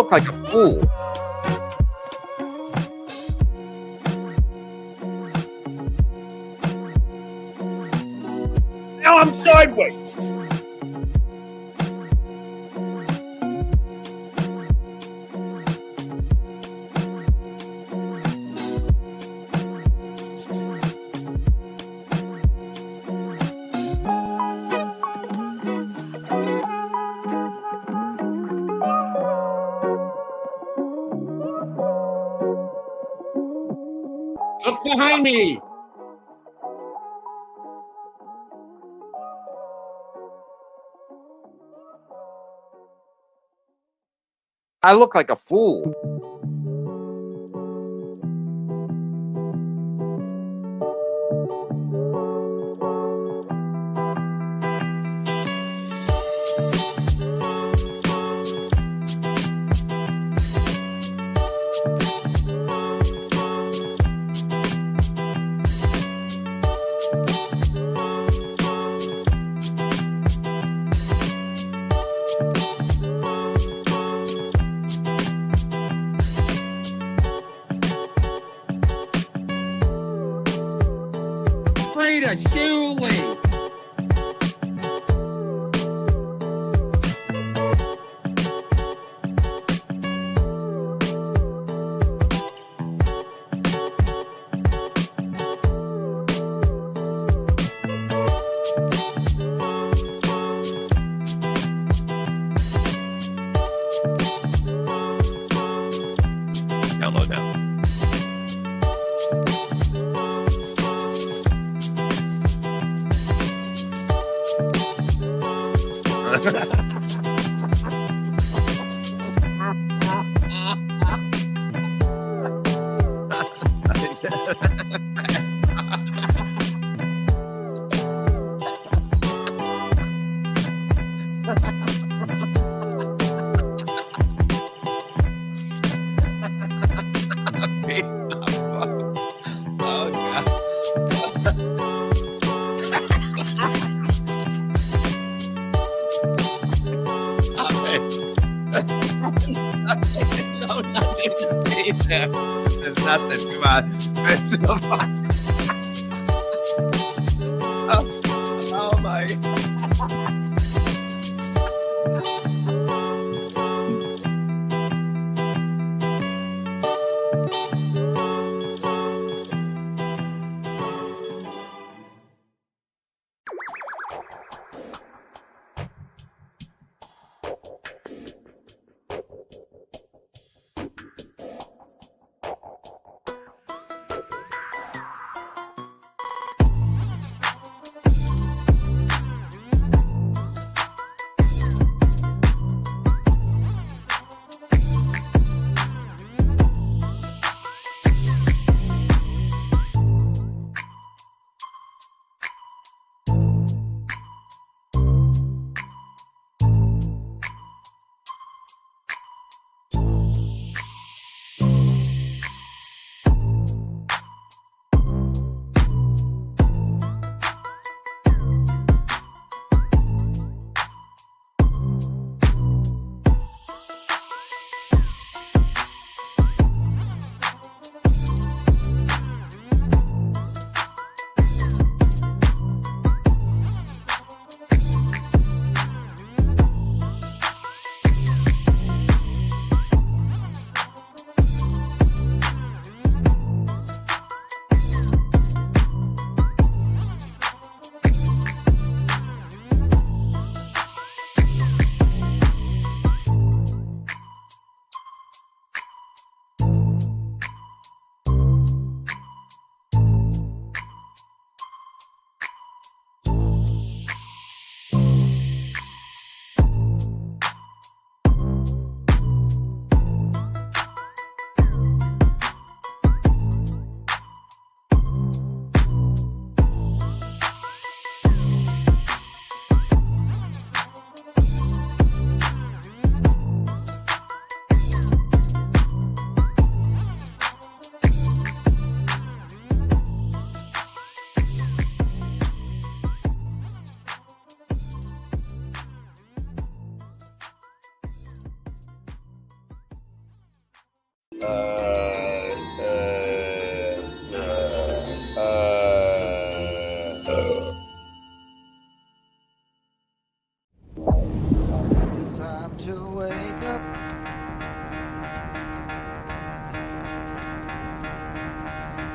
look like a fool. Now I'm sideways. Look behind me. I look like a fool. Shuli. Download now. There's nothing. Come on. Oh my.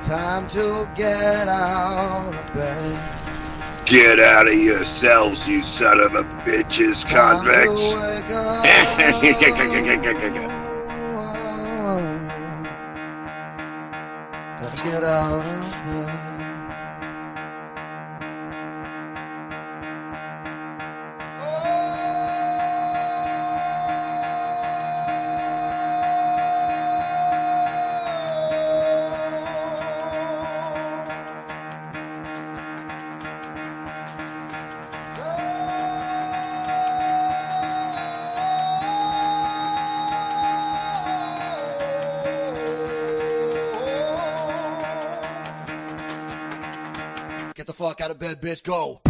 Time to get out of bed. Get out of your cells, you son of a bitches, Time to convicts. wake up. Gotta get out of bed. Get the fuck out of bed, bitch, go.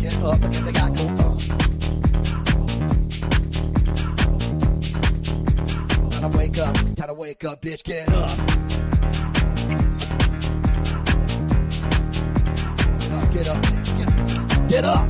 Get up, and get the guy go Time to wake up, bitch, get up. Get up, get up.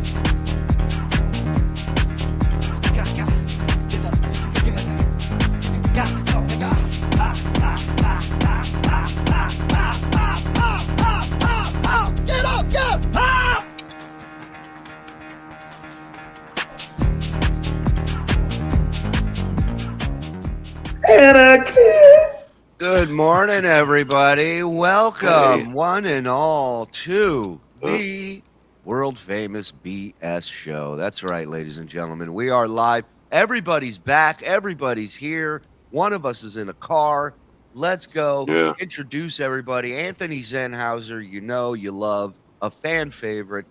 Good morning, everybody. Welcome, one and all, to the world-famous BS show. That's right, ladies and gentlemen. We are live. Everybody's back. Everybody's here. One of us is in a car. Let's go. Yeah. Introduce everybody. Anthony Zenhauser, you know, you love, a fan favorite,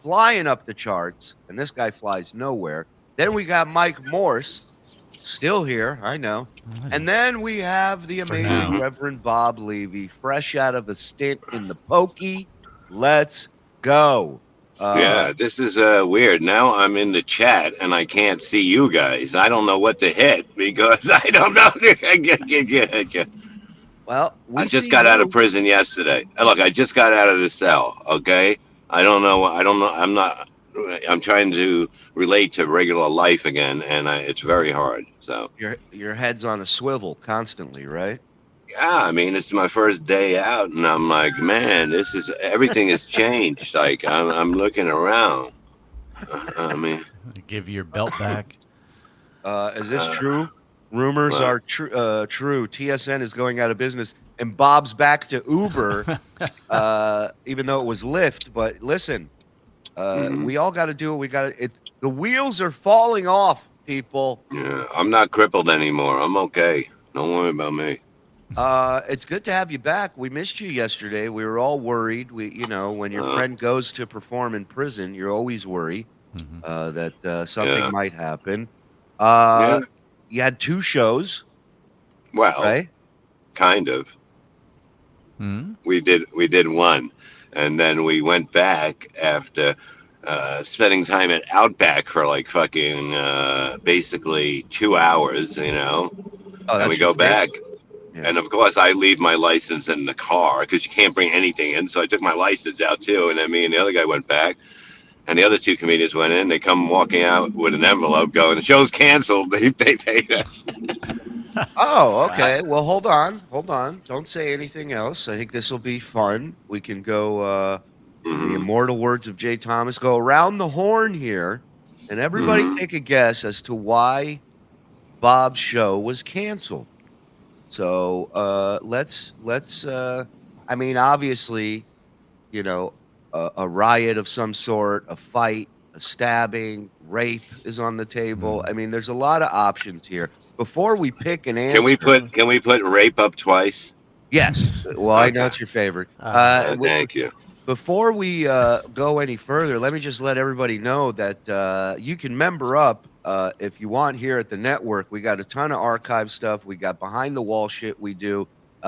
flying up the charts, and this guy flies nowhere. Then we got Mike Morse, still here, I know. And then we have the amazing Reverend Bob Levy, fresh out of a stint in the Pokey. Let's go. Yeah, this is weird. Now I'm in the chat and I can't see you guys. I don't know what to hit because I don't know. Well, I just got out of prison yesterday. Look, I just got out of the cell, okay? I don't know. I'm trying to relate to regular life again, and it's very hard. So your head's on a swivel constantly, right? yeah, I mean, it's my first day out, and I'm like, man, everything has changed. Like I'm looking around. I mean, give your belt back. Is this true? Rumors are true. TSN is going out of business, and Bob's back to Uber, even though it was Lyft. But listen, we all got to do what we got to. The wheels are falling off, people. Yeah, I'm not crippled anymore. I'm okay. Don't worry about me. It's good to have you back. We missed you yesterday. We were all worried. When your friend goes to perform in prison, you're always worried that something might happen. Yeah. You had 2 shows. Well, right? Kind of. We did one, and then we went back after spending time at Outback for like fucking basically 2 hours, and we go back. Yeah. And of course, I leave my license in the car because you can't bring anything in. So I took my license out too, and then me and the other guy went back. And the other 2 comedians went in. They come walking out with an envelope going, the show's canceled. They paid us. Oh, okay. Well, hold on. Don't say anything else. I think this will be fun. We can go, the immortal words of Jay Thomas, go around the horn here. And everybody take a guess as to why Bob's show was canceled. So let's I mean, obviously, a riot of some sort, a fight, a stabbing, rape is on the table. I mean, there's a lot of options here. Before we pick an answer, can we put rape up twice? Yes. Well, I know it's your favorite. Thank you. Before we go any further, let me just let everybody know that you can member up if you want here at the network. We got a ton of archive stuff. We got behind the wall shit we do.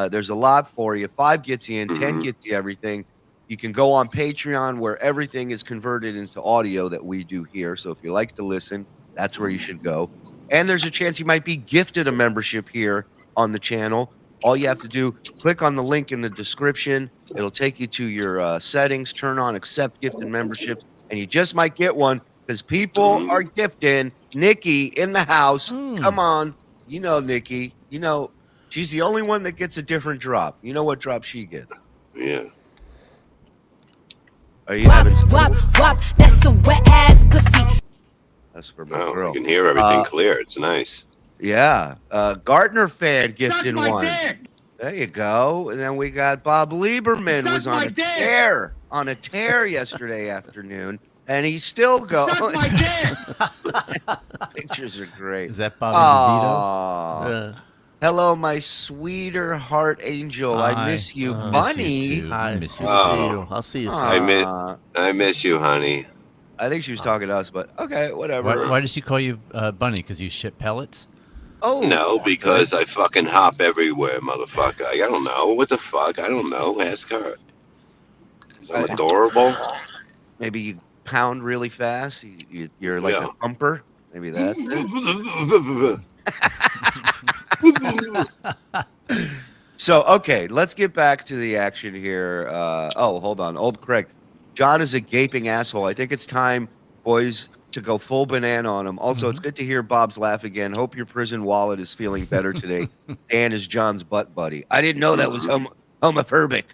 There's a lot for you. 5 gets you in, 10 gets you everything. You can go on Patreon where everything is converted into audio that we do here. So if you like to listen, that's where you should go. And there's a chance you might be gifted a membership here on the channel. All you have to do, click on the link in the description. It'll take you to your settings, turn on accept gifted memberships, and you just might get one because people are gifting. Nikki in the house. Come on. You know, Nikki. You know, she's the only one that gets a different drop. You know what drop she gets? Yeah. Are you having some? That's some wet ass pussy. That's for my Oh, girl. I can hear everything clear. It's nice. Yeah. Gardner fan gifted Suck my one. dick. There you go. And then we got Bob Lieberman Suck was on my a dick. tear yesterday afternoon, and he's still going. Suck my dick. Pictures are great. Is that Bobby Aw. Hello, my sweeter heart angel. I Hi. miss you, Miss you Bunny. too. Hi, Miss good you. to see you. I'll see you soon. I miss you, honey. I think she was talking to us, but okay, whatever. Why does she call you Bunny? Because you ship pellets? Oh No, because I fucking hop everywhere, motherfucker. I don't know. What the fuck? I don't know. Ask her. I'm adorable. maybe you pound really fast. You're like Yeah. a thumper. Maybe that's it. So, okay, let's get back to the action here. Hold on. Old Craig. John is a gaping asshole. I think it's time, boys, to go full banana on him. Also, it's good to hear Bob's laugh again. Hope your prison wallet is feeling better today. Dan is John's butt buddy. I didn't know that was homophobic.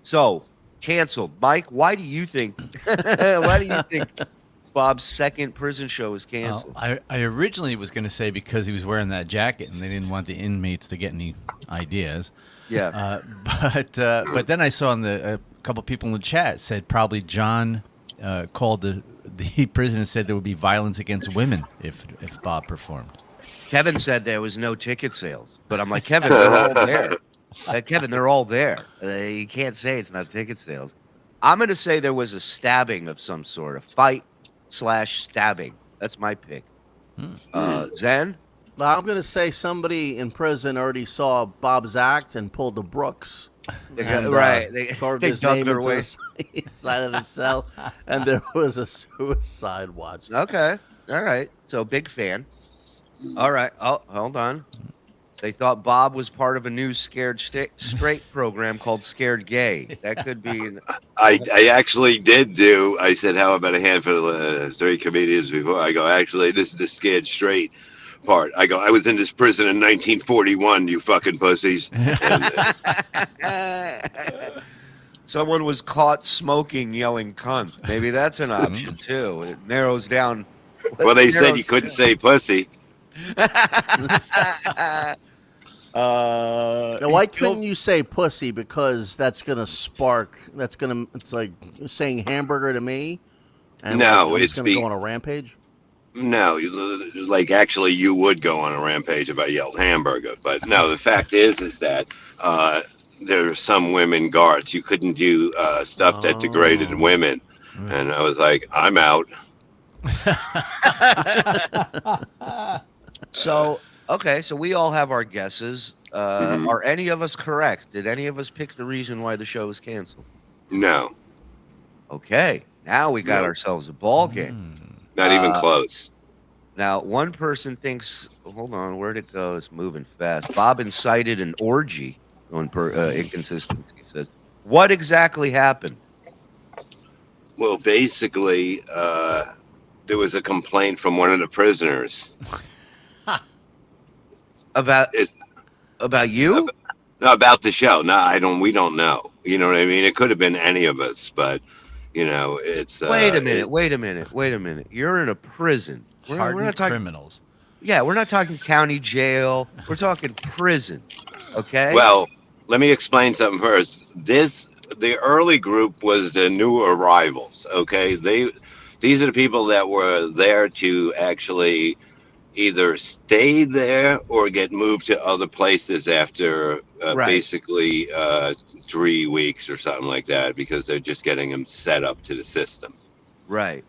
So, canceled. Mike, why do you think Bob's second prison show is canceled? I originally was going to say because he was wearing that jacket and they didn't want the inmates to get any ideas. Yeah. But then I saw a couple people in the chat said probably John called the prison and said there would be violence against women if Bob performed. Kevin said there was no ticket sales, but I'm like, Kevin, they're all there. Kevin, they're all there. You can't say it's not ticket sales. I'm going to say there was a stabbing of some sort, a fight/stabbing. That's my pick. Zen? Well, I'm going to say somebody in prison already saw Bob's act and pulled the Brooks. Right. They Carved they his dug name their into way. the side of his cell, and there was a suicide watch. Okay. All right. So, big fan. All right. Oh, hold on. They thought Bob was part of a new Scared Straight program called Scared Gay. That could be. I actually did do. I said, how about a handful of 3 comedians before? I go, actually, this is the Scared Straight part. I go, I was in this prison in 1941, you fucking pussies. Someone was caught smoking, yelling cunt. Maybe that's an option, too. It narrows down. Well, they said you couldn't say pussy. Now, why couldn't you say pussy? Because that's gonna spark. It's like saying hamburger to me. And No, I'm it's just gonna go on a rampage. No, like actually, you would go on a rampage if I yelled hamburger. But no, the fact is that there are some women guards. You couldn't do stuff that degraded women, and I was like, I'm out. So, okay, so we all have our guesses. Are any of us correct? Did any of us pick the reason why the show was canceled? No, Okay, now we got ourselves a ball game. not even close. Now, one person thinks, hold on, where'd it go? It's moving fast. Bob incited an orgy on inconsistency. He says, what exactly happened? Well, basically, there was a complaint from one of the prisoners. About you? About the show. No, we don't know. You know what I mean? It could have been any of us, but you know, it's. Wait a minute. You're in a prison. We're Hardened not talking criminals. Yeah, we're not talking county jail. We're talking prison. Okay. Well, let me explain something first. The early group was the new arrivals. Okay, these are the people that were there to actually either stay there or get moved to other places after basically 3 weeks or something like that, because they're just getting them set up to the system. Right.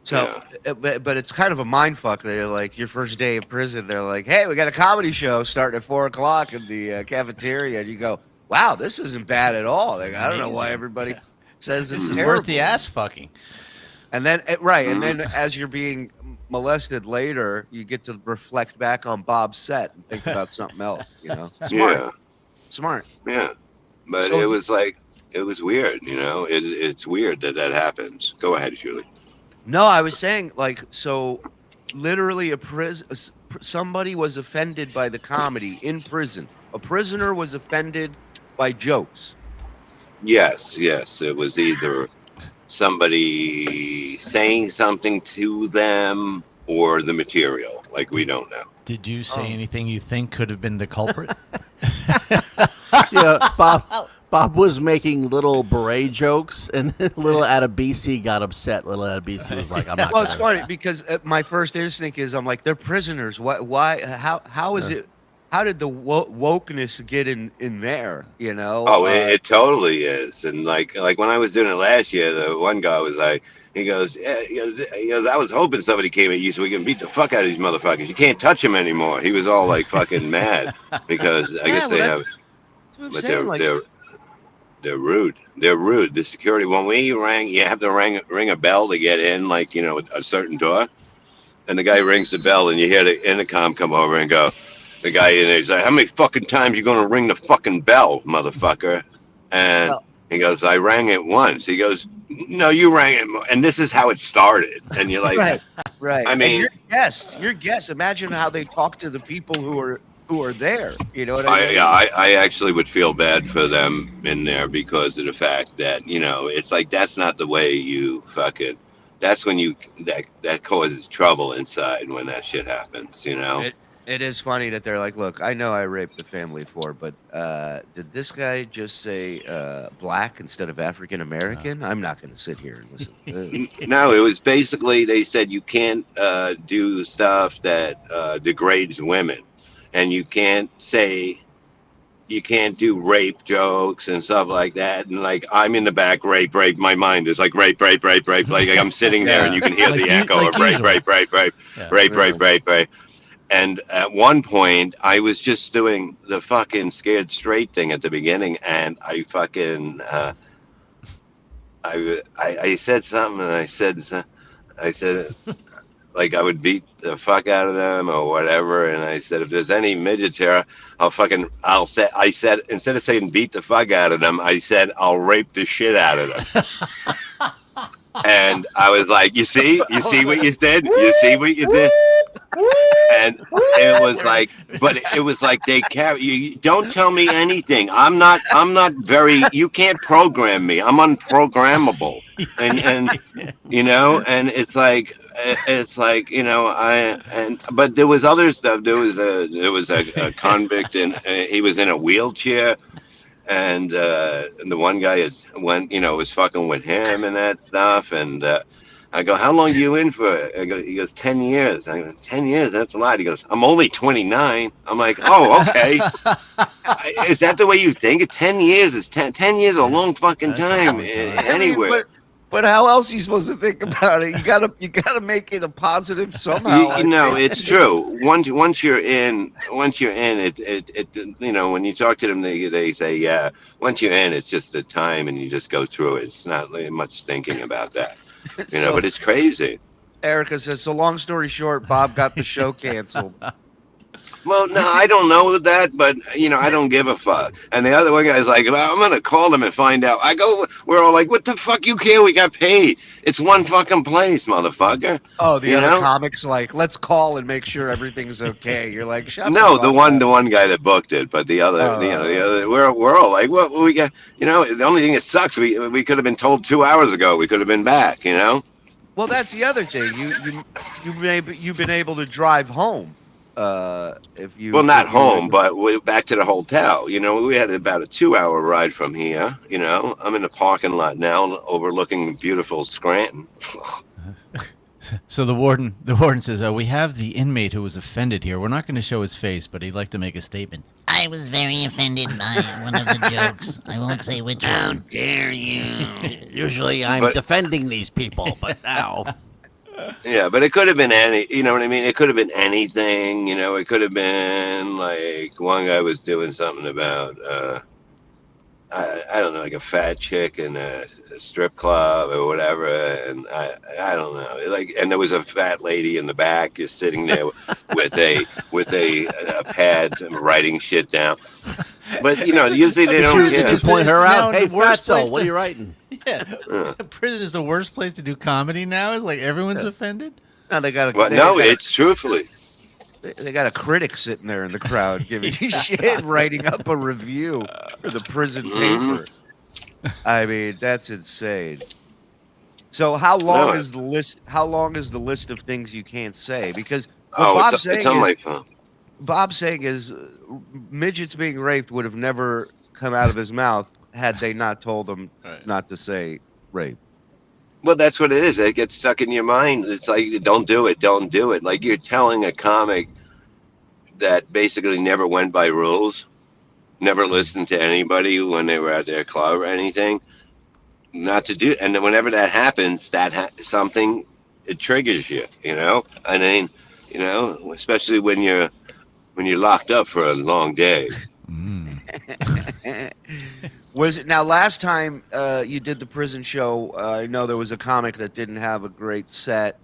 So, but it's kind of a mind fuck. They're like, your first day in prison, they're like, hey, we got a comedy show starting at 4:00 in the cafeteria. And you go, wow, this isn't bad at all. Like, I don't know why everybody says it's terrible. Worth the ass fucking. And then, and then as you're being molested later, you get to reflect back on Bob's set and think about something else, you know? Smart. Yeah. But So- it was weird, you know? It's weird that happens. Go ahead, Shuli. No, I was saying, like, so literally somebody was offended by the comedy in prison. A prisoner was offended by jokes. Yes, it was either somebody saying something to them or the material. Like, we don't know. Did you say anything you think could have been the culprit? Yeah, Bob was making little beret jokes, and little Adebisi got upset. Little Adebisi was like, "I'm not." Well, it's funny because my first instinct is, I'm like, they're prisoners. Why? How is it? How did the wokeness get in there? You know? Oh, it totally is. And like when I was doing it last year, the one guy was like, he goes, yeah, I was hoping somebody came at you so we can beat the fuck out of these motherfuckers. You can't touch them anymore. He was all like fucking mad because I guess they have, but they're rude. They're rude. The security, when we rang, you have to ring a bell to get in, like, you know, a certain door. And the guy rings the bell and you hear the intercom come over and go, the guy in there, he's like, how many fucking times you going to ring the fucking bell, motherfucker? And he goes, I rang it once. He goes, no, you rang it. And this is how it started. And you're like, right. I mean, and your guests. Imagine how they talk to the people who are there. You know what I mean? I actually would feel bad for them in there because of the fact that, you know, it's like, that's not the way you fucking, that's when that causes trouble inside when that shit happens, you know? It is funny that they're like, look, I know I raped the family before, but did this guy just say black instead of African American? I'm not going to sit here and listen. No, it was basically, they said you can't do stuff that degrades women, and you can't do rape jokes and stuff like that. And like, I'm in the back, rape. My mind is like rape. Like I'm sitting there and you can hear like the echo of rape. And at one point, I was just doing the fucking scared straight thing at the beginning, and I fucking I said something, and I said like I would beat the fuck out of them or whatever, and I said if there's any midgets here, I said instead of saying beat the fuck out of them, I said I'll rape the shit out of them. And I was like, you see what you did? You see what you did? And it was like, but it was like they carry you. Don't tell me anything. I'm not very, you can't program me. I'm unprogrammable. And you know, and it's like, you know, but there was other stuff. There was a convict and he was in a wheelchair. And the one guy was fucking with him and that stuff. And I go, how long are you in for? He goes, 10 years. I go, 10 years? That's a lot. He goes, I'm only 29. I'm like, oh, okay. Is that the way you think? 10 years is 10 years is a long fucking time anywhere. But how else are you supposed to think about it? You gotta make it a positive somehow. You know, it's true. Once you're in, it you know, when you talk to them, they say, yeah. Once you're in, it's just a time, and you just go through it. It's not really much thinking about that, you know. But it's crazy. Erica says, so long story short, Bob got the show canceled. Well, no, I don't know that, but, you know, I don't give a fuck. And the other one guy's like, well, I'm going to call them and find out. We're all like, what the fuck you care? We got paid. It's one fucking place, motherfucker. Oh, the other comics like, let's call and make sure everything's okay. You're like, shut up. No, the one guy that booked it, but the other, we're all like, well, we got, you know, the only thing that sucks, we could have been told 2 hours ago. We could have been back, you know? Well, that's the other thing. You've been able to drive home. Not home, but back to the hotel. You know, we had about a 2-hour ride from here. You know, I'm in the parking lot now, overlooking beautiful Scranton. So the warden says, we have the inmate who was offended here. We're not going to show his face, but he'd like to make a statement. I was very offended by one of the jokes. I won't say which one. How dare you? Usually I'm defending these people, but now... Yeah, but it could have been you know what I mean? It could have been anything, you know. It could have been like one guy was doing something about, I don't know, like a fat chick in a strip club or whatever. And I don't know, like, and there was a fat lady in the back just sitting there with a pad writing shit down. But, you know, usually they don't care. Did you point her out? Hey, fatso, what are you writing? Yeah. Prison is the worst place to do comedy now? Is like everyone's offended? No, they got Well, no, it's truthfully. they got a critic sitting there in the crowd giving you shit, writing up a review for the prison paper. I mean, that's insane. So how long No, is the list? How long is the list of things you can't say? Because what it's on my phone. Bob's saying is midgets being raped would have never come out of his mouth had they not told him not to say rape. Well, that's what it is. It gets stuck in your mind. It's like, don't do it, don't do it. Like you're telling a comic that basically never went by rules, never listened to anybody when they were at their club or anything, not to do. And then whenever that happens, something, it triggers you. You know, I mean, you know, especially when you're locked up for a long day. Was it now? Last time you did the prison show, I know there was a comic that didn't have a great set.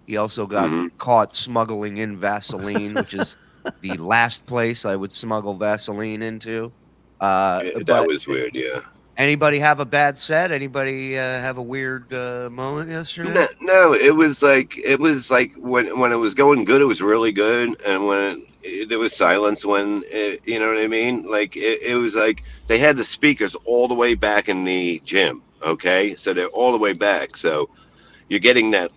He also got caught smuggling in Vaseline, which is the last place I would smuggle Vaseline into. That was weird. Yeah. Anybody have a bad set? Anybody have a weird moment yesterday? No, it was like when it was going good, it was really good, and when there was silence, when you know what I mean. Like it was like they had the speakers all the way back in the gym. Okay, so they're all the way back, so you're getting that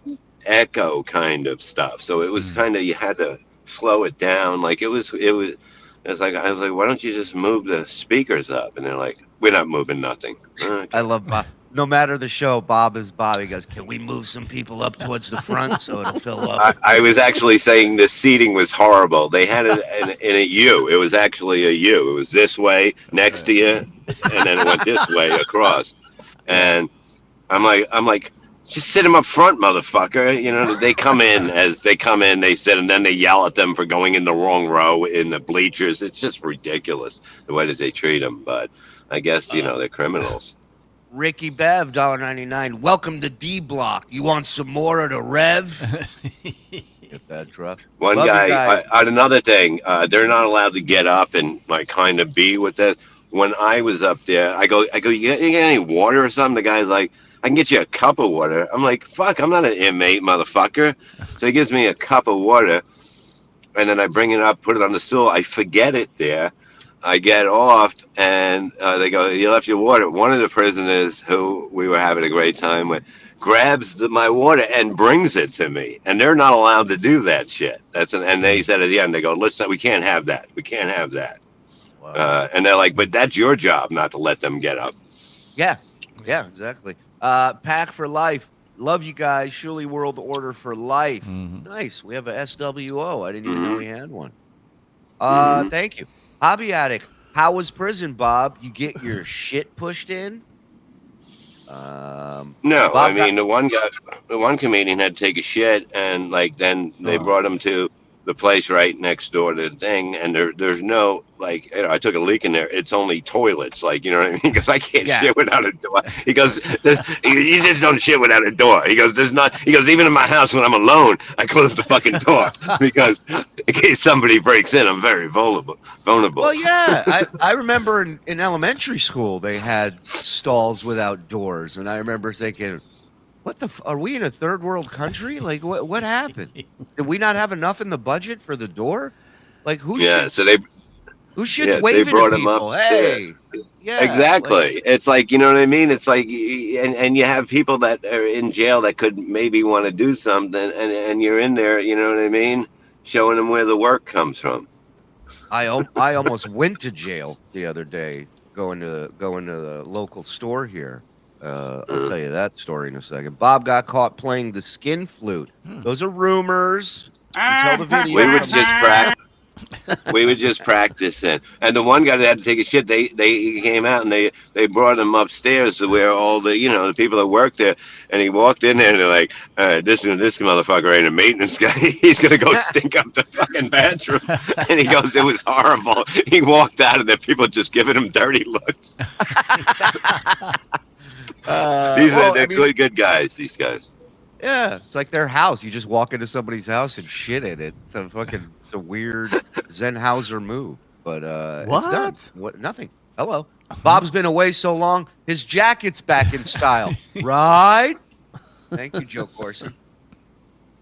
echo kind of stuff. So it was kind of, you had to slow it down. Like it was like, I was like, why don't you just move the speakers up? And they're like, we're not moving nothing. Okay. I love Bob. No matter the show, Bob is Bob. He goes, can we move some people up towards the front so it'll fill up? I was actually saying the seating was horrible. They had it in a U. It was actually a U. It was this way next to you, and then it went this way across. And I'm like, just sit them up front, motherfucker. You know, they come in, they sit, and then they yell at them for going in the wrong row in the bleachers. It's just ridiculous the way that they treat them. But I guess, you know, they're criminals. Ricky Bev, $1.99. Welcome to D Block. You want some more of the Rev? Get that truck. One guy. Another thing, they're not allowed to get up and like kind of be with it. When I was up there, I go, you got any water or something? The guy's like, I can get you a cup of water. I'm like, fuck, I'm not an inmate, motherfucker. So he gives me a cup of water, and then I bring it up, put it on the stool. I forget it there. I get off, and they go, you left your water. One of the prisoners who we were having a great time with grabs my water and brings it to me. And they're not allowed to do that shit. And they said at the end, they go, listen, we can't have that. We can't have that. Wow. And they're like, but that's your job not to let them get up. Yeah, exactly. Pack for life. Love you guys. Shuli World Order for life. Nice. We have a SWO. I didn't even know we had one. Thank you. Hobby Addict. How was prison, Bob? You get your shit pushed in? No, Bob, I mean, the one comedian had to take a shit, and like then they brought him to the place right next door to the thing, and there's no, like, you know, I took a leak in there. It's only toilets, like, you know what I mean? Because I can't shit without a door. He goes, you just don't shit without a door. He goes, even in my house when I'm alone, I close the fucking door because in case somebody breaks in, I'm very vulnerable. Well, yeah, I remember in elementary school they had stalls without doors, and I remember thinking, what are we in a third world country? Like, what happened? Did we not have enough in the budget for the door? Like, who shits waving they brought at him people? Upstairs. Hey, yeah, exactly. Like, it's like, you know what I mean? It's like, and you have people that are in jail that could maybe want to do something, and you're in there, you know what I mean? Showing them where the work comes from. I almost went to jail the other day going to the local store here. I'll tell you that story in a second. Bob got caught playing the skin flute. Those are rumors. Until the video. We would just practice it. And the one guy that had to take a shit, they came out and they brought him upstairs to where all the, you know, the people that worked there. And he walked in there and they're like, this motherfucker ain't a maintenance guy. He's gonna go stink up the fucking bathroom. And he goes, it was horrible. He walked out and the people just giving him dirty looks. They're good guys, these guys. Yeah, it's like their house. You just walk into somebody's house and shit in it. It's a weird Zenhauser move. But it's not. Nothing. Hello. Bob's been away so long, his jacket's back in style. Right? Thank you, Joe Corson.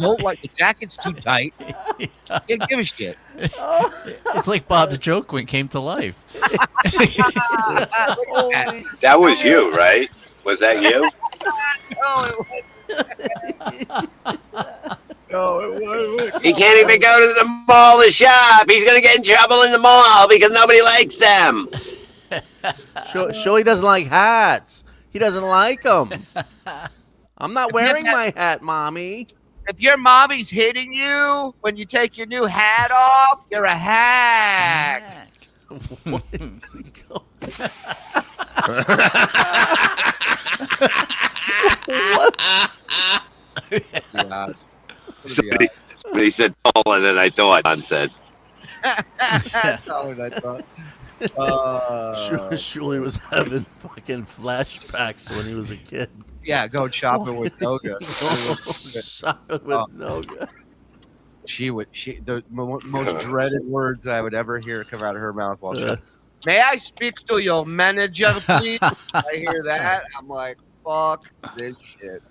don't like the jacket's too tight. Can't give a shit. It's like Bob's joke when it came to life. That was you, right? Was that you? No, it wasn't. He can't even go to the mall to shop. He's gonna get in trouble in the mall because nobody likes them. Shuli doesn't like hats. He doesn't like them. I'm not wearing my hat, Mommy. If your mommy's hitting you when you take your new hat off, you're a hack. What is Yeah. Somebody said Paul, and then I thought John said. That's all I thought. Shuli was having fucking flashbacks when he was a kid. Yeah, going shopping with Noga. Shopping with Noga. The most dreaded words I would ever hear come out of her mouth while shopping. May I speak to your manager, please? I hear that. I'm like, fuck this shit.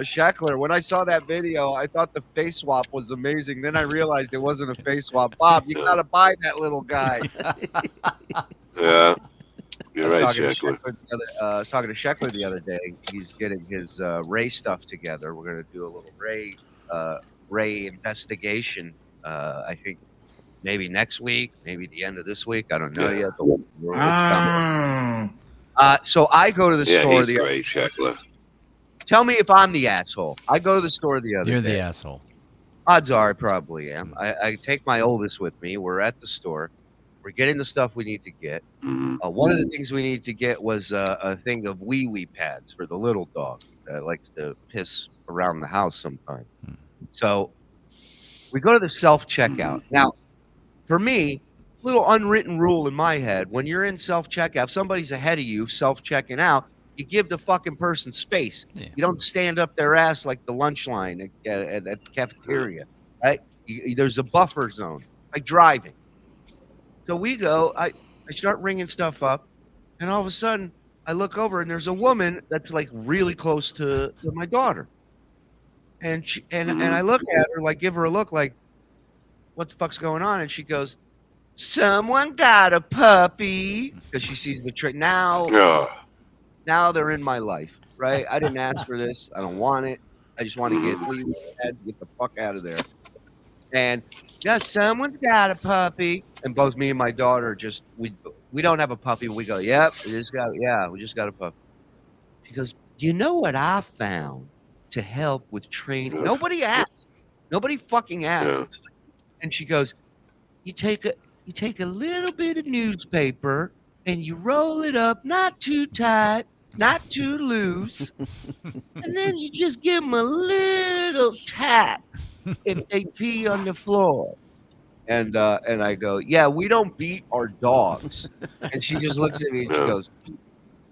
Shackler, when I saw that video, I thought the face swap was amazing. Then I realized it wasn't a face swap. Bob, you gotta buy that little guy. Yeah, you're right, Shackler. I was talking to Shackler the other day. He's getting his Ray stuff together. We're gonna do a little Ray investigation. I think maybe next week, maybe the end of this week. I don't know yet. But it's coming. So I go to the store. He's great, Shackler. Tell me if I'm the asshole. I go to the store the other day. You're the asshole. Odds are I probably am. I take my oldest with me. We're at the store. We're getting the stuff we need to get. One of the things we need to get was a thing of wee-wee pads for the little dog that likes to piss around the house sometime. So we go to the self-checkout. Now, for me, little unwritten rule in my head, when you're in self-checkout, if somebody's ahead of you self-checking out, you give the fucking person space. You don't stand up their ass like the lunch line at the cafeteria, right? There's a buffer zone, like driving. So we go, I start ringing stuff up, and all of a sudden, I look over, and there's a woman that's like really close to my daughter. And I look at her, like give her a look like, what the fuck's going on? And she goes, someone got a puppy, because she sees the trick. Now they're in my life, right? I didn't ask for this. I don't want it. I just want to get the fuck out of there. And yeah, someone's got a puppy. And both me and my daughter we don't have a puppy. We go, yep, we just got a puppy. She goes, you know what I found to help with training? Nobody asked. Nobody fucking asked. And she goes, you take a little bit of newspaper and you roll it up, not too tight, not too loose, and then you just give them a little tap if they pee on the floor. And I go, yeah, we don't beat our dogs. And she just looks at me and she goes,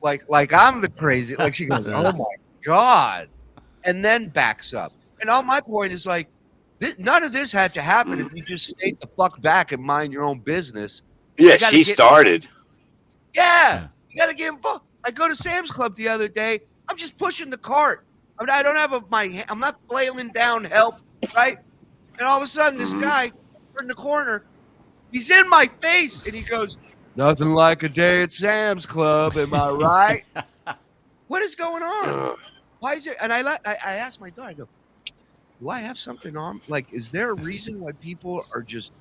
like I'm the crazy. Like she goes, oh my God, and then backs up. And all my point is like, none of this had to happen if you just stayed the fuck back and mind your own business. Yeah, she started. Yeah, you gotta get involved. I go to Sam's Club the other day. I'm just pushing the cart. I don't have I'm not flailing down help, right? And all of a sudden, this guy in the corner, he's in my face, and he goes, "Nothing like a day at Sam's Club, am I right?" What is going on? Why is it? And I asked my daughter, I go, do I have something on? Like, is there a reason why people are just?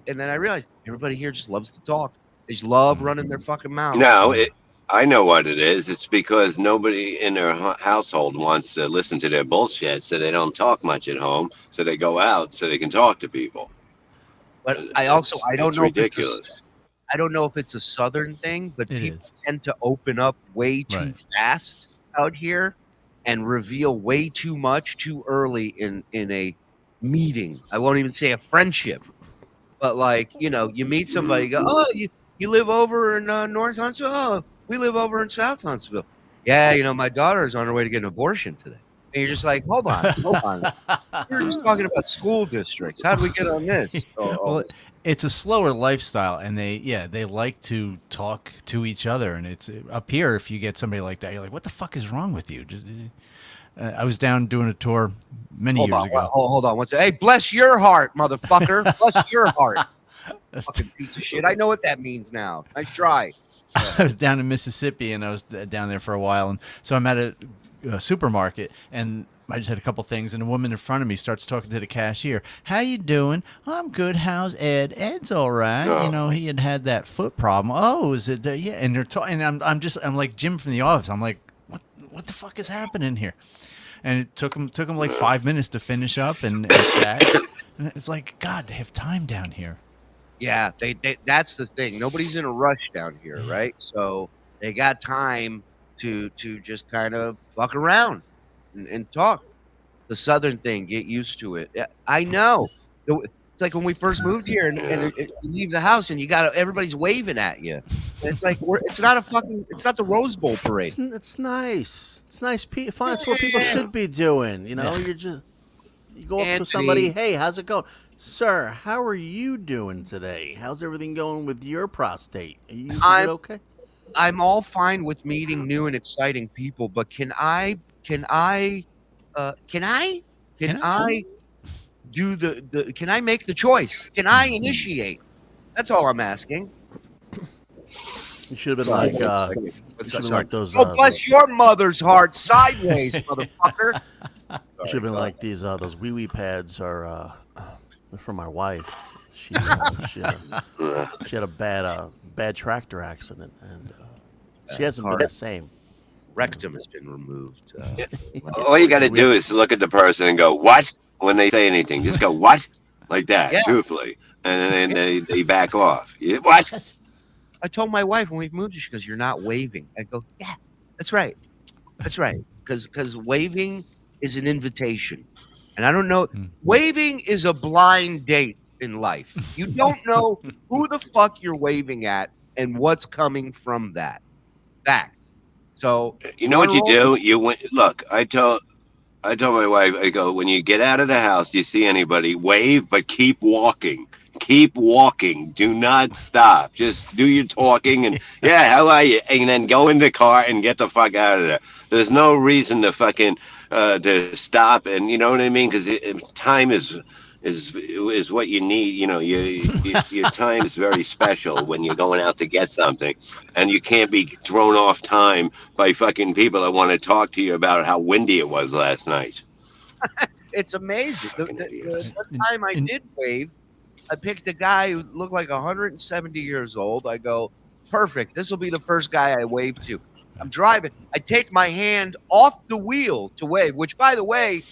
And then I realized everybody here just loves to talk. They just love running their fucking mouth. No, I know what it is. It's because nobody in their household wants to listen to their bullshit, so they don't talk much at home. So they go out so they can talk to people. But I don't know. Ridiculous. I don't know if it's a Southern thing, but people tend to open up way too fast out here and reveal way too much too early in a meeting. I won't even say a friendship, but like, you meet somebody, you go, oh, you live over in North Huntsville? Oh, we live over in South Huntsville. Yeah, my daughter's on her way to get an abortion today. And you're just like, hold on. We were just talking about school districts. How do we get on this? Well, it's a slower lifestyle, and they like to talk to each other. And it's up here. If you get somebody like that, you're like, what the fuck is wrong with you? Just, I was down doing a tour many years ago. Hold on. Hey, bless your heart, motherfucker. Bless your heart. Fucking piece of shit. I know what that means now. Nice try. I was down in Mississippi, and I was down there for a while, and so I'm at a supermarket, and I just had a couple things, and a woman in front of me starts talking to the cashier. How you doing? Oh, I'm good. How's Ed? Ed's all right. Oh. You know, he had that foot problem. Oh, is it? Yeah. And they're talking, and I'm like Jim from The Office. I'm like, what the fuck is happening here? And it took him like 5 minutes to finish up and chat. And it's like, God, they have time down here. Yeah, they that's the thing. Nobody's in a rush down here, right? So they got time to just kind of fuck around and talk. The Southern thing, get used to it. I know. It's like when we first moved here and you leave the house and everybody's waving at you. And it's like it's not the Rose Bowl parade. It's nice. It's nice. Fine. It's what people should be doing. You know, you go up to somebody. Hey, how's it going? Sir, how are you doing today? How's everything going with your prostate? Are you okay? I'm all fine with meeting new and exciting people, but can I do can I make the choice? Can I initiate? That's all I'm asking. You should have been like, those. Oh, bless your mother's heart, sideways, motherfucker. You should have been like these. Those wee pads are they're for my wife. She had a bad tractor accident, and she hasn't been the same. Rectum has been removed. All you got to do is look at the person and go, "What?" When they say anything, just go, "What?" Like that, truthfully, and then they back off. What? I told my wife when we moved, she goes, "You're not waving." I go, "Yeah, that's right, because waving is an invitation, and I don't know. Waving is a blind date in life. You don't know who the fuck you're waving at and what's coming from that back. So you know what you do? You went. Look, I told my wife, I go, when you get out of the house, you see anybody, wave, but keep walking. Keep walking. Do not stop. Just do your talking and how are you? And then go in the car and get the fuck out of there. There's no reason to fucking to stop, and you know what I mean? Because time is what you need. You know, your time is very special when you're going out to get something, and you can't be thrown off time by fucking people that want to talk to you about how windy it was last night. It's amazing. The time I did wave, I picked a guy who looked like 170 years old. I go, perfect. This will be the first guy I wave to. I'm driving. I take my hand off the wheel to wave, which, by the way,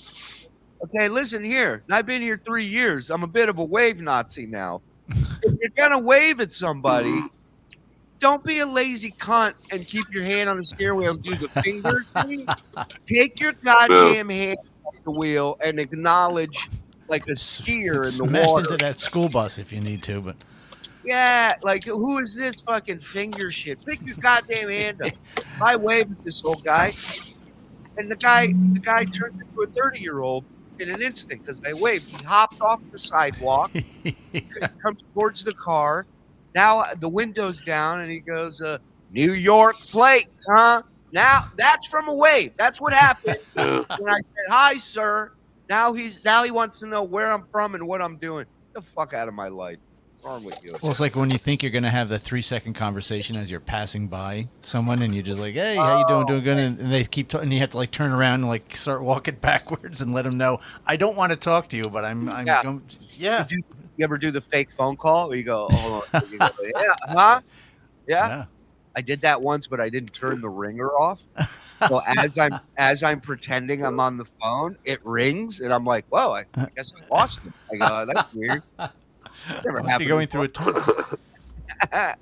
okay, listen here. I've been here 3 years. I'm a bit of a wave Nazi now. If you're going to wave at somebody, don't be a lazy cunt and keep your hand on the steering wheel and do the finger thing. Take your goddamn hand off the wheel and acknowledge like a skier in the Smashed water. into that school bus if you need to, but yeah, like who is this fucking finger shit? Pick your goddamn hand up. I waved at this old guy, and the guy turned into a 30-year-old in an instant because I waved. He hopped off the sidewalk, comes towards the car. Now the window's down, and he goes, "New York plates, huh?" Now that's from a wave. That's what happened when I said, "Hi, sir." Now he wants to know where I'm from and what I'm doing. Get the fuck out of my life. What's wrong with you? Well, it's like when you think you're going to have the 3-second conversation as you're passing by someone, and you're just like, "Hey, how you doing? Doing good?" And they keep talking, and you have to like turn around and like start walking backwards and let them know, "I don't want to talk to you, but I'm going." Yeah. You ever do the fake phone call where you go, "Hold on," you go, "Yeah, huh? Yeah." I did that once, but I didn't turn the ringer off. So as I'm pretending I'm on the phone, it rings, and I'm like, "Whoa, I guess I lost it." I go, "That's weird." Never Must be happened going before. through a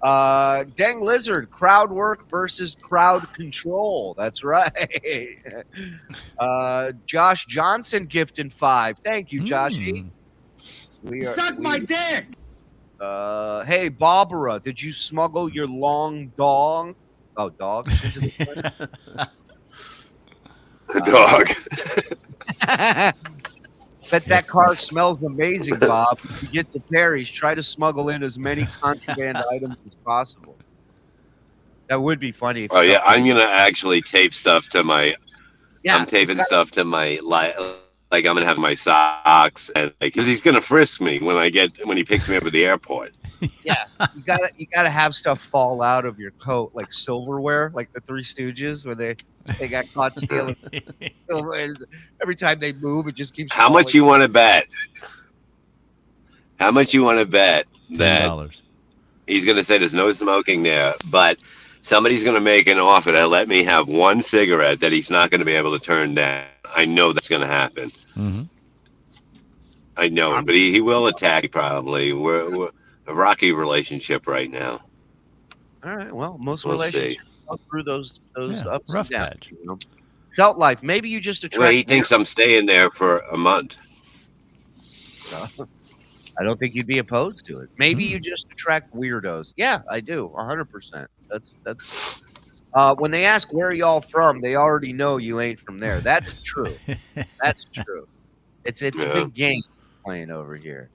tunnel. Dang Lizard, crowd work versus crowd control. That's right. Josh Johnson gifting 5. Thank you, Joshy. Suck my dick! Hey, Barbara, did you smuggle your long dong? Oh, dog? Into the A dog. Bet that car smells amazing, Bob. If you get to Perry's, try to smuggle in as many contraband items as possible. That would be funny. If Oh yeah, stuff I'm came- gonna actually tape stuff to my. Yeah, I'm taping it's stuff to my like I'm gonna have my socks and like because he's gonna frisk me when he picks me up at the airport. Yeah, you gotta have stuff fall out of your coat like silverware, like the Three Stooges, where they got caught stealing silverware. Every time they move, it just keeps. How much you want to bet? How much you want to bet that $10. he's gonna say there's no smoking there, but somebody's gonna make an offer to let me have one cigarette that he's not gonna be able to turn down. I know that's gonna happen. Mm-hmm. I know it, but he will attack probably. We're a rocky relationship right now. All right. Well, most We'll relationships go through those ups rough and downs. patch. You know? It's out life. Maybe you just attract. Well, he thinks I'm staying there for a month. I don't think you'd be opposed to it. Maybe you just attract weirdos. Yeah, I do. 100%. That's. When they ask where y'all from, they already know you ain't from there. That's true. That's true. It's a big game playing over here.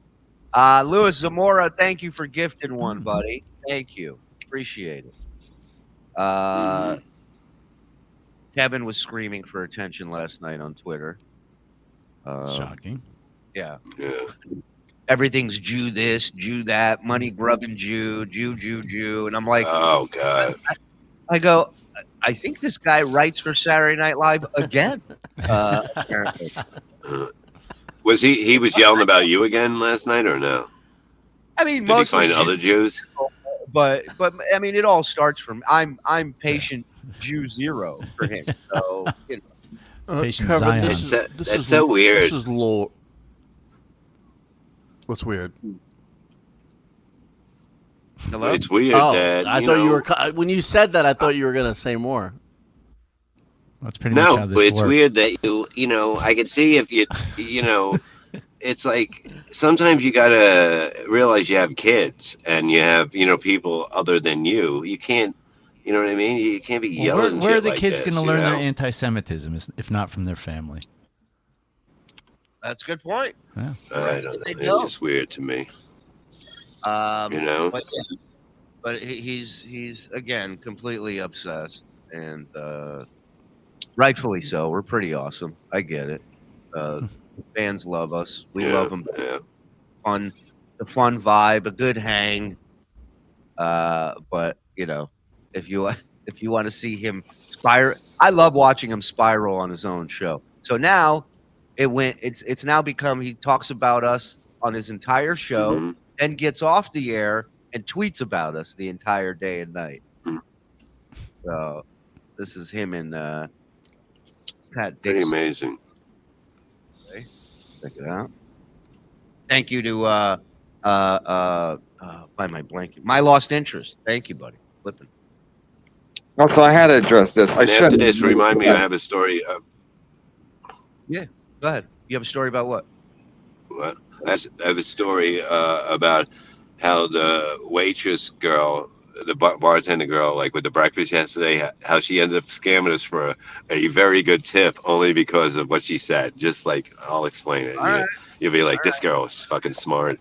Louis Zamora, thank you for gifting one, buddy. Thank you. Appreciate it. Kevin was screaming for attention last night on Twitter. Shocking. Yeah. Yeah. Everything's Jew this, Jew that, money grubbing Jew, Jew. And I'm like, Oh God. I go, I think this guy writes for Saturday Night Live again. Apparently. Was he was yelling about you again last night or no? I mean, Did he mostly find other Jews? but I mean, it all starts from I'm patient Jew zero for him. So you know. Patient Kevin, Zion. That's so weird. This is low. What's weird? Hello. It's weird Oh, that I thought you were. When you said that, I thought you were gonna say more. That's pretty much how No, this but it's works. weird that you know I can see if you know it's like sometimes you gotta realize you have kids and you have people other than you. You can't, you know what I mean? You can't be Well, yelling. where are shit the like kids this, going to you learn know? their anti-Semitism if not from their family? That's a good point. Yeah. I don't know. They It's don't. just weird to me. You know? but he's again completely obsessed, and rightfully so. We're pretty awesome. I get it. Fans love us. We love them. Yeah. The fun vibe, a good hang. But if you want to see him spiral, I love watching him spiral on his own show. So now it's now become he talks about us on his entire show, Mhm. then gets off the air and tweets about us the entire day and night. Mhm. So this is him and Pat Pretty Dixon. amazing. Check it out. Thank you to by my blanket. My lost interest. Thank you, buddy. Flipping. Also, I had to address this. I And after shouldn't. this, remind me I have a story. Go ahead. You have a story about what? What? I have a story about how the waitress girl, the bartender girl, like with the breakfast yesterday, how she ended up scamming us for a very good tip only because of what she said. Just like, I'll explain it. You'll be like, this girl is fucking smart.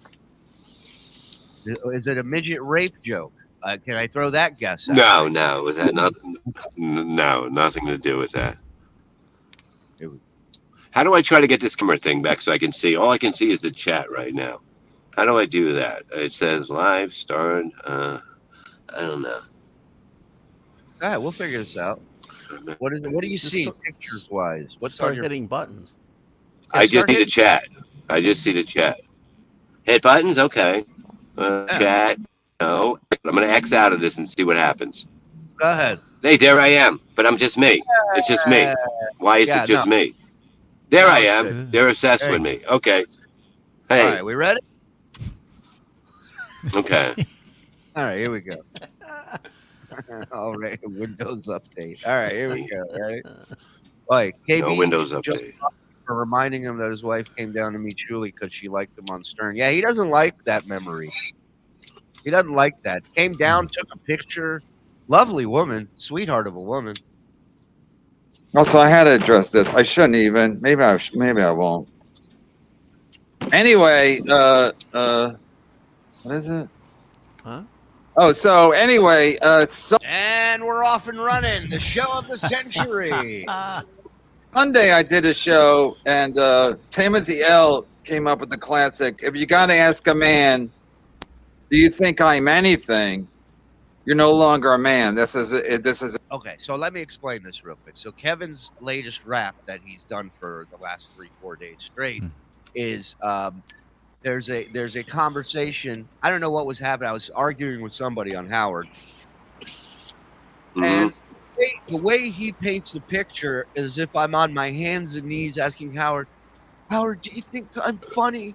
Is it a midget rape joke? Can I throw that guess out? No. Was that nothing? No, nothing to do with that. How do I try to get this camera thing back so I can see? All I can see is the chat right now. How do I do that? It says live, start. I don't know. All right, we'll figure this out. What is it? What do you see pictures wise? What's on Start your? hitting buttons. I just see the chat. I just see the chat. Hit buttons? Okay. Chat. No. I'm going to X out of this and see what happens. Go ahead. Hey, there I am. But I'm just me. It's just me. Why is it just me? There I am. They're obsessed with me. Okay. Hey. All right, we ready? Okay. All right, here we go. All right, Windows update. All right, here we go. Right. All right, KB. No Windows just update. for reminding him that his wife came down to meet Shuli because she liked him on Stern. Yeah, he doesn't like that memory. He doesn't like that. Came down, took a picture. Lovely woman, sweetheart of a woman. Also, I had to address this. I shouldn't even. Maybe I won't. Anyway, what is it? Huh? Oh, so anyway, And we're off and running. The show of the century. Sunday I did a show, and Timothy L came up with the classic. If you got to ask a man, do you think I'm anything? You're no longer a man. This is Okay, so let me explain this real quick. So Kevin's latest rap that he's done for the last 3-4 days straight is there's a conversation. I don't know what was happening. I was arguing with somebody on Howard, and the way he paints the picture is if I'm on my hands and knees asking Howard, do you think I'm funny?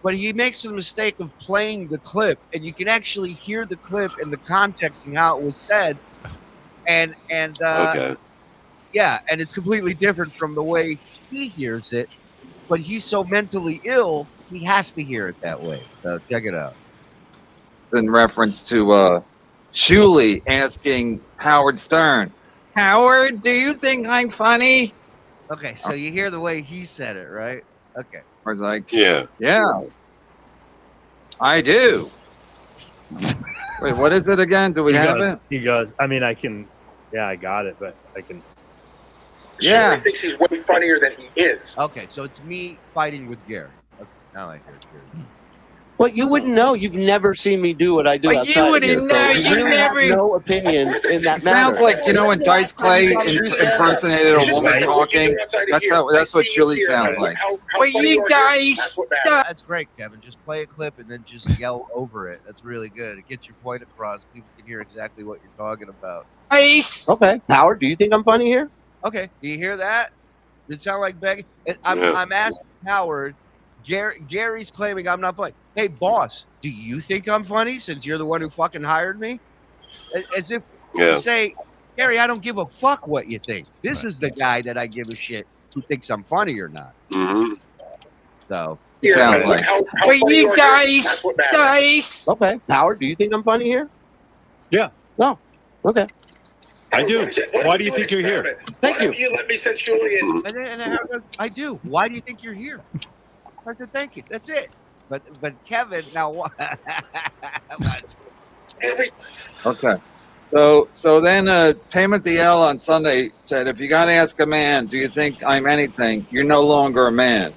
But he makes the mistake of playing the clip, and you can actually hear the clip in the context and how it was said. And Okay. yeah, and it's completely different from the way he hears it. But he's so mentally ill, he has to hear it that way. So check it out. in reference to Shuli asking Howard Stern, Howard, do you think I'm funny? Okay, so you hear the way he said it, right? Okay. I was like, Yeah. yeah, I do. Wait, what is it again? Do we have it? He goes, I mean, I can, yeah, I got it, but I can. Yeah. Shuli thinks he's way funnier than he is. Okay, so it's me fighting with Gary. Okay, now I hear Gary. But you wouldn't know. You've never seen me do what I do But outside. you wouldn't here, know. so You really never. have no opinion in that It sounds matter. like, you know, when Dice Clay impersonated a woman talking. That's what Shuli sounds like. But you Dice. That's great, Kevin. Just play a clip and then just yell over it. That's really good. It gets your point across. People can hear exactly what you're talking about. Ice. Okay, Howard, do you think I'm funny here? Okay, do you hear that? Does it sound like begging? I'm asking Howard. Gary's claiming I'm not funny. Hey, boss, do you think I'm funny since you're the one who fucking hired me? As if to say, Gary, I don't give a fuck what you think. This is the guy that I give a shit who thinks I'm funny or not. Mm-hmm. So it sounds like. But you Dice. Okay, Howard, do you think I'm funny here? Yeah. No. Okay. I do. Why do you think you're here? Thank you. You let me send Shuli in. And then Howard goes, I do. Why do you think you're here? I said, thank you. That's it. But Kevin, now what? Okay. So then Timothy L on Sunday said, if you got to ask a man, do you think I'm anything? You're no longer a man.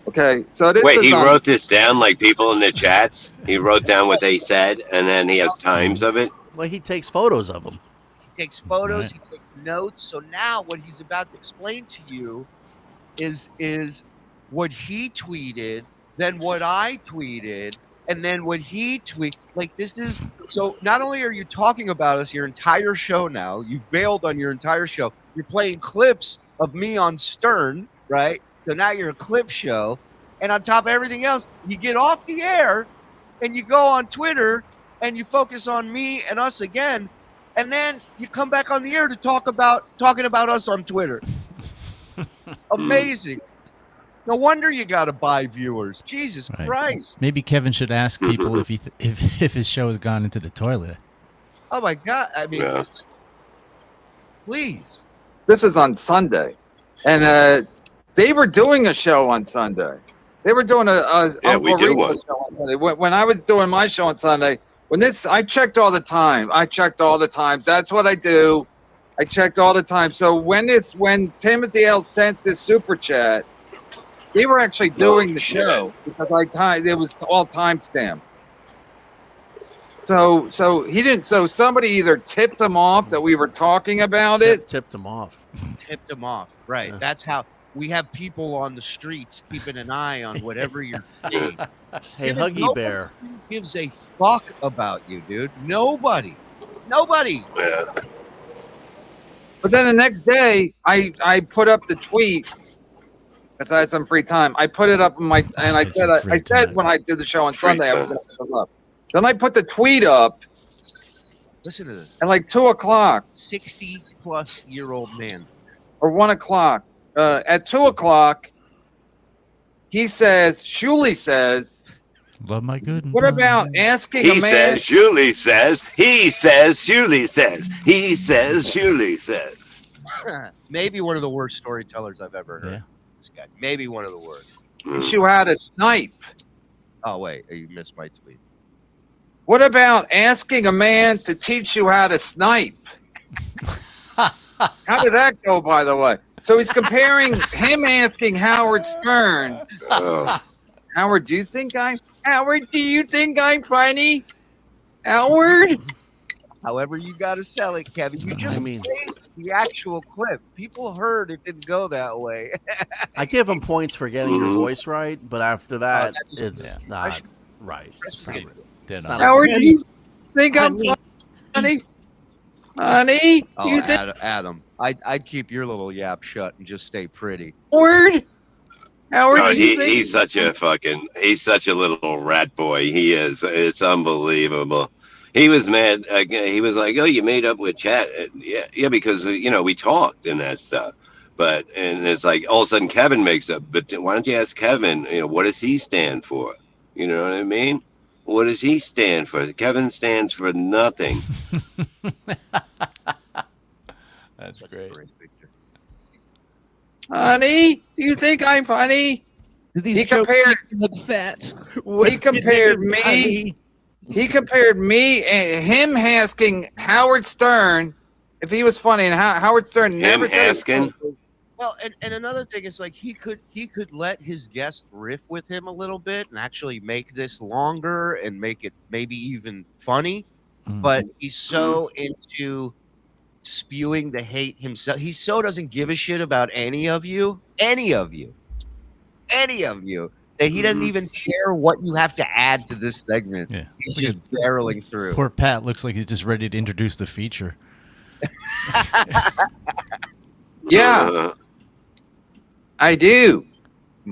Okay. So this Wait, is he on, wrote this down like people in the chats? He wrote down what they said, and then he has times of it? Well, he takes photos of them. He takes photos, he takes notes. So now what he's about to explain to you is what he tweeted, then what I tweeted, and then what he tweeted. Like, this is so not only are you talking about us your entire show now, you've bailed on your entire show, you're playing clips of me on Stern, right? So now you're a clip show, and on top of everything else, you get off the air and you go on Twitter and you focus on me and us again, and then you come back on the air to talking about us on Twitter. Amazing. No wonder you got to buy viewers. Jesus Christ. Maybe Kevin should ask people if if his show has gone into the toilet. Oh my God. I mean, please. This is on Sunday, and they were doing a show on Sunday. They were doing a we do one. show on Sunday. When I was doing my show on Sunday, I checked all the time. That's what I do. I checked all the time. So when Timothy L sent this super chat, they were actually doing the show because it was all timestamped. So he didn't. So somebody either tipped him off that we were talking about it. Tipped him off. Tipped them off. Right. Yeah. That's how we have people on the streets keeping an eye on whatever you're saying. Hey, Huggy Bear. Gives a fuck about you, dude. Nobody. Yeah. But then the next day, I put up the tweet because I had some free time. I put it up and I said when I did the show on Sunday, I was going to put it up. Then I put the tweet up. Listen to this. At like 2 o'clock. 60-plus-year-old man. Or 1 o'clock. At 2 o'clock, Shuli says, love my good. What about asking a man? He says, Shuli says, he says, Shuli says, he says, Shuli says. Maybe one of the worst storytellers I've ever heard. Yeah. This guy. Maybe one of the worst. Teach you how to snipe. Oh, wait. You missed my tweet. What about asking a man to teach you how to snipe? How did that go, by the way? So he's comparing him asking Howard Stern. Howard, do you think I'm funny? Howard? However you got to sell it, Kevin. You just mean, played the actual clip. People heard it didn't go that way. I give him points for getting your voice right, but after that, it's not right. It's not right. It's not Howard, right. do you think I'm funny? Honey, Oh, you think Adam, I'd keep your little yap shut and just stay pretty. Howard? Howard, Oh, do you think he's such a little rat boy. He is. It's unbelievable. He was mad. He was like, "Oh, you made up with chat." Yeah, because we talked and that stuff. And it's like all of a sudden Kevin makes up. But why don't you ask Kevin? What does he stand for? You know what I mean? What does he stand for? Kevin stands for nothing. That's great. Picture. Honey, do you think I'm funny? He compared fat. He compared me. He compared me and him asking Howard Stern if he was funny, and Howard Stern never said asking. Well, and another thing is like he could let his guest riff with him a little bit and actually make this longer and make it maybe even funny, but he's so into spewing the hate himself. He so doesn't give a shit about any of you, that he doesn't even care what you have to add to this segment. Yeah. He's just barreling through. Poor Pat looks like he's just ready to introduce the feature. Yeah, I do.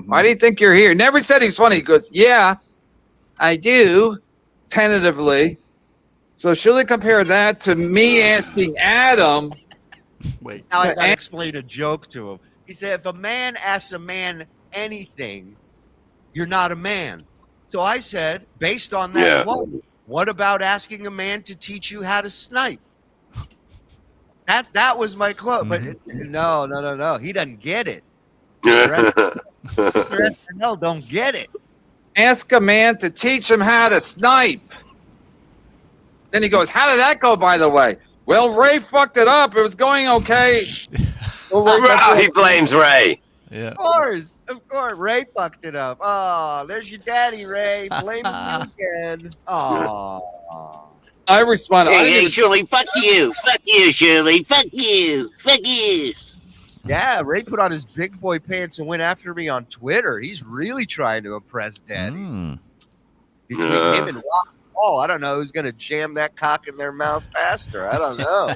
Why do you think you're here? Never said he's funny. He goes, yeah, I do, tentatively. So should we compare that to me asking Adam? Wait. Now I gotta explain a joke to him. He said, if a man asks a man anything, you're not a man. So I said, based on that quote, what about asking a man to teach you how to snipe? That was my quote, but no. He doesn't get it. Mr. SNL don't get it. Ask a man to teach him how to snipe. Then he goes, how did that go, by the way? Well, Ray fucked it up. It was going okay. He blames Ray. Yeah. Of course. Ray fucked it up. Oh, there's your daddy, Ray. Blaming you again. Oh. I responded. Hey, Shuli, fuck you. Fuck you, Shuli. Fuck you. Fuck you. Yeah, Ray put on his big boy pants and went after me on Twitter. He's really trying to impress Daddy. Between him and Rob Paul, I don't know who's going to jam that cock in their mouth faster. I don't know.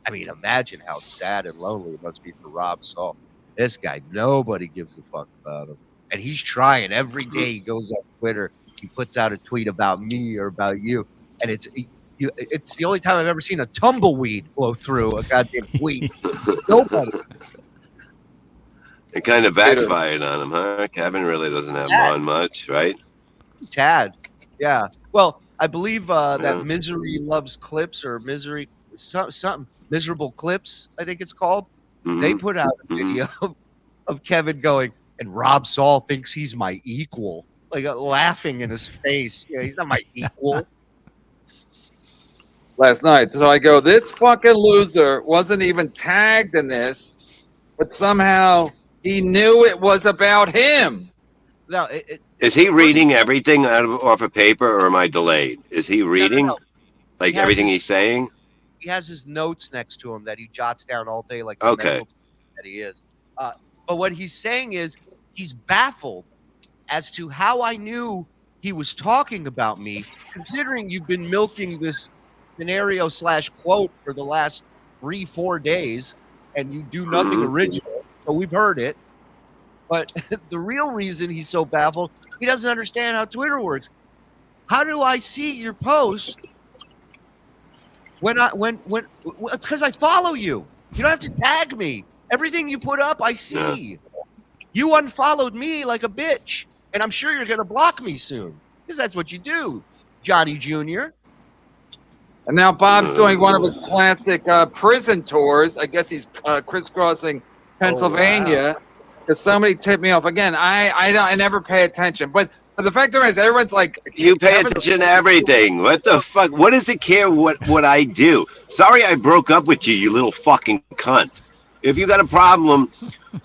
I mean, imagine how sad and lonely it must be for Rob Saul. This guy, nobody gives a fuck about him. And he's trying. Every day he goes on Twitter, he puts out a tweet about me or about you. And it's the only time I've ever seen a tumbleweed blow through a goddamn tweet. Nobody. It kind of backfired on him, huh? Kevin really doesn't have on much, right? Tad. Yeah. Well, I believe that Misery Loves Clips or something Miserable Clips, I think it's called. They put out a video of Kevin going, and Rob Saul thinks he's my equal. Like laughing in his face. Yeah, he's not my equal. Last night. So I go, this fucking loser wasn't even tagged in this, but somehow he knew it was about him. No, is he reading everything off of paper, or am I delayed? Is he reading like everything he's saying? He has his notes next to him that he jots down all day, like okay, that he is. But what he's saying is he's baffled as to how I knew he was talking about me, considering you've been milking this scenario / quote for the last 3-4 days, and you do nothing original. So we've heard it. But the real reason he's so baffled, he doesn't understand how Twitter works. How do I see your post when it's because I follow you. You don't have to tag me. Everything you put up, I see. You unfollowed me like a bitch, and I'm sure you're gonna block me soon because that's what you do, Johnny Jr. And now Bob's doing one of his classic prison tours. I guess he's crisscrossing Pennsylvania. Because somebody tipped me off. Again, I never pay attention. But the fact is, everyone's like, you pay attention to everything. What the fuck? What does it care what I do? Sorry I broke up with you, you little fucking cunt. If you got a problem,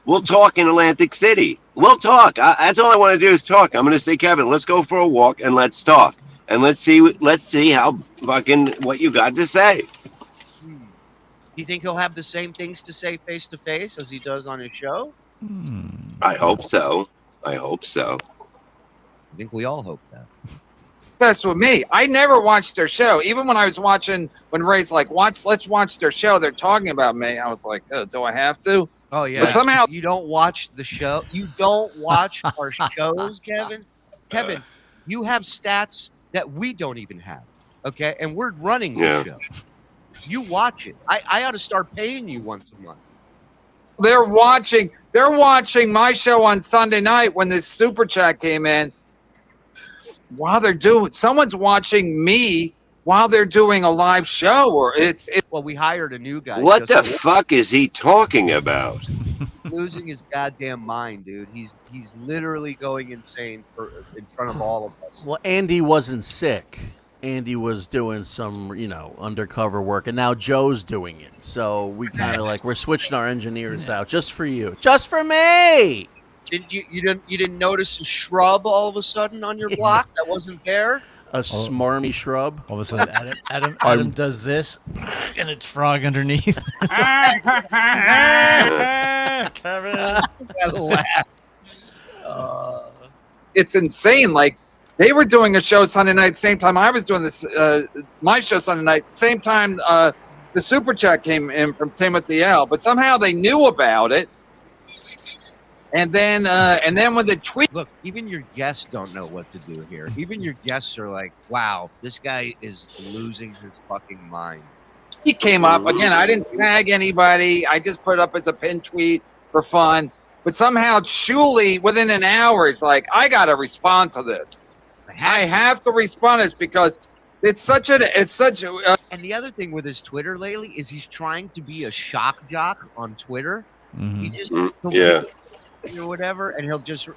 we'll talk in Atlantic City. We'll talk. That's all I want to do is talk. I'm going to say, Kevin, let's go for a walk and let's talk. And let's see how fucking what you got to say. Do you think he'll have the same things to say face to face as he does on his show? I hope so. I think we all hope that. That's with me. I never watched their show. Even when I was watching, when Ray's like, let's watch their show. They're talking about me. I was like, do I have to? Oh yeah. But somehow you don't watch the show. You don't watch our shows, Kevin. Kevin, you have stats that we don't even have. Okay, and we're running the show. You watch it. I ought to start paying you once a month. They're watching my show on Sunday night when this super chat came in. While someone's watching me while they're doing a live show, or well, we hired a new guy. What the fuck is he talking about? He's losing his goddamn mind, dude. He's literally going insane in front of all of us. Well, Andy wasn't sick. Andy was doing some, undercover work, and now Joe's doing it. So we kind of we're switching our engineers out just for you, just for me. You didn't notice a shrub all of a sudden on your block that wasn't there? A smarmy shrub. All of a sudden, Adam does this, and it's frog underneath. Kevin, it's insane. Like they were doing a show Sunday night, same time I was doing this. My show Sunday night, same time. The super chat came in from Timothy L. But somehow they knew about it. And then when the tweet, look, even your guests don't know what to do here. Even your guests are like, "Wow, this guy is losing his fucking mind." He came up again. I didn't tag anybody. I just put it up as a pin tweet for fun. But somehow Shuli, within an hour, is like, "I got to respond to this. I have to respond to this because it's such a." And the other thing with his Twitter lately is he's trying to be a shock jock on Twitter. He just or whatever, and he'll just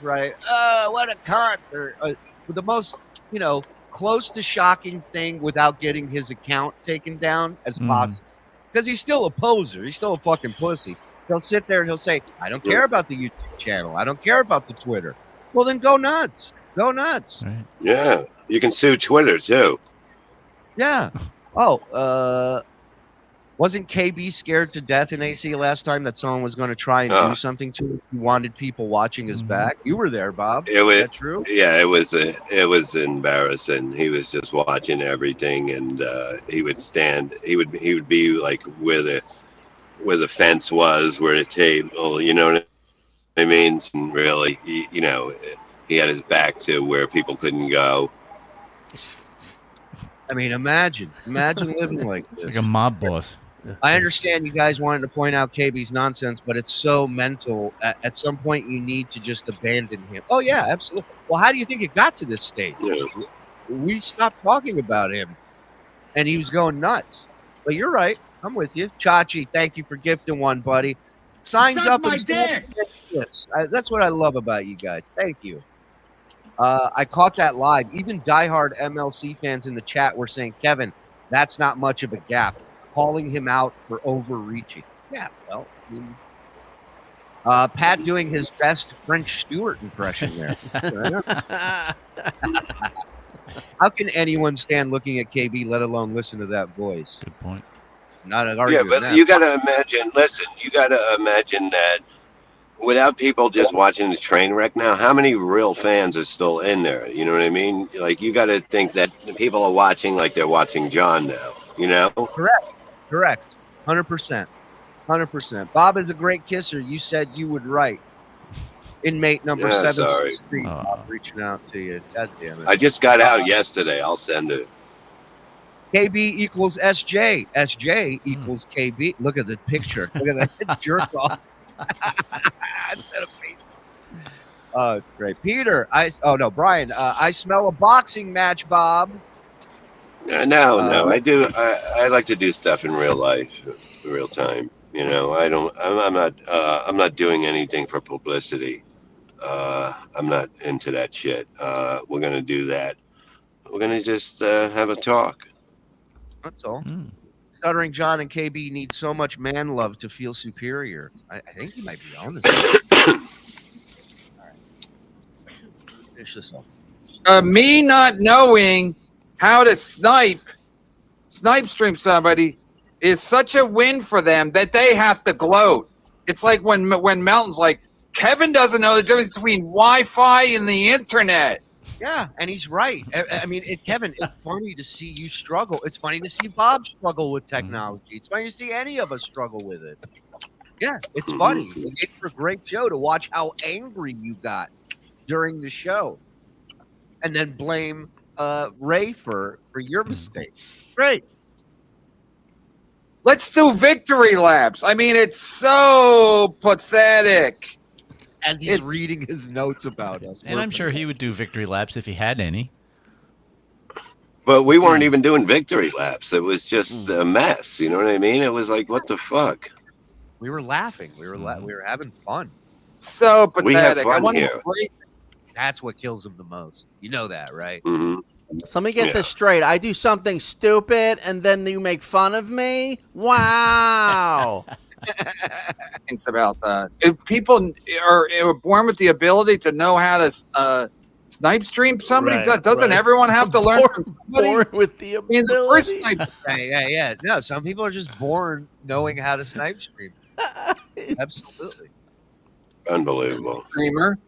write, what a cunt, or the most, close to shocking thing without getting his account taken down as possible. Because he's still a poser. He's still a fucking pussy. He'll sit there and he'll say, I don't care about the YouTube channel. I don't care about the Twitter. Well, then go nuts. Go nuts. Right. Yeah. You can sue Twitter, too. Yeah. Oh, wasn't KB scared to death in AC last time that someone was going to try and do something to him? He wanted people watching his back. You were there, Bob. Is that true? Yeah, it was embarrassing. He was just watching everything, and he would stand. He would be like where the fence was, where the table. You know what I mean? And really, he had his back to where people couldn't go. I mean, imagine living like this. Like a mob boss. I understand you guys wanted to point out KB's nonsense, but it's so mental. At some point, you need to just abandon him. Oh, yeah, absolutely. Well, how do you think it got to this stage? Yeah. We stopped talking about him, and he was going nuts. But you're right. I'm with you. Chachi, thank you for gifting one, buddy. Signs up. My dick. That's what I love about you guys. Thank you. I caught that live. Even diehard MLC fans in the chat were saying, Kevin, that's not much of a gap. Calling him out for overreaching. Yeah, well, I mean, Pat doing his best French Stewart impression there. How can anyone stand looking at KB, let alone listen to that voice? Good point. Not arguing but that. you got to imagine. Listen, you got to imagine that without people just watching the train wreck now, how many real fans are still in there? You know what I mean? Like, you got to think that people are watching like they're watching John now. You know? Correct. 100%. 100%. Bob is a great kisser. You said you would write. Inmate number 763. Bob reaching out to you. God damn it. I just got out yesterday. I'll send it. KB equals SJ. SJ equals KB. Look at the picture. Look at that jerk off. Oh, it's great. Peter. Brian. I smell a boxing match, Bob. No. I do. I like to do stuff in real life, real time. You know, I don't. I'm not doing anything for publicity. I'm not into that shit. We're gonna do that. We're gonna just have a talk. That's all. Stuttering John and KB need so much man love to feel superior. I think he might be on this. All right. Finish this up. Me not knowing how to snipe stream somebody is such a win for them that they have to gloat. It's like when Melton's like, Kevin doesn't know the difference between Wi-Fi and the internet. Yeah, and he's right. I mean, Kevin, it's funny to see you struggle. It's funny to see Bob struggle with technology. It's funny to see any of us struggle with it. Yeah, it's funny. It made for a great show to watch how angry you got during the show, and then blame Ray for your mistake. Great. Let's do victory laps. I mean, it's so pathetic. As he's reading his notes about us. And I'm sure he would do victory laps if he had any. But we weren't even doing victory laps. It was just a mess. You know what I mean? It was like, what the fuck? We were laughing. We were having fun. So pathetic. We have fun here. That's what kills him the most. You know that, right? So let me get this straight. I do something stupid, and then you make fun of me? Wow. Thinks about that. If people are born with the ability to know how to snipe stream somebody, doesn't everyone have to learn? Born with the ability. The first snipe. Yeah. No, some people are just born knowing how to snipe stream. Absolutely. Unbelievable. Streamer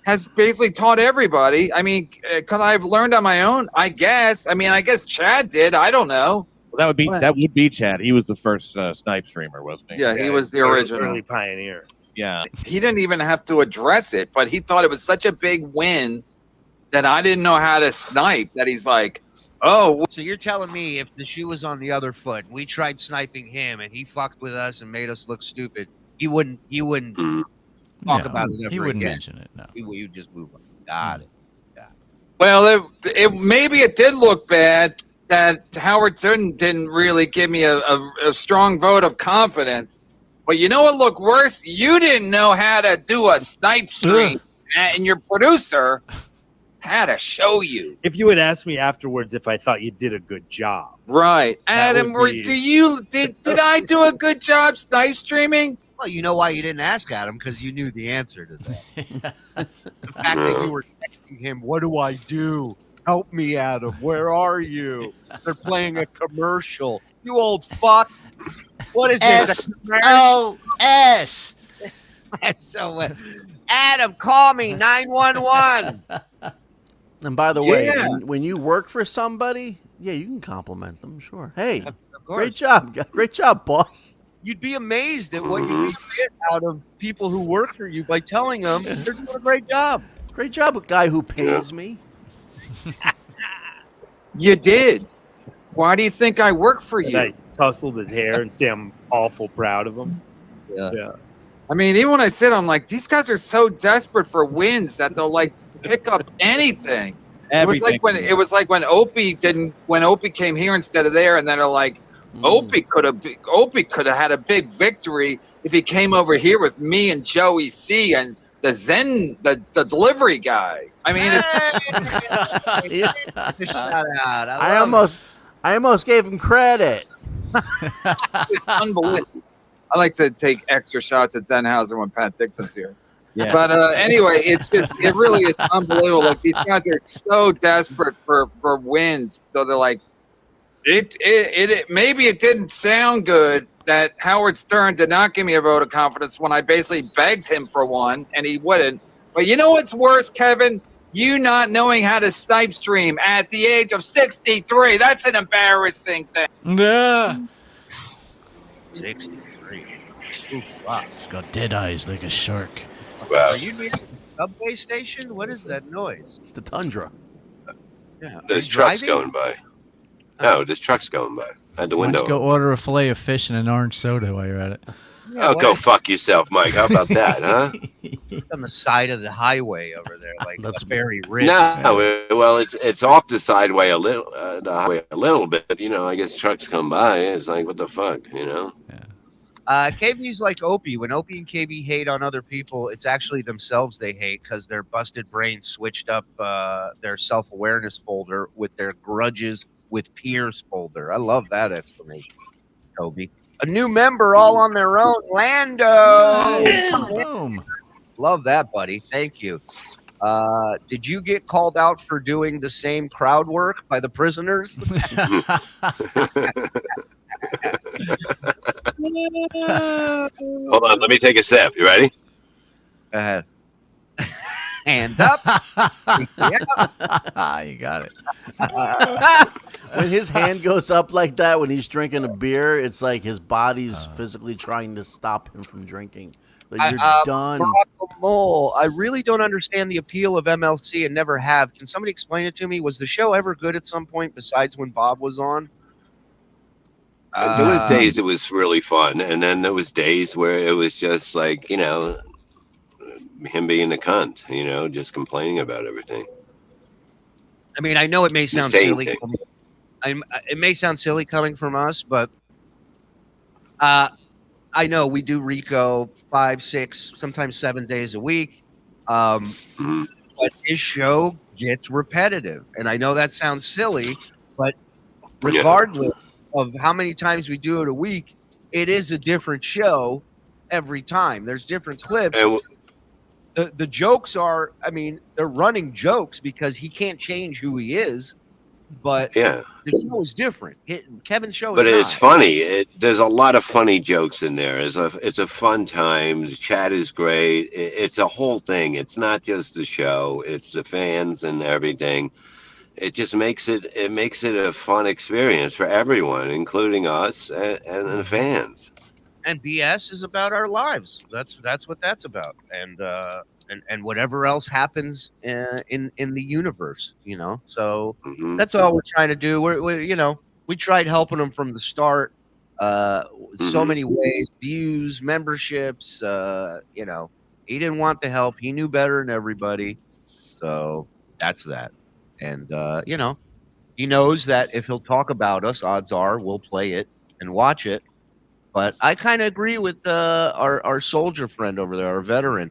has basically taught everybody. I mean, could I have learned on my own? I guess. I mean, I guess Chad did. I don't know. Well, that would be Chad. He was the first snipe streamer, wasn't he? Yeah, he was the original. Early pioneer. Yeah. He didn't even have to address it, but he thought it was such a big win that I didn't know how to snipe that he's like, oh. So you're telling me if the shoe was on the other foot, we tried sniping him and he fucked with us and made us look stupid, he wouldn't talk about it ever He wouldn't again. mention it, no. He would just move on. Got it. Well, maybe it did look bad that Howard Stern didn't really give me a strong vote of confidence. But you know what looked worse? You didn't know how to do a snipe stream, and your producer had to show you. If you had asked me afterwards if I thought you did a good job. Right. Adam, did I do a good job snipe streaming? Well, you know why you didn't ask Adam, because you knew the answer to that. The fact that you were texting him, what do I do? Help me, Adam. Where are you? They're playing a commercial. You old fuck. What is this? SOS. SOS. Adam, call me 911. And by the way, Yeah. when you work for somebody, yeah, you can compliment them, sure. Hey, Of course. great job, boss. You'd be amazed at what you get out of people who work for you by telling them they're doing a great job. Great job, guy who pays me. You did. Why do you think I work for And you? I tussled his hair and say I'm awful proud of him. Yeah. I mean, even when I sit, I'm like, these guys are so desperate for wins that they'll like pick up anything. It was like when Opie came here instead of there, and then they're like, Opie could have had a big victory if he came over here with me and Joey C and the delivery guy. I mean, it's Shout out. I almost gave him credit. it's unbelievable. I like to take extra shots at Zenhauser when Pat Dixon's here. Yeah. But anyway, it really is unbelievable. Like, these guys are so desperate for wins. So they're like, maybe it didn't sound good that Howard Stern did not give me a vote of confidence when I basically begged him for one, and he wouldn't. But you know what's worse, Kevin? You not knowing how to snipe stream at the age of 63. That's an embarrassing thing. Yeah. 63. Ooh, fuck. He's got dead eyes like a shark. Wow. Are you near the subway station? What is that noise? It's the Tundra. Yeah. There's Are you trucks driving? going by. No, this truck's going by. I had the Why don't window. you go order a fillet of fish and an orange soda while you're at it? Yeah, Oh, why go is fuck yourself, Mike. How about that, huh? it on the side of the highway over there, like That's Barry Ritz? No, well, it's off the sideway a little, the highway a little bit. You know, I guess trucks come by. It's like, what the fuck, you know? KB's like Opie. When Opie and KB hate on other people, it's actually themselves they hate because their busted brains switched up their self-awareness folder with their grudges with peers folder. I love that explanation, Kobe. A new member all on their own, Lando. Boom. Love that, buddy. Thank you. Did you get called out for doing the same crowd work by the prisoners? Hold on, let me take a sip. You ready? Go ahead. Hand up. You got it. When his hand goes up like that when he's drinking a beer, it's like his body's physically trying to stop him from drinking. Like you're done. Mole, I really don't understand the appeal of MLC and never have. Can somebody explain it to me? Was the show ever good at some point besides when Bob was on? There was days it was really fun, and then there was days where it was just like, you know, him being a cunt, you know, just complaining about everything. I mean, I know it may sound same silly. It may sound silly coming from us, but I know we do Rico 5, 6, sometimes 7 days a week. But his show gets repetitive. And I know that sounds silly, but regardless of how many times we do it a week, it is a different show every time. There's different clips. The jokes are, I mean, they're running jokes because he can't change who he is. But the show is different. Kevin's show is But it's not. funny. There's a lot of funny jokes in there. It's a fun time. The chat is great. It's a whole thing. It's not just the show. It's the fans and everything. It just makes it a fun experience for everyone, including us and the fans. And BS is about our lives. That's what that's about. And whatever else happens in the universe, you know. So that's all we're trying to do. We're you know, we tried helping them from the start. So many ways, views, memberships. You know, he didn't want the help. He knew better than everybody. So that's that. And you know, he knows that if he'll talk about us, odds are we'll play it and watch it. But I kind of agree with our soldier friend over there, our veteran.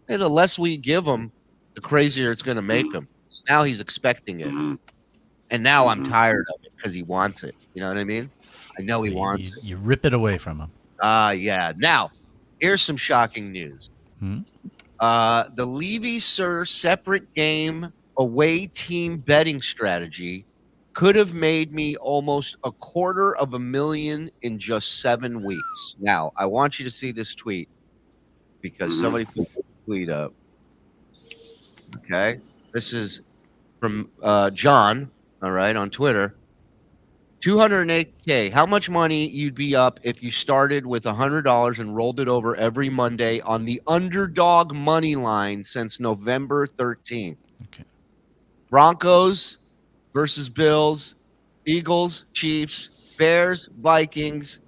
Hey, the less we give him, the crazier it's going to make him. Now he's expecting it. And now I'm tired of it because he wants it. You know what I mean? I know he wants it. You rip it away from him. Yeah. Now, here's some shocking news. The Levy Sir separate game away team betting strategy could have made me almost $250,000 in just 7 weeks. Now, I want you to see this tweet because somebody put the tweet up. Okay. This is from John, all right, on Twitter. 208K. How much money you'd be up if you started with $100 and rolled it over every Monday on the underdog money line since November 13th? Okay. Broncos versus Bills, Eagles, Chiefs, Bears, Vikings,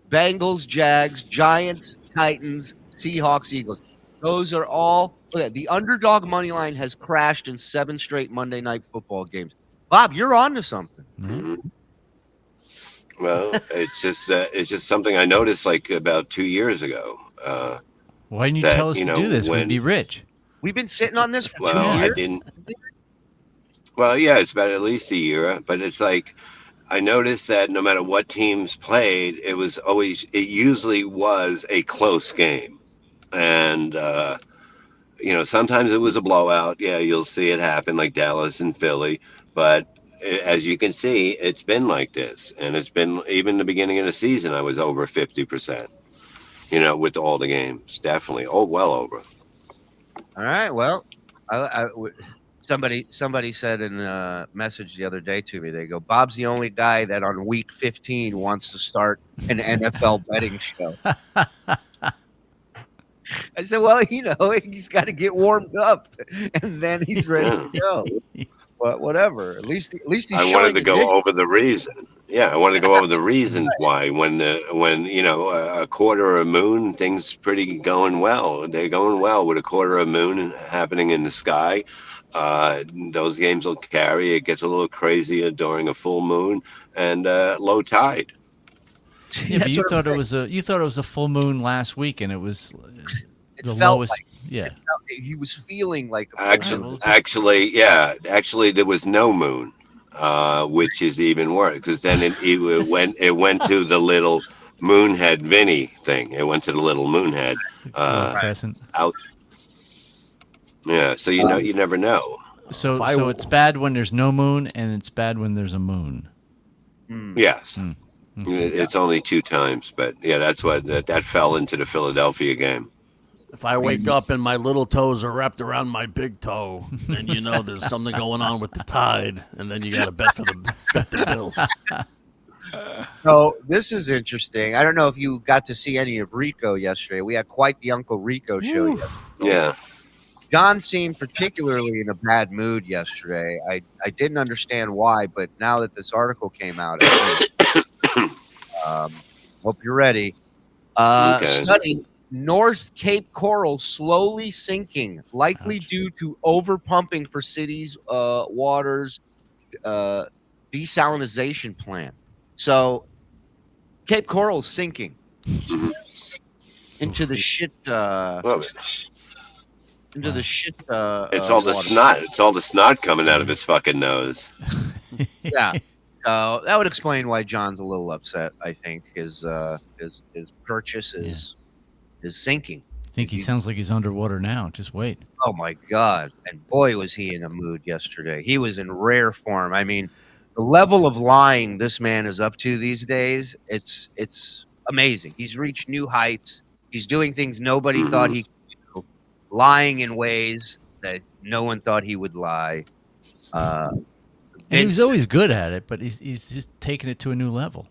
Bengals, Jags, Giants, Titans, Seahawks, Eagles. Those are all the underdog money line has crashed in 7 straight Monday Night Football games. Bob, you're on to something. Well, it's just something I noticed like about 2 years ago. Why didn't you tell us to do this? We'd be rich. We've been sitting on this for 2 Well, years. I didn't. Well, yeah, it's about at least a year, but it's like I noticed that no matter what teams played, it usually was a close game. And, you know, sometimes it was a blowout. Yeah, you'll see it happen like Dallas and Philly. But as you can see, it's been like this. And it's been even the beginning of the season, I was over 50%, you know, with all the games. Definitely. Oh, well over. All right. Well, somebody said in a message the other day to me, they go, Bob's the only guy that on week 15 wants to start an NFL betting show. I said, well, you know, he's got to get warmed up and then he's ready to go. but whatever. At least he's I showing wanted to a go dick. over the reason. Yeah, I wanted to go over the reasons why. When a quarter of a moon, things pretty going well. They're going well with a quarter of a moon happening in the sky. Those games will carry. It gets a little crazier during a full moon and low tide. Yeah, but That's you what I'm thought it saying. was a full moon last week, and it was It the felt lowest. like Yeah. he was feeling like a full moon. Actually, there was no moon, which is even worse because then it went to the little Moonhead Vinny thing. It went to the little Moonhead Crescent. out. Yeah, so you never know. So it's bad when there's no moon, and it's bad when there's a moon. Yes. Okay. It's only 2 times, but yeah, that's what that fell into the Philadelphia game. If I wake up and my little toes are wrapped around my big toe, then you know there's something going on with the tide, and then you got to bet the Bills. So this is interesting. I don't know if you got to see any of Rico yesterday. We had quite the Uncle Rico show yesterday. Yeah. John seemed particularly in a bad mood yesterday. I didn't understand why, but now that this article came out, hope you're ready. Study North Cape coral slowly sinking, likely due to overpumping for cities' waters desalinization plant. So Cape Coral's sinking into the shit. Into the shit. It's all the water. snot. It's all the snot coming out of his fucking nose. Yeah. That would explain why John's a little upset. I think his purchase is sinking. I think he sounds like he's underwater now. Just wait. Oh my God! And boy, was he in a mood yesterday. He was in rare form. I mean, the level of lying this man is up to these days, it's amazing. He's reached new heights. He's doing things nobody thought he could do, lying in ways that no one thought he would lie. And he was always good at it, but he's just taking it to a new level.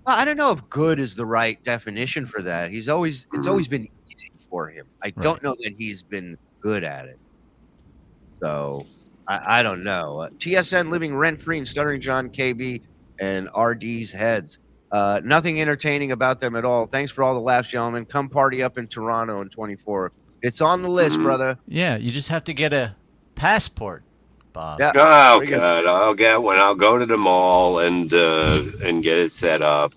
I don't know if good is the right definition for that. It's always been easy for him. I don't know that he's been good at it. So I don't know. TSN living rent-free in Stuttering John, KB, and RD's heads. Nothing entertaining about them at all. Thanks for all the laughs, gentlemen. Come party up in Toronto in 24. It's on the list, brother. Yeah, you just have to get a passport, Bob. Yeah. Oh God, I'll get one. I'll go to the mall and get it set up.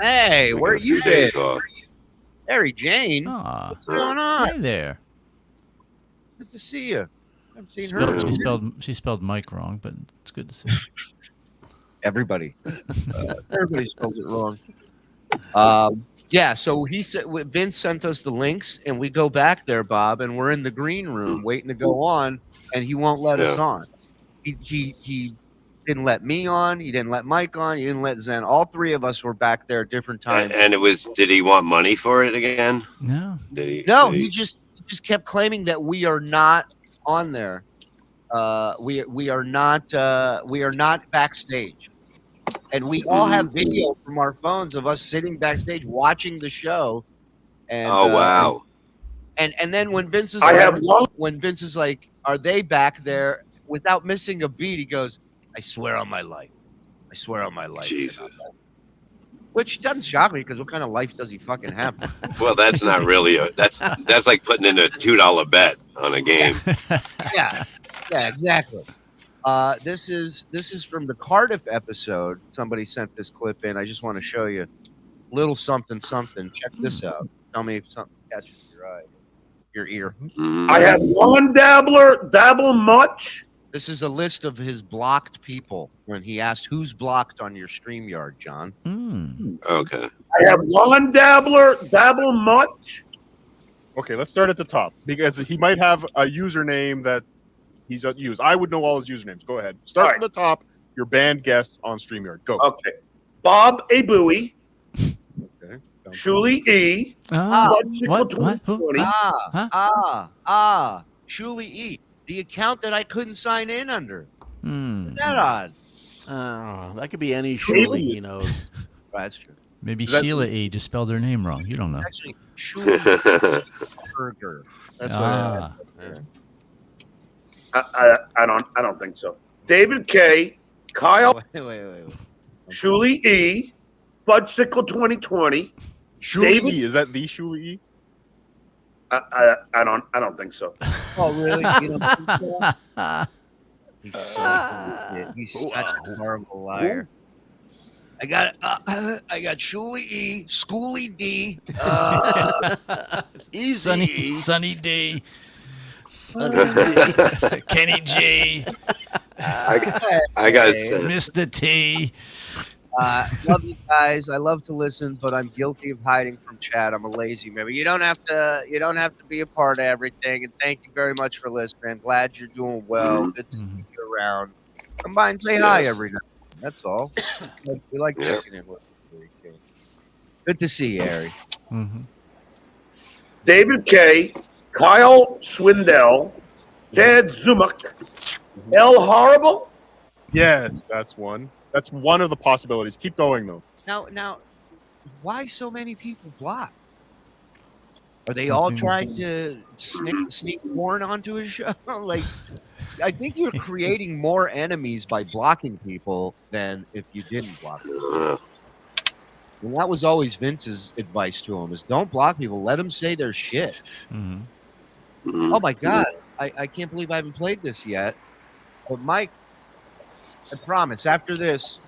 Hey, where Take a you few days been? off. Mary Jane, what's going on? Hey there. Good to see you. I haven't seen her. She spelled Mike wrong, but it's good to see. Everybody spells it wrong. Yeah, so he said Vince sent us the links, and we go back there, Bob, and we're in the green room waiting to go on, and he won't let us on. He didn't let me on. He didn't let Mike on. He didn't let Zen. All three of us were back there at different times. And did he want money for it again? No. Did he? No, he just kept claiming that we are not on there. We are not backstage. And we all have video from our phones of us sitting backstage watching the show. And, wow! And then when Vince is when Vince is like, "Are they back there?" Without missing a beat, he goes, "I swear on my life, I swear on my life." Jesus. Which doesn't shock me because what kind of life does he fucking have? Well, that's not really that's like putting in a $2 bet on a game. Yeah, exactly. This is from the Cardiff episode. Somebody sent this clip in. I just want to show you a little something. Check this out. Tell me if something catches your ear. I had one dabbler dabble much. This is a list of his blocked people when he asked who's blocked on your StreamYard, John. Okay. I have one dabbler dabble much. Okay, let's start at the top because he might have a username that he's used. I would know all his usernames. Go ahead. Start from the top. Your band guest on StreamYard. Go. Okay. Bob A. Bowie. Okay. Shuli E. Shuli E. The account that I couldn't sign in under. Isn't that odd? That could be any Shuli he knows. That's true. Maybe Sheila E. just spelled her name wrong. You don't know. Actually, Shuli Burger. That's what I had. I don't think so. David K, Kyle, Wait. Shuli E, Budsicle 2020. Shuli David? E, is that the Shuli E? I don't think so. Oh, really? You don't think so? He's so full of shit. He's such a horrible liar. I got Shuli E, Schooly D, Easy. Sunny D, Sunny D. Kenny G, I got Mr. T. love you guys. I love to listen, but I'm guilty of hiding from chat. I'm a lazy member. You don't have to be a part of everything. And thank you very much for listening. I'm glad you're doing well. Good to see you around. Come by and say hi every night. That's all. We like checking in with you. Good to see you, Harry. David K, Kyle Swindell, Ted Zumak, L Horrible. Yes, that's one. That's one of the possibilities. Keep going though. Now, why so many people block? Are they all trying to sneak porn onto his show? Like, I think you're creating more enemies by blocking people than if you didn't block them. And that was always Vince's advice to him: is don't block people. Let them say their shit. Oh my God, I can't believe I haven't played this yet. But Mike, I promise, after this,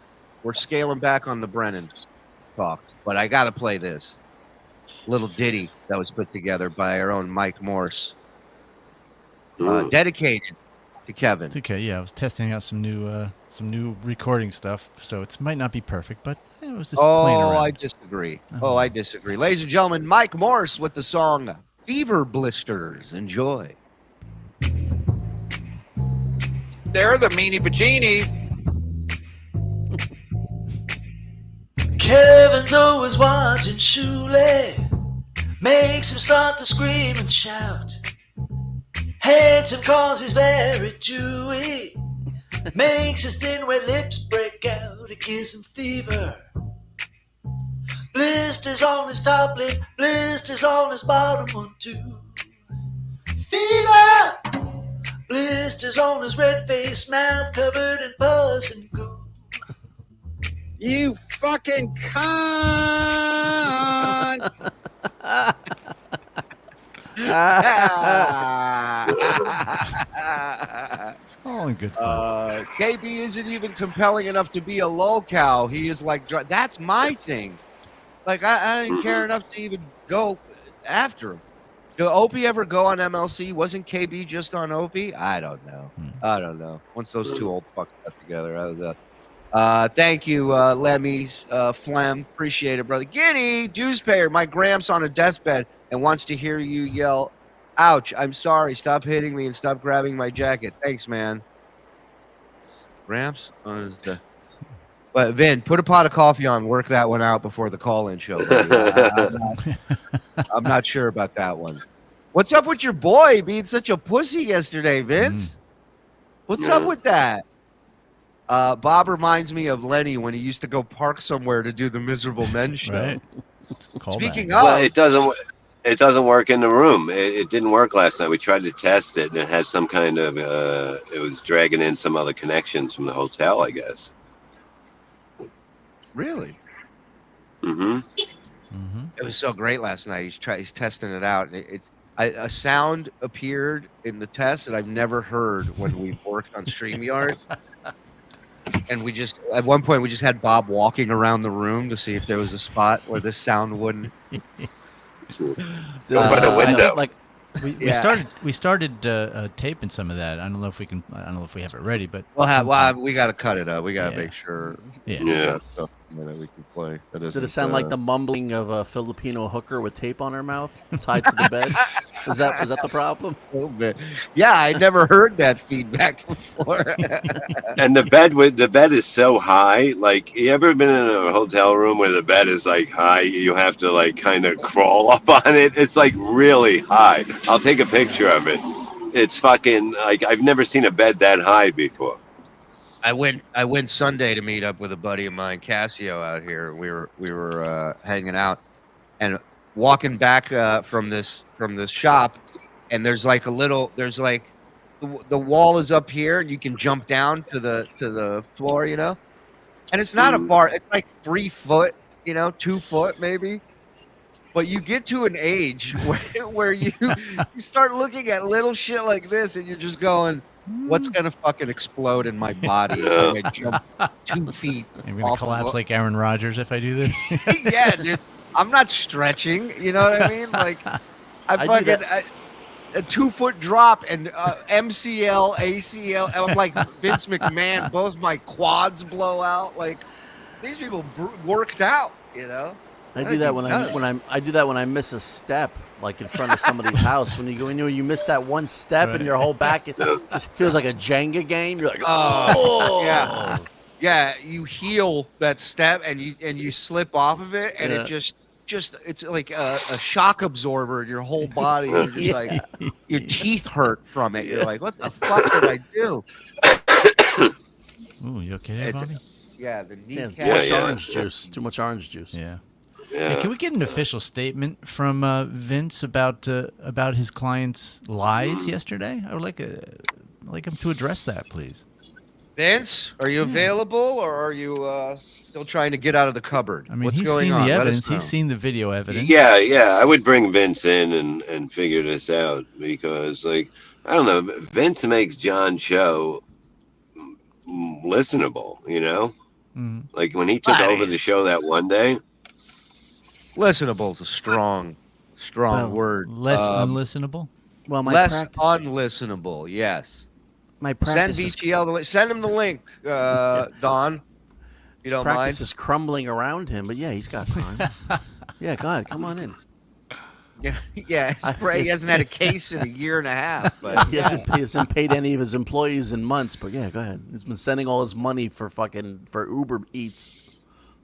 we're scaling back on the Brennan talk. But I got to play this little ditty that was put together by our own Mike Morse, dedicated to Kevin. Okay, yeah, I was testing out some new recording stuff, so it might not be perfect, but it was just playing around. I disagree. I disagree. Ladies and gentlemen, Mike Morse with the song Fever Blisters. Enjoy. They're the meanie bikinis. Kevin's always watching Shuli, makes him start to scream and shout. Hates him cause he's very Jewy, makes his thin wet lips break out. It gives him fever. Blisters on his top lip, blisters on his bottom one too. Fever! Blisters on his red face, mouth covered in pus and goo. You fucking cunt! Oh, good. KB isn't even compelling enough to be a lolcow. He is like, that's my thing. Like, I didn't care enough to even go after him. Did Opie ever go on MLC? Wasn't KB just on Opie? I don't know. Once those two old fucks got together, I was thank you, Lemmy's, Flem. Appreciate it, brother. Guinea, dues payer. My Gramps on a deathbed and wants to hear you yell, ouch, I'm sorry. Stop hitting me and stop grabbing my jacket. Thanks, man. Gramps on his But Vin, put a pot of coffee on. Work that one out before the call-in show. I'm not sure about that one. What's up with your boy being such a pussy yesterday, Vince? What's up with that? Bob reminds me of Lenny when he used to go park somewhere to do the Miserable Men show. Right. Speaking Well, of, it doesn't work in the room. It didn't work last night. We tried to test it, and it had some kind of it was dragging in some other connections from the hotel, I guess. really? Mm-hmm. It was so great last night. He's testing it out. A sound appeared in the test that I've never heard when we worked on StreamYard. And at one point we just had Bob walking around the room to see if there was a spot where this sound wouldn't. By the window. We started taping some of that. I don't know if we have it ready, but we got to cut it up. We got to make sure. Yeah. Stuff that we can play. Did it sound like the mumbling of a Filipino hooker with tape on her mouth tied to the bed? Was that the problem? A little bit. Yeah, I never heard that feedback before. And the bed is so high. Like, you ever been in a hotel room where the bed is like high? You have to like kind of crawl up on it. It's like really high. I'll take a picture of it. It's fucking like I've never seen a bed that high before. I went Sunday to meet up with a buddy of mine, Cassio, out here. We were hanging out and walking back from this shop, and there's like the wall is up here, and you can jump down to the floor, you know. And it's not a far. It's like 3 foot, you know, 2 foot maybe. But you get to an age where you start looking at little shit like this, and you're just going, "What's gonna fucking explode in my body if I jump 2 feet?" I'm gonna collapse like Aaron Rodgers if I do this. Yeah, dude. I'm not stretching. You know what I mean? Like, I fucking a 2 foot drop and MCL, ACL. And I'm like Vince McMahon. Both my quads blow out. Like, these people worked out. You know. I do that when I do that when I miss a step, like in front of somebody's house. When you go in, you miss that one step, and your whole back it just feels like a Jenga game. You're like, oh, yeah. You heel that step, and you slip off of it, and it just it's like a shock absorber in your whole body. You're just like your teeth hurt from it. You're like, what the fuck did I do? Ooh, you okay there, Bobby? Yeah, the kneecap. Too much orange juice. Too much orange juice. Yeah. Hey, can we get an official statement from Vince about his client's lies yesterday? I would like him to address that, please. Vince, are you available, or are you still trying to get out of the cupboard? I mean, what's he's going seen on? the Let evidence. us know. He's seen the video evidence. Yeah. I would bring Vince in and figure this out because, like, I don't know, Vince makes John's show listenable. You know, like when he took over the show that one day. Listenable is a strong word. Less unlistenable? Well, less unlistenable, yes. My send practice BTL send him the link, Don. You don't mind? Practice is crumbling around him, but yeah, he's got time. Yeah, go ahead, come on in. Yeah. He hasn't had a case in a year and a half, but he hasn't paid any of his employees in months. But yeah, go ahead. He's been sending all his money for Uber Eats.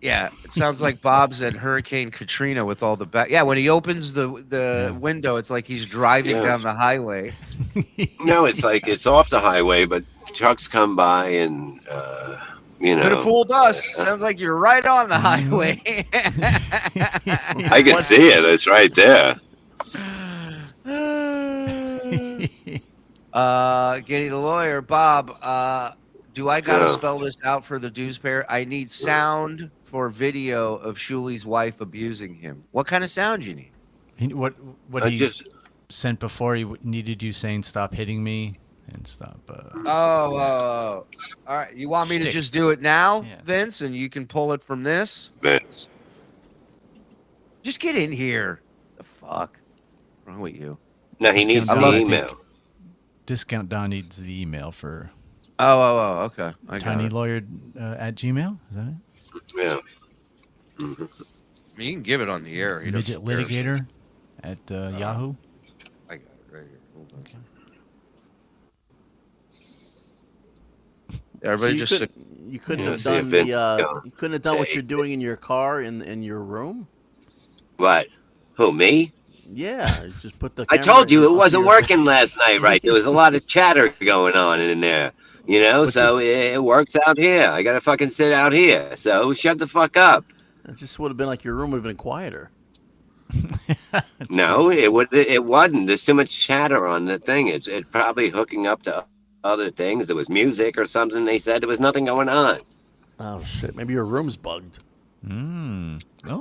Yeah, it sounds like Bob's at Hurricane Katrina with all the back. Yeah, when he opens the window, it's like he's driving down the highway. No, it's like it's off the highway, but trucks come by and you know. Could have fooled us. Sounds like you're right on the highway. I can see it. It's right there. Getty the lawyer, Bob. Do I gotta spell this out for the dues payer? I need sound for video of Shuli's wife abusing him. What kind of sound you need? What he sent before? He needed you saying "stop hitting me" and stop. All right. You want me to just do it now, Vince, and you can pull it from this? Vince, just get in here. The fuck? What's wrong with you? No, he needs the email. Discount Don needs the email for. Oh, okay. TinyLawyer at Gmail. Is that it? Yeah. Mm-hmm. I mean, you can give it on the air. Midget Litigator at Yahoo. I got it right here. Hold on. Okay. Everybody So you couldn't have done you couldn't have done what you're doing in your car in your room. What? Who, me? Yeah, just put the. I told you it wasn't working last night, right? There was a lot of chatter going on in there. You know, it works out here. I gotta fucking sit out here. So shut the fuck up. It just would have been like your room would have been quieter. No, it wasn't. There's too much chatter on the thing. It's probably hooking up to other things. There was music or something. They said there was nothing going on. Oh shit! Maybe your room's bugged. Oh,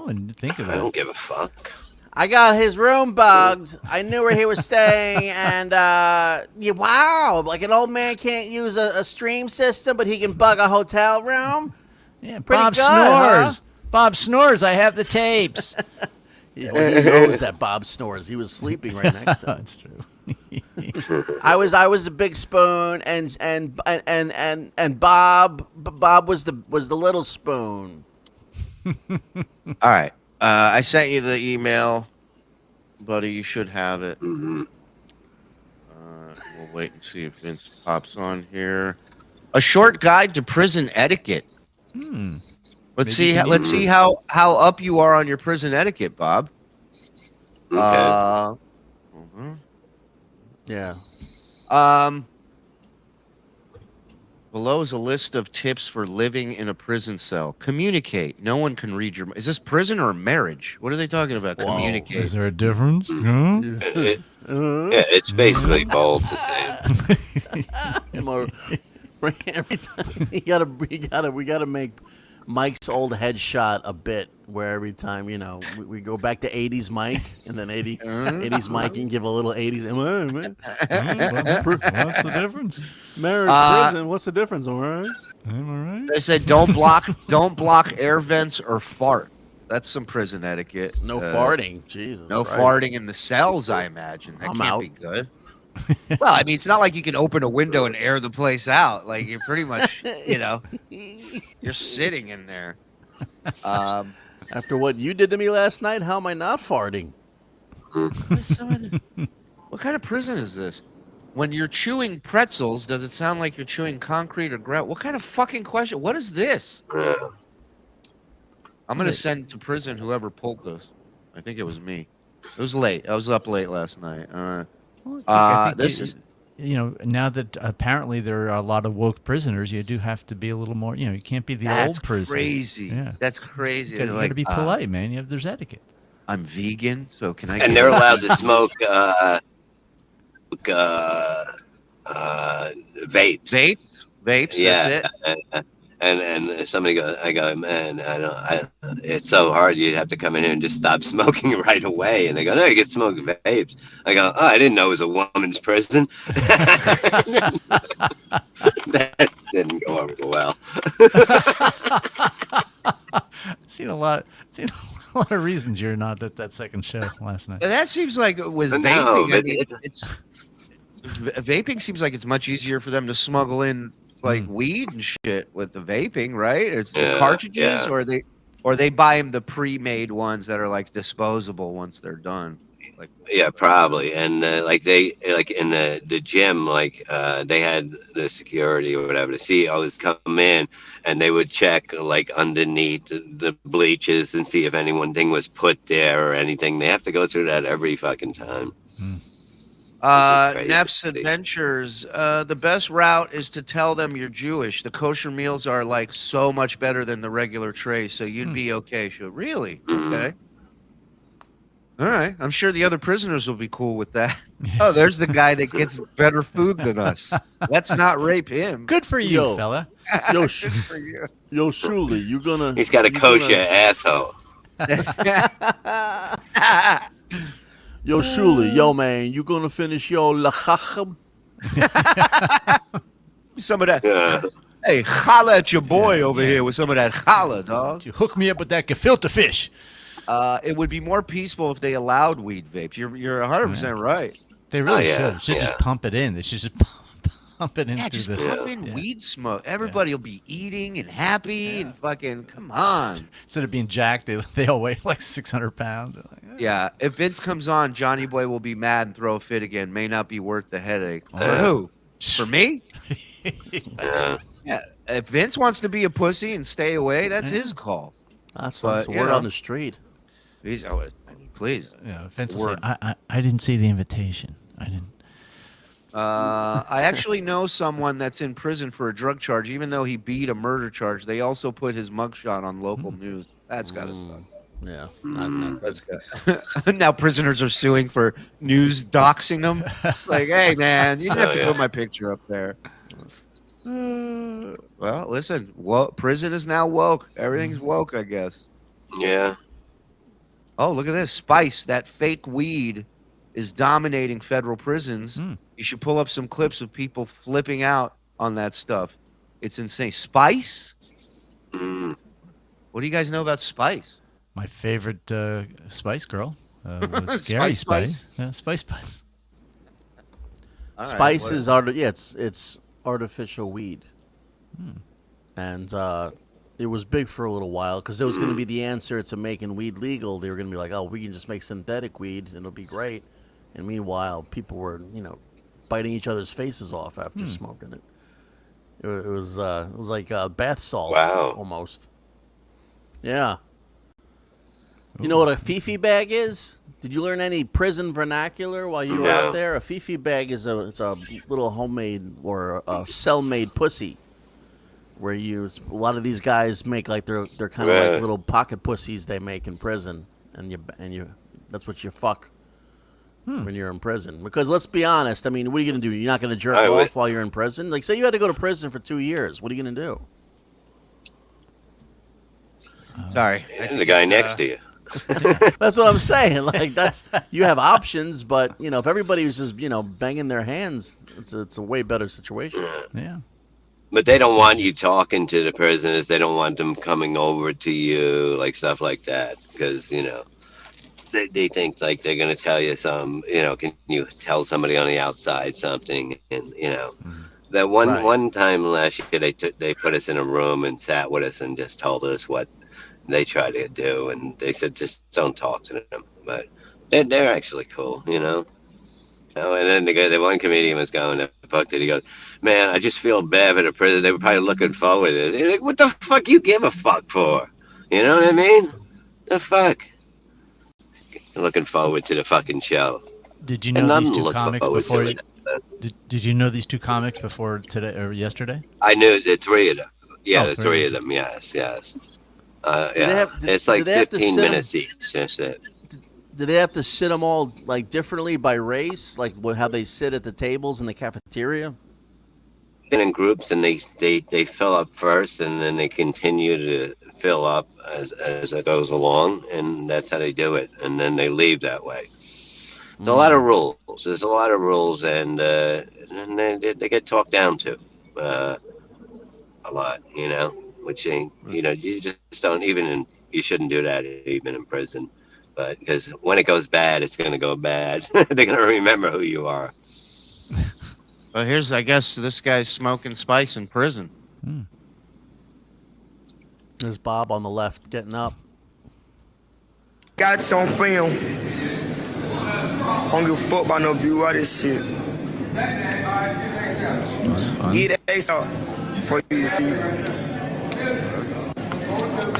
I didn't think of that. I don't give a fuck. I got his room bugged. I knew where he was staying, and wow, like an old man can't use a stream system, but he can bug a hotel room. Yeah, pretty Bob good, snores. Huh? Bob snores. I have the tapes. Yeah, well, he knows that Bob snores. He was sleeping right next to him. That's true. I was a big spoon, and Bob was the little spoon. All right. I sent you the email, buddy. You should have it. Mm-hmm. We'll wait and see if Vince pops on here. A short guide to prison etiquette. Let's see how up you are on your prison etiquette, Bob. Okay. Yeah. Below is a list of tips for living in a prison cell. Communicate. No one can read your. Is this prison or marriage? What are they talking about? Whoa. Communicate. Is there a difference? Yeah, it's basically both the same. Every time we gotta make Mike's old headshot a bit where every time we go back to 80s Mike and then 80s Mike and give a little 80s. What's the difference? Marriage, prison. What's the difference? All right. Am I right? They said don't block air vents or fart. That's some prison etiquette. No farting. Jesus. No Christ. farting in the cells, I imagine. That I'm can't out. be good. Well, I mean, it's not like you can open a window and air the place out. Like, you're pretty much, you're sitting in there. After what you did to me last night, how am I not farting? What kind of prison is this? When you're chewing pretzels, does it sound like you're chewing concrete or grout? What kind of fucking question? What is this? I'm going to send to prison whoever pulled this. I think it was me. It was late. I was up late last night. I think This is... now that apparently there are a lot of woke prisoners, you do have to be a little more, you can't be the old prison. That's crazy. Yeah. That's crazy. You got to be polite, man. There's etiquette. I'm vegan, so can I? And they're allowed to smoke vapes. Vapes. Yeah. That's it. And somebody goes, I go, man, it's so hard. You'd have to come in here and just stop smoking right away. And they go, no, you can smoke vapes. I go, oh, I didn't know it was a woman's prison. That didn't go over well. Seen a lot of reasons you're not at that second show last night. That seems like with No, vaping. but I mean, vaping seems like it's much easier for them to smuggle in like weed and shit with the vaping, right? It's the cartridges, or they buy them the pre-made ones that are like disposable once they're done. Like, yeah, probably. And like in the gym, they had the security or whatever, the CEOs come in and they would check like underneath the bleachers and see if anything was put there or anything. They have to go through that every fucking time. Neff's Adventures, the best route is to tell them you're Jewish. The kosher meals are like so much better than the regular tray, so you'd be okay. Really? Okay. All right. I'm sure the other prisoners will be cool with that. Oh, there's the guy that gets better food than us. Let's not rape him. Good for you, fella. Yo, for you. Yo, Shuli, you gonna? He's got a kosher asshole. Yo, Shuli, yo, man, you gonna finish your lachachim? Some of that. Yeah. Hey, holla at your boy over here with some of that holla, dog. You hook me up with that gefilte fish. It would be more peaceful if they allowed weed vapes. You're 100% right. They really should just pump it in. They should just pump it in. Yeah, just pump in weed smoke. Everybody will be eating and happy and fucking, come on. Instead of being jacked, they all weigh like 600 pounds. Yeah, if Vince comes on, Johnny Boy will be mad and throw a fit again. May not be worth the headache. For who? For me? Yeah. If Vince wants to be a pussy and stay away, that's his call. That's the word on the street. Please. Yeah, Vince will say, I didn't see the invitation. I didn't. I actually know someone that's in prison for a drug charge, even though he beat a murder charge. They also put his mugshot on local news. That's gotta suck. Yeah, that's good. Now prisoners are suing for news doxing them. Like, hey man, you didn't have to put my picture up there. Well, listen, prison is now woke. Everything's woke, I guess. Yeah. Oh, look at this. Spice, that fake weed is dominating federal prisons. You should pull up some clips of people flipping out on that stuff. It's insane. Spice? What do you guys know about Spice? My favorite Spice Girl was Gary Spice. Yeah, Spice. Spice is it's artificial weed, and it was big for a little while because it was going to be the answer to making weed legal. They were going to be like, oh, we can just make synthetic weed and it'll be great. And meanwhile, people were biting each other's faces off after smoking it. It was like bath salts, almost. Yeah. You know what a Fifi bag is? Did you learn any prison vernacular while you were out there? A Fifi bag is a little homemade or a cell-made pussy, where a lot of these guys make like they're kind of like little pocket pussies they make in prison, and you that's what you fuck. when you're in prison? Because let's be honest. I mean, what are you going to do? You're not going to jerk I would- off while you're in prison? Like, say you had to go to prison for 2 years. What are you going to do? Sorry. The guy next to you. That's what I'm saying. Like, that's you have options, but if everybody was just banging their hands, it's a way better situation. Yeah. But they don't want you talking to the prisoners. They don't want them coming over to you, like stuff like that, because they think like they're gonna tell you some. Can you tell somebody on the outside something? And that one time last year they put us in a room and sat with us and just told us what they try to do, and they said just don't talk to them. But they're actually cool, And then the one comedian was going to fuck it. He goes, "Man, I just feel bad for the prison. They were probably looking forward to this." He's like, "What the fuck you give a fuck for? You know what I mean? The fuck? Looking forward to the fucking show." Did you know these two comics before? it. Did you know these two comics before today or yesterday? I knew the three of them. Yeah, Oh, the three three of of them. Yes. They It's like do they have to 15 sit 'em- minutes each. That's it. Do they have to sit them all like differently by race, like how they sit at the tables in the cafeteria? In groups, and they fill up first, and then they continue to fill up as it goes along, and that's how they do it, and then they leave that way. There's a lot of rules. There's a lot of rules, and they get talked down to a lot, which ain't, you just don't you shouldn't do that even in prison, but because when it goes bad, it's going to go bad. They're going to remember who you are. Well, I guess this guy's smoking spice in prison. There's Bob on the left getting up. Got some film. Don't give a fuck about no view of this shit. Get that ace out for you, see.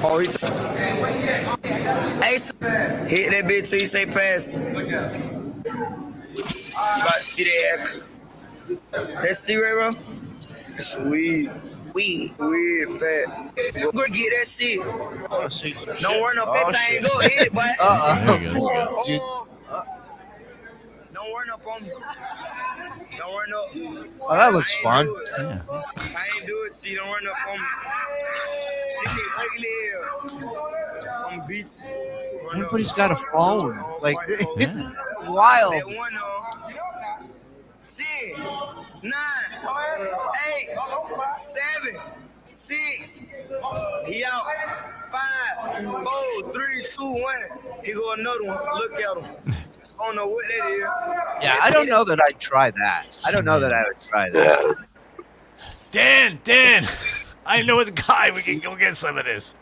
Oh, ace. Hit that bitch till you say pass. About to see that act. That cigarette, bro? It's weed. Weed, fat. Go get that shit. Don't worry, no big thing. Go hit it, boy. There you go. Don't worry up on me. Don't worry no. Oh, that looks fun. Yeah. I ain't do it, see. Don't worry up on me. I'm beats. Everybody's got a phone. Like, Yeah. wild. 10, 9, 8, 7, 6. He out. 5, 4, 3, 2, 1. He go another one. Look at him. I don't know what that is. Yeah, I don't know that I'd try that. I don't know that I would try that. Dan, I know the guy. We can go get some of this.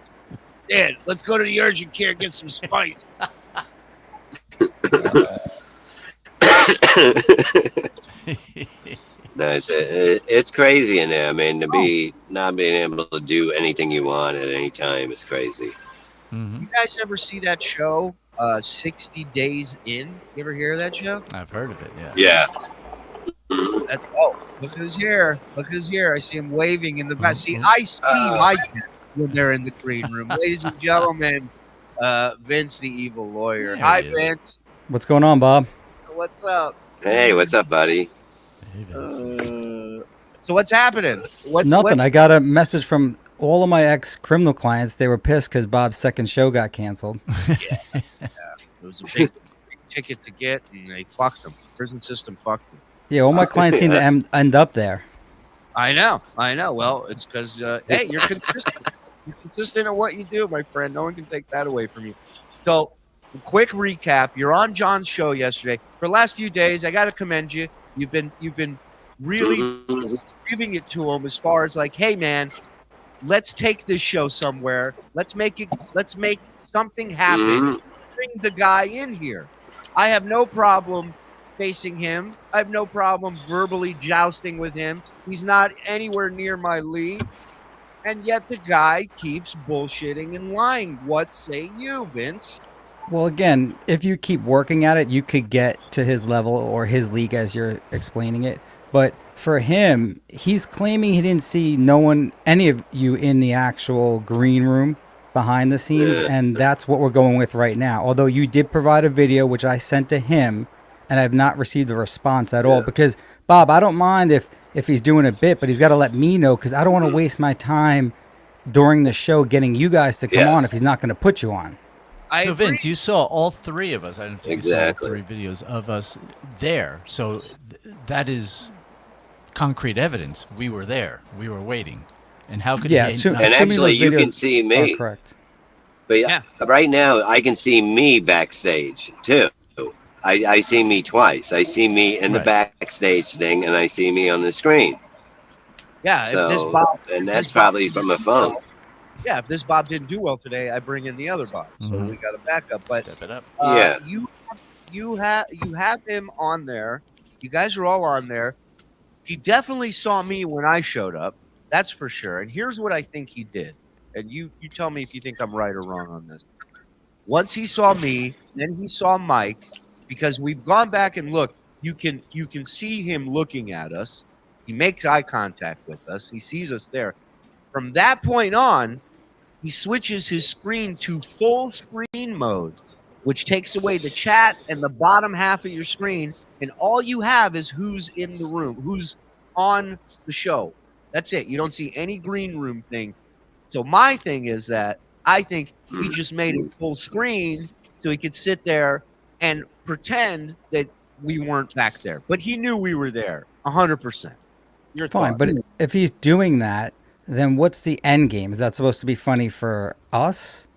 Dan, let's go to the urgent care and get some spice. No, it's crazy in there. I mean, not being able to do anything you want at any time is crazy. You guys ever see that show, 60 Days In? You ever hear of that show? I've heard of it. Yeah. Yeah. Look who's here. Look who's here. I see him waving in the back. See, I see like that when they're in the green room. Ladies and gentlemen, Vince the evil lawyer. Hi, Vince. What's going on, Bob? What's up? Hey, what's up, buddy? So what's happening? Nothing. I got a message from all of my ex-criminal clients. They were pissed because Bob's second show got canceled. Yeah. It was a big ticket to get, and they fucked them. Prison system fucked them. Yeah, all my clients seem to end up there. I know. Well, it's because, hey, you're consistent. You're consistent in what you do, my friend. No one can take that away from you. So, quick recap. You're on John's show yesterday. For the last few days, I got to commend you. You've been really giving it to him as far as like, hey, man, let's take this show somewhere. Let's make something happen. Bring the guy in here. I have no problem facing him. I have no problem verbally jousting with him. He's not anywhere near my league. And yet the guy keeps bullshitting and lying. What say you, Vince? Well, again, if you keep working at it, you could get to his level or his league as you're explaining it. But for him, he's claiming he didn't see any of you in the actual green room behind the scenes, and that's what we're going with right now. Although you did provide a video, which I sent to him, and I've not received a response at all. Because Bob, I don't mind if he's doing a bit, but he's got to let me know because I don't want to waste my time during the show getting you guys to come on if he's not going to put you on. So Vince, you saw all three of us. I don't think you saw all three videos of us there. So that is concrete evidence. We were there. We were waiting. And how could he and actually, you can see me. Correct. But right now, I can see me backstage too. I see me twice. I see me in the backstage thing, and I see me on the screen. Yeah, So, if this Bob, and that's probably from a phone. Yeah, if this Bob didn't do well today, I bring in the other Bob. So we got a backup. But you have him on there. You guys are all on there. He definitely saw me when I showed up. That's for sure. And here's what I think he did. And you tell me if you think I'm right or wrong on this. Once he saw me, then he saw Mike, because we've gone back and looked. You can see him looking at us. He makes eye contact with us. He sees us there. From that point on, he switches his screen to full screen mode, which takes away the chat and the bottom half of your screen, and all you have is who's in the room, who's on the show. That's it. You don't see any green room thing. So my thing is that I think he just made it full screen so he could sit there and pretend that we weren't back there. But he knew we were there, 100%. Your Fine, thought. but if he's doing that, then what's the end game? Is that supposed to be funny for us?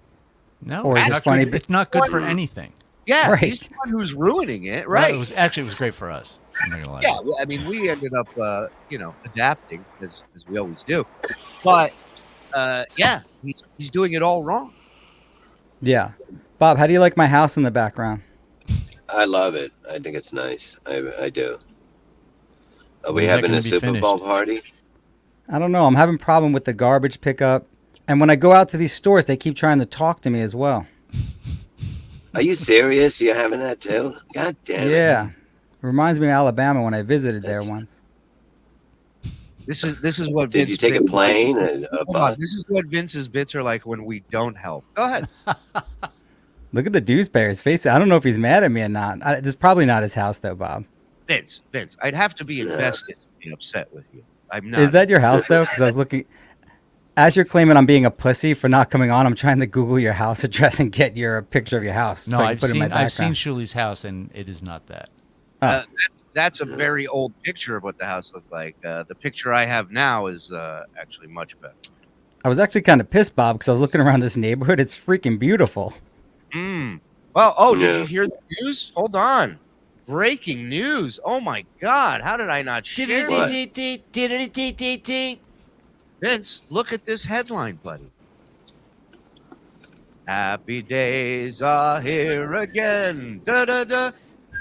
No, or is it's it funny? It's not good for anything. Yeah, Right. he's the one who's ruining it, Well, right? it was great for us. I'm not gonna lie. Yeah, well, I mean, we ended up, adapting as we always do. But yeah, he's doing it all wrong. Yeah. Bob, how do you like my house in the background? I love it. I think it's nice. I do. Are we When's that having gonna a be Super finished? Bowl party? I don't know. I'm having a problem with the garbage pickup. And when I go out to these stores, they keep trying to talk to me as well. Are you serious? You're having that too? God damn it. Yeah. Reminds me of Alabama when I visited there once. This is what Did Vince you take a bits- plane and a Hold on, this is what Vince's bits are like when we don't help. Go ahead. Look at the Dewsbury's face. I don't know if he's mad at me or not. This is probably not his house, though, Bob. Vince, I'd have to be invested to be upset with you. I'm not. Is that your house, though? Because I was looking. As you're claiming I'm being a pussy for not coming on, I'm trying to Google your house address and get your picture of your house. No, so I can I've put it in my seen background. Shuli's house, and it is not that. That's a very old picture of what the house looked like. The picture I have now is actually much better. I was actually kind of pissed, Bob, because I was looking around this neighborhood. It's freaking beautiful. Well, did you hear the news? Hold on. Breaking news. Oh, my God. How did I not share it? Vince, look at this headline, buddy. Happy days are here again. Da-da-da.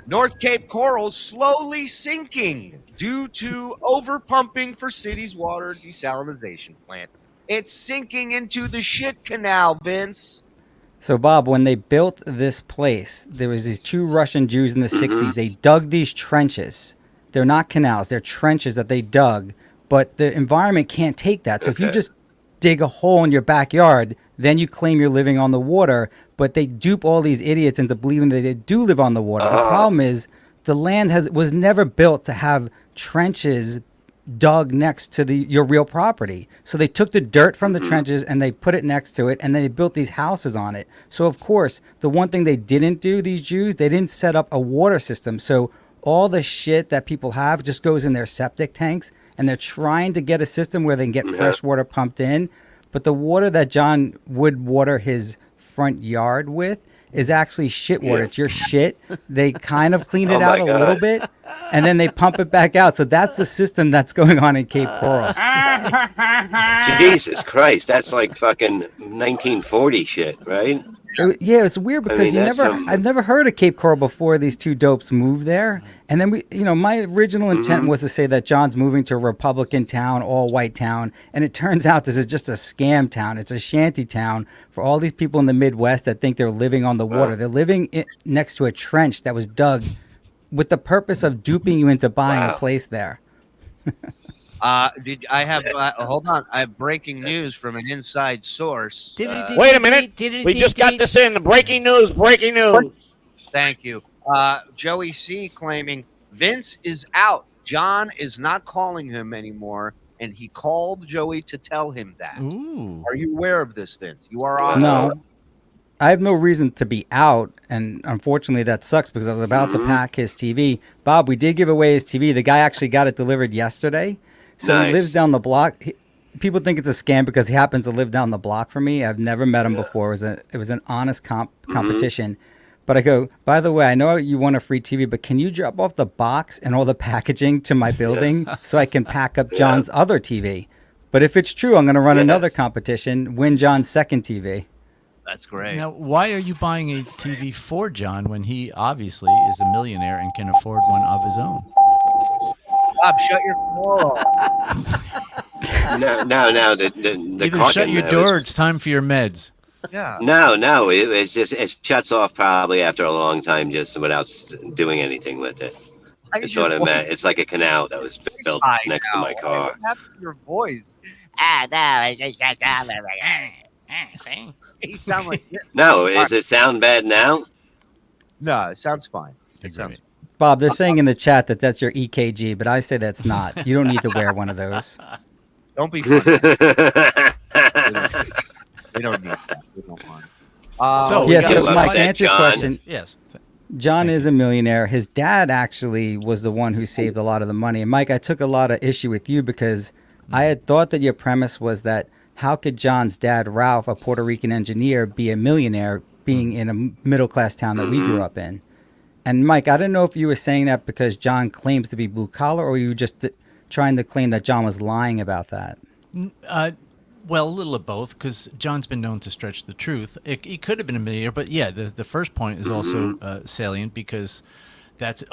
North Cape coral slowly sinking due to overpumping for city's water desalination plant. It's sinking into the shit canal, Vince. So, Bob, when they built this place, there was these two Russian Jews in the 60s. They dug these trenches. They're not canals. They're trenches that they dug. But the environment can't take that. So if you just dig a hole in your backyard, then you claim you're living on the water. But they dupe all these idiots into believing that they do live on the water. The problem is the land was never built to have trenches dug next to your real property. So they took the dirt from the trenches and they put it next to it, and then they built these houses on it. So of course, the one thing they didn't do, these Jews, they didn't set up a water system. So all the shit that people have just goes in their septic tanks, and they're trying to get a system where they can get fresh water pumped in. But the water that John would water his front yard with is actually shit water. It's your shit. They kind of cleaned it out a little bit, and then they pump it back out. So that's the system that's going on in Cape Coral. Jesus Christ, that's like fucking 1940 shit, right? Yeah, it's weird because I've never heard of Cape Coral before these two dopes moved there. And then my original intent was to say that John's moving to a Republican town, all white town. And it turns out this is just a scam town. It's a shanty town for all these people in the Midwest that think they're living on the water. They're living next to a trench that was dug with the purpose of duping you into buying a place there. Did I have? Hold on, I have breaking news from an inside source. Wait a minute. We just got this in. Breaking news. Breaking news. Thank you. Joey C claiming Vince is out. John is not calling him anymore, and he called Joey to tell him that. Ooh. Are you aware of this, Vince? You are on. No, I have no reason to be out, and unfortunately that sucks because I was about to pack his TV. Bob, we did give away his TV. The guy actually got it delivered yesterday, so he lives down the block. People think it's a scam because he happens to live down the block from me. I've never met him before. It was an honest competition. But I go, by the way, I know you want a free TV, but can you drop off the box and all the packaging to my building so I can pack up John's other TV? But if it's true, I'm going to run another competition, win John's second TV. That's great. Now, why are you buying a TV for John when he obviously is a millionaire and can afford one of his own? Bob, shut your door. No. The Either shut your door or it's time for your meds. Yeah. No. It shuts off probably after a long time, just without doing anything with it. It's sort of it's like a canal that was built next to my car. What happened to your voice? See? You sound like No, does it sound bad now? No, it sounds fine. It sounds. Bob, they're saying in the chat that that's your EKG, but I say that's not. You don't need to wear one of those. Don't be funny. We don't need that. We don't want it. So Mike, to answer your question. Yes. John is a millionaire. His dad actually was the one who saved a lot of the money. And Mike, I took a lot of issue with you because I had thought that your premise was that how could John's dad, Ralph, a Puerto Rican engineer, be a millionaire being in a middle-class town that we grew up in? And Mike, I didn't know if you were saying that because John claims to be blue-collar, or you were just trying to claim that John was lying about that? Well, a little of both, because John's been known to stretch the truth. He could have been a millionaire, but yeah, the first point is also salient because that's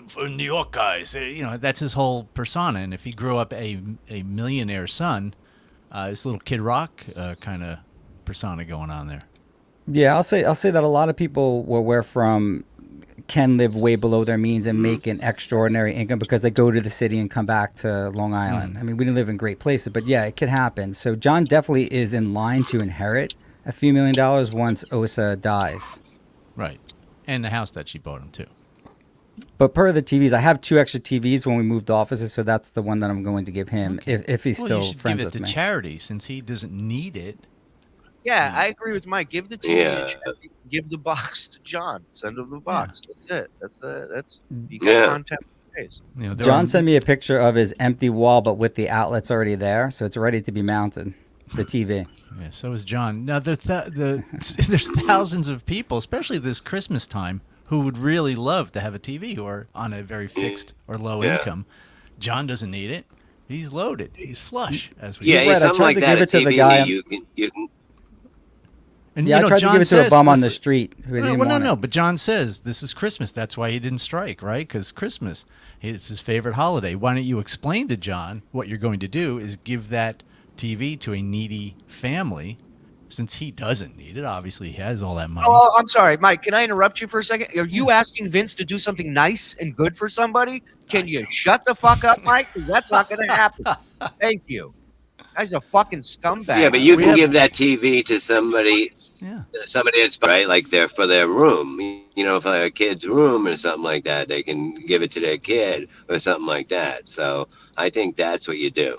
for New York guys, that's his whole persona. And if he grew up a millionaire son, this little Kid Rock kind of persona going on there. Yeah, I'll say that a lot of people where we're from can live way below their means and make an extraordinary income because they go to the city and come back to Long Island. I mean, we didn't live in great places, but yeah, it could happen. So John definitely is in line to inherit a few $1 million once Osa dies. Right. And the house that she bought him, too. But per the TVs, I have 2 extra TVs when we moved offices, so that's the one that I'm going to give him if he's still friends with me. Give it to charity since he doesn't need it. Yeah, I agree with Mike. Give the TV to Chevy, give the box to John. Send him the box. That's it. That's you got content for days. John sent me a picture of his empty wall, but with the outlets already there, so it's ready to be mounted. The TV. Yeah, so is John. Now there's thousands of people, especially this Christmas time, who would really love to have a TV who are on a very fixed or low income. John doesn't need it. He's loaded. He's flush. As we I tried to give it to the guy. You can. And, I tried to give it to a bum on the street who didn't want it. But John says this is Christmas. That's why he didn't strike, right? Because Christmas, it's his favorite holiday. Why don't you explain to John what you're going to do is give that TV to a needy family, since he doesn't need it. Obviously, he has all that money. Oh, I'm sorry, Mike. Can I interrupt you for a second? Are you asking Vince to do something nice and good for somebody? Can you shut the fuck up, Mike? 'Cause that's not going to happen. Thank you. Guy's a fucking scumbag. Yeah, but you can give that TV to somebody. Somebody that's right, like for their room. For their kid's room or something like that. They can give it to their kid or something like that. So I think that's what you do.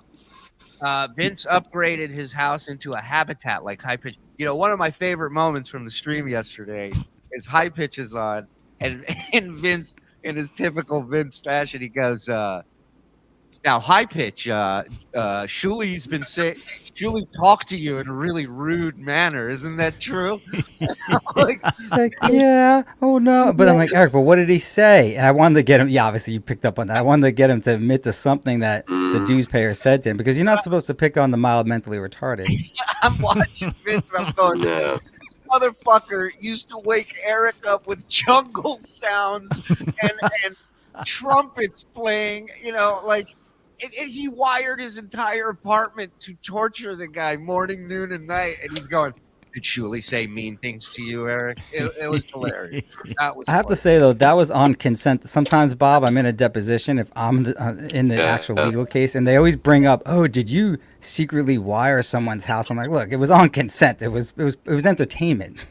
Vince upgraded his house into a habitat like High Pitch. One of my favorite moments from the stream yesterday is High Pitch is on, and Vince, in his typical Vince fashion, he goes, now High Pitch, Shuli's been saying, Shuli talked to you in a really rude manner. Isn't that true? He's like, yeah, oh no. But I'm like, Eric, but what did he say? And I wanted to get him, obviously you picked up on that. I wanted to get him to admit to something that the dues payer said to him, because you're not supposed to pick on the mild mentally retarded. I'm watching Vince and I'm going, this motherfucker used to wake Eric up with jungle sounds and trumpets playing, he wired his entire apartment to torture the guy morning, noon, and night. And he's going, did Shuli say mean things to you, Eric? It was hilarious. I have to say, though, that was on consent. Sometimes, Bob, I'm in a deposition if I'm in the actual legal case, and they always bring up, oh, did you secretly wire someone's house? I'm like, look, it was on consent. It was entertainment.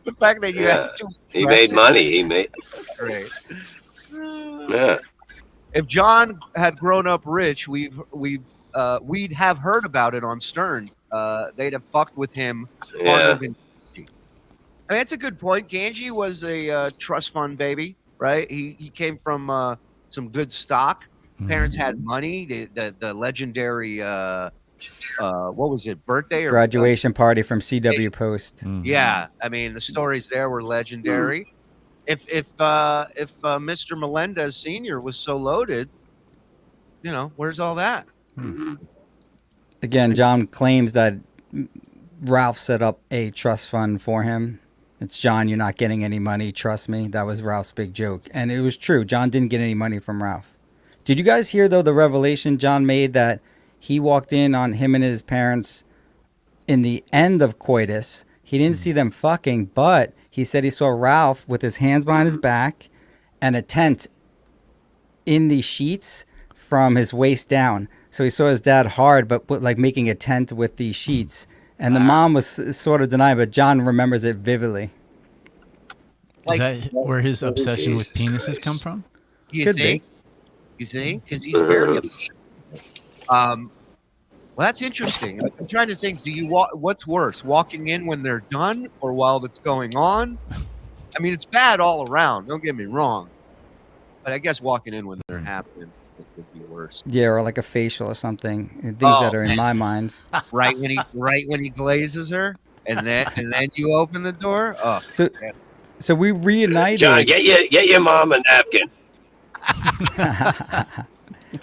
the fact that you had to he made money. He made. Great. Yeah. If John had grown up rich, we'd have heard about it on Stern. They'd have fucked with him harder than. I mean, that's a good point. Ganji was a trust fund baby, right? He came from some good stock. Parents had money. The legendary what was it? Birthday or Graduation party from CW Post. Yeah, I mean the stories there were legendary. If Mr. Melendez Sr. was so loaded, you know, where's all that? Again, John claims that Ralph set up a trust fund for him. It's John, you're not getting any money. Trust me. That was Ralph's big joke. And it was true. John didn't get any money from Ralph. Did you guys hear, though, the revelation John made that he walked in on him and his parents in the end of coitus? He didn't see them fucking, but he said he saw Ralph with his hands behind his back and a tent in the sheets from his waist down. So he saw his dad hard, but like making a tent with the sheets. And the mom was sort of denying, but John remembers it vividly. Is that where his obsession with penises come from? You think? You think? Because he's very. Well, that's interesting. I'm trying to think. What's worse, walking in when they're done or while it's going on? I mean, it's bad all around. Don't get me wrong, but I guess walking in when they're happening would be worse. Yeah, or like a facial or something. Things that are in my mind. Right when he glazes her, and then you open the door. Oh, so we reunited. John, get your mom a napkin.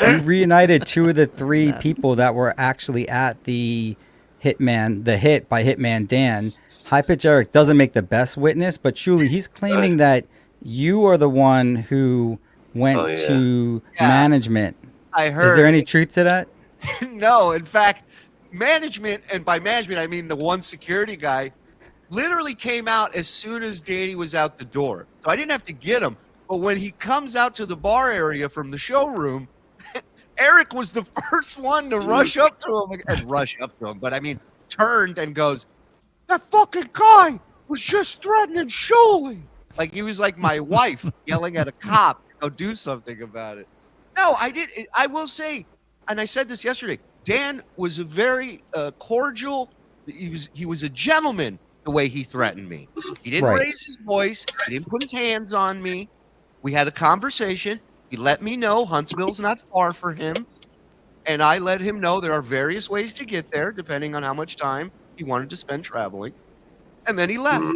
We reunited two of the three people that were actually at the hit by Hitman Dan. High Pitch Eric doesn't make the best witness, but Shuli, he's claiming that you are the one who went to management. I heard. Is there any truth to that? No, in fact, management, and by management I mean the one security guy, literally came out as soon as Danny was out the door. So I didn't have to get him. But when he comes out to the bar area from the showroom, Eric was the first one to rush up to him, but I mean, turned and goes, "That fucking guy was just threatening Shuli." Like he was like my wife yelling at a cop, "Go do something about it." No, I did. I will say, and I said this yesterday, Dan was a very cordial. He was a gentleman the way he threatened me. He didn't raise his voice. He didn't put his hands on me. We had a conversation. He let me know Huntsville's not far for him. And I let him know there are various ways to get there, depending on how much time he wanted to spend traveling. And then he left.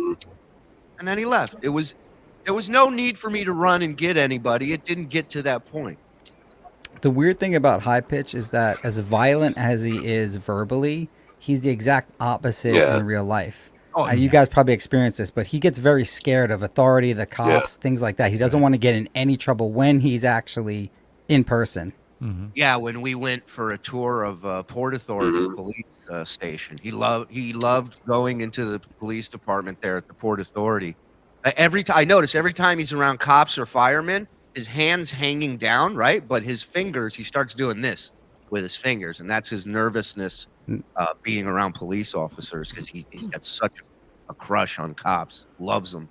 There was no need for me to run and get anybody. It didn't get to that point. The weird thing about High Pitch is that as violent as he is verbally, he's the exact opposite in real life. You guys probably experienced this, but he gets very scared of authority, the cops, things like that. He doesn't want to get in any trouble when he's actually in person. Yeah, when we went for a tour of Port Authority police station, he loved going into the police department there at the Port Authority. I notice every time he's around cops or firemen, his hands hanging down, right? But his fingers, he starts doing this with his fingers, and that's his nervousness being around police officers because he's got such a crush on cops, loves them.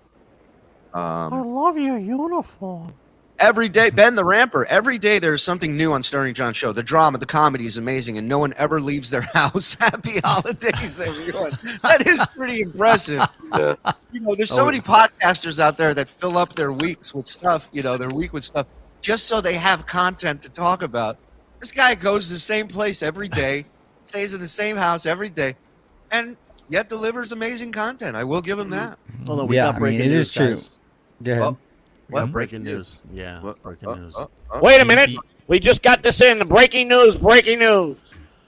I love your uniform. Every day, Ben the Ramper, every day there's something new on Stuttering John show. The drama, the comedy is amazing, and no one ever leaves their house. Happy holidays, everyone. That is pretty impressive. Yeah. You know, there's so many podcasters out there that fill up their weeks with stuff, their week with stuff, just so they have content to talk about. This guy goes to the same place every day, stays in the same house every day, and yet delivers amazing content. I will give him that. Although we got breaking news, it is true. guys. Go ahead. What breaking news? Yeah, breaking news. Wait a minute. We just got this in. Breaking news. What do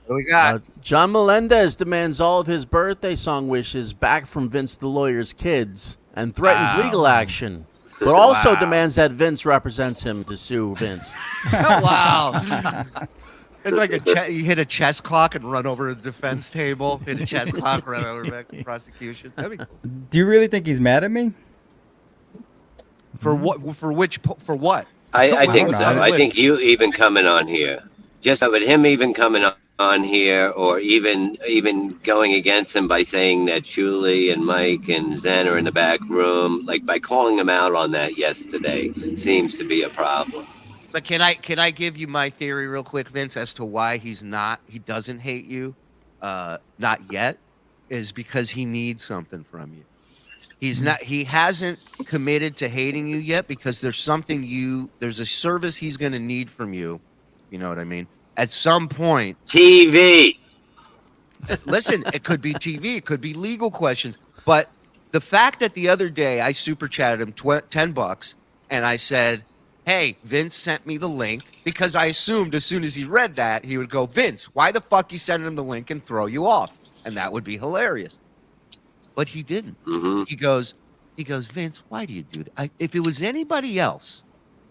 we got? John Melendez demands all of his birthday song wishes back from Vince the lawyer's kids and threatens legal action, but also demands that Vince represents him to sue Vince. Wow. It's like you hit a chess clock and run over the defense table. Hit a chess clock, run over back to prosecution. That'd be cool. Do you really think he's mad at me? For what? For what? I think so. I think you even coming on here, just with him even coming on on here, or even going against him by saying that Shuli and Mike and Zen are in the back room, like by calling him out on that yesterday, seems to be a problem. But can I give you my theory real quick, Vince, as to why he doesn't hate you, not yet, is because he needs something from you. He hasn't committed to hating you yet because there's a service he's going to need from you. You know what I mean? At some point. TV. Listen, it could be TV. It could be legal questions. But the fact that the other day I super chatted him $10 and I said, hey, Vince sent me the link, because I assumed as soon as he read that, he would go, Vince, why the fuck you sending him the link and throw you off? And that would be hilarious. But he didn't. Mm-hmm. He goes, Vince, why do you do that? If it was anybody else,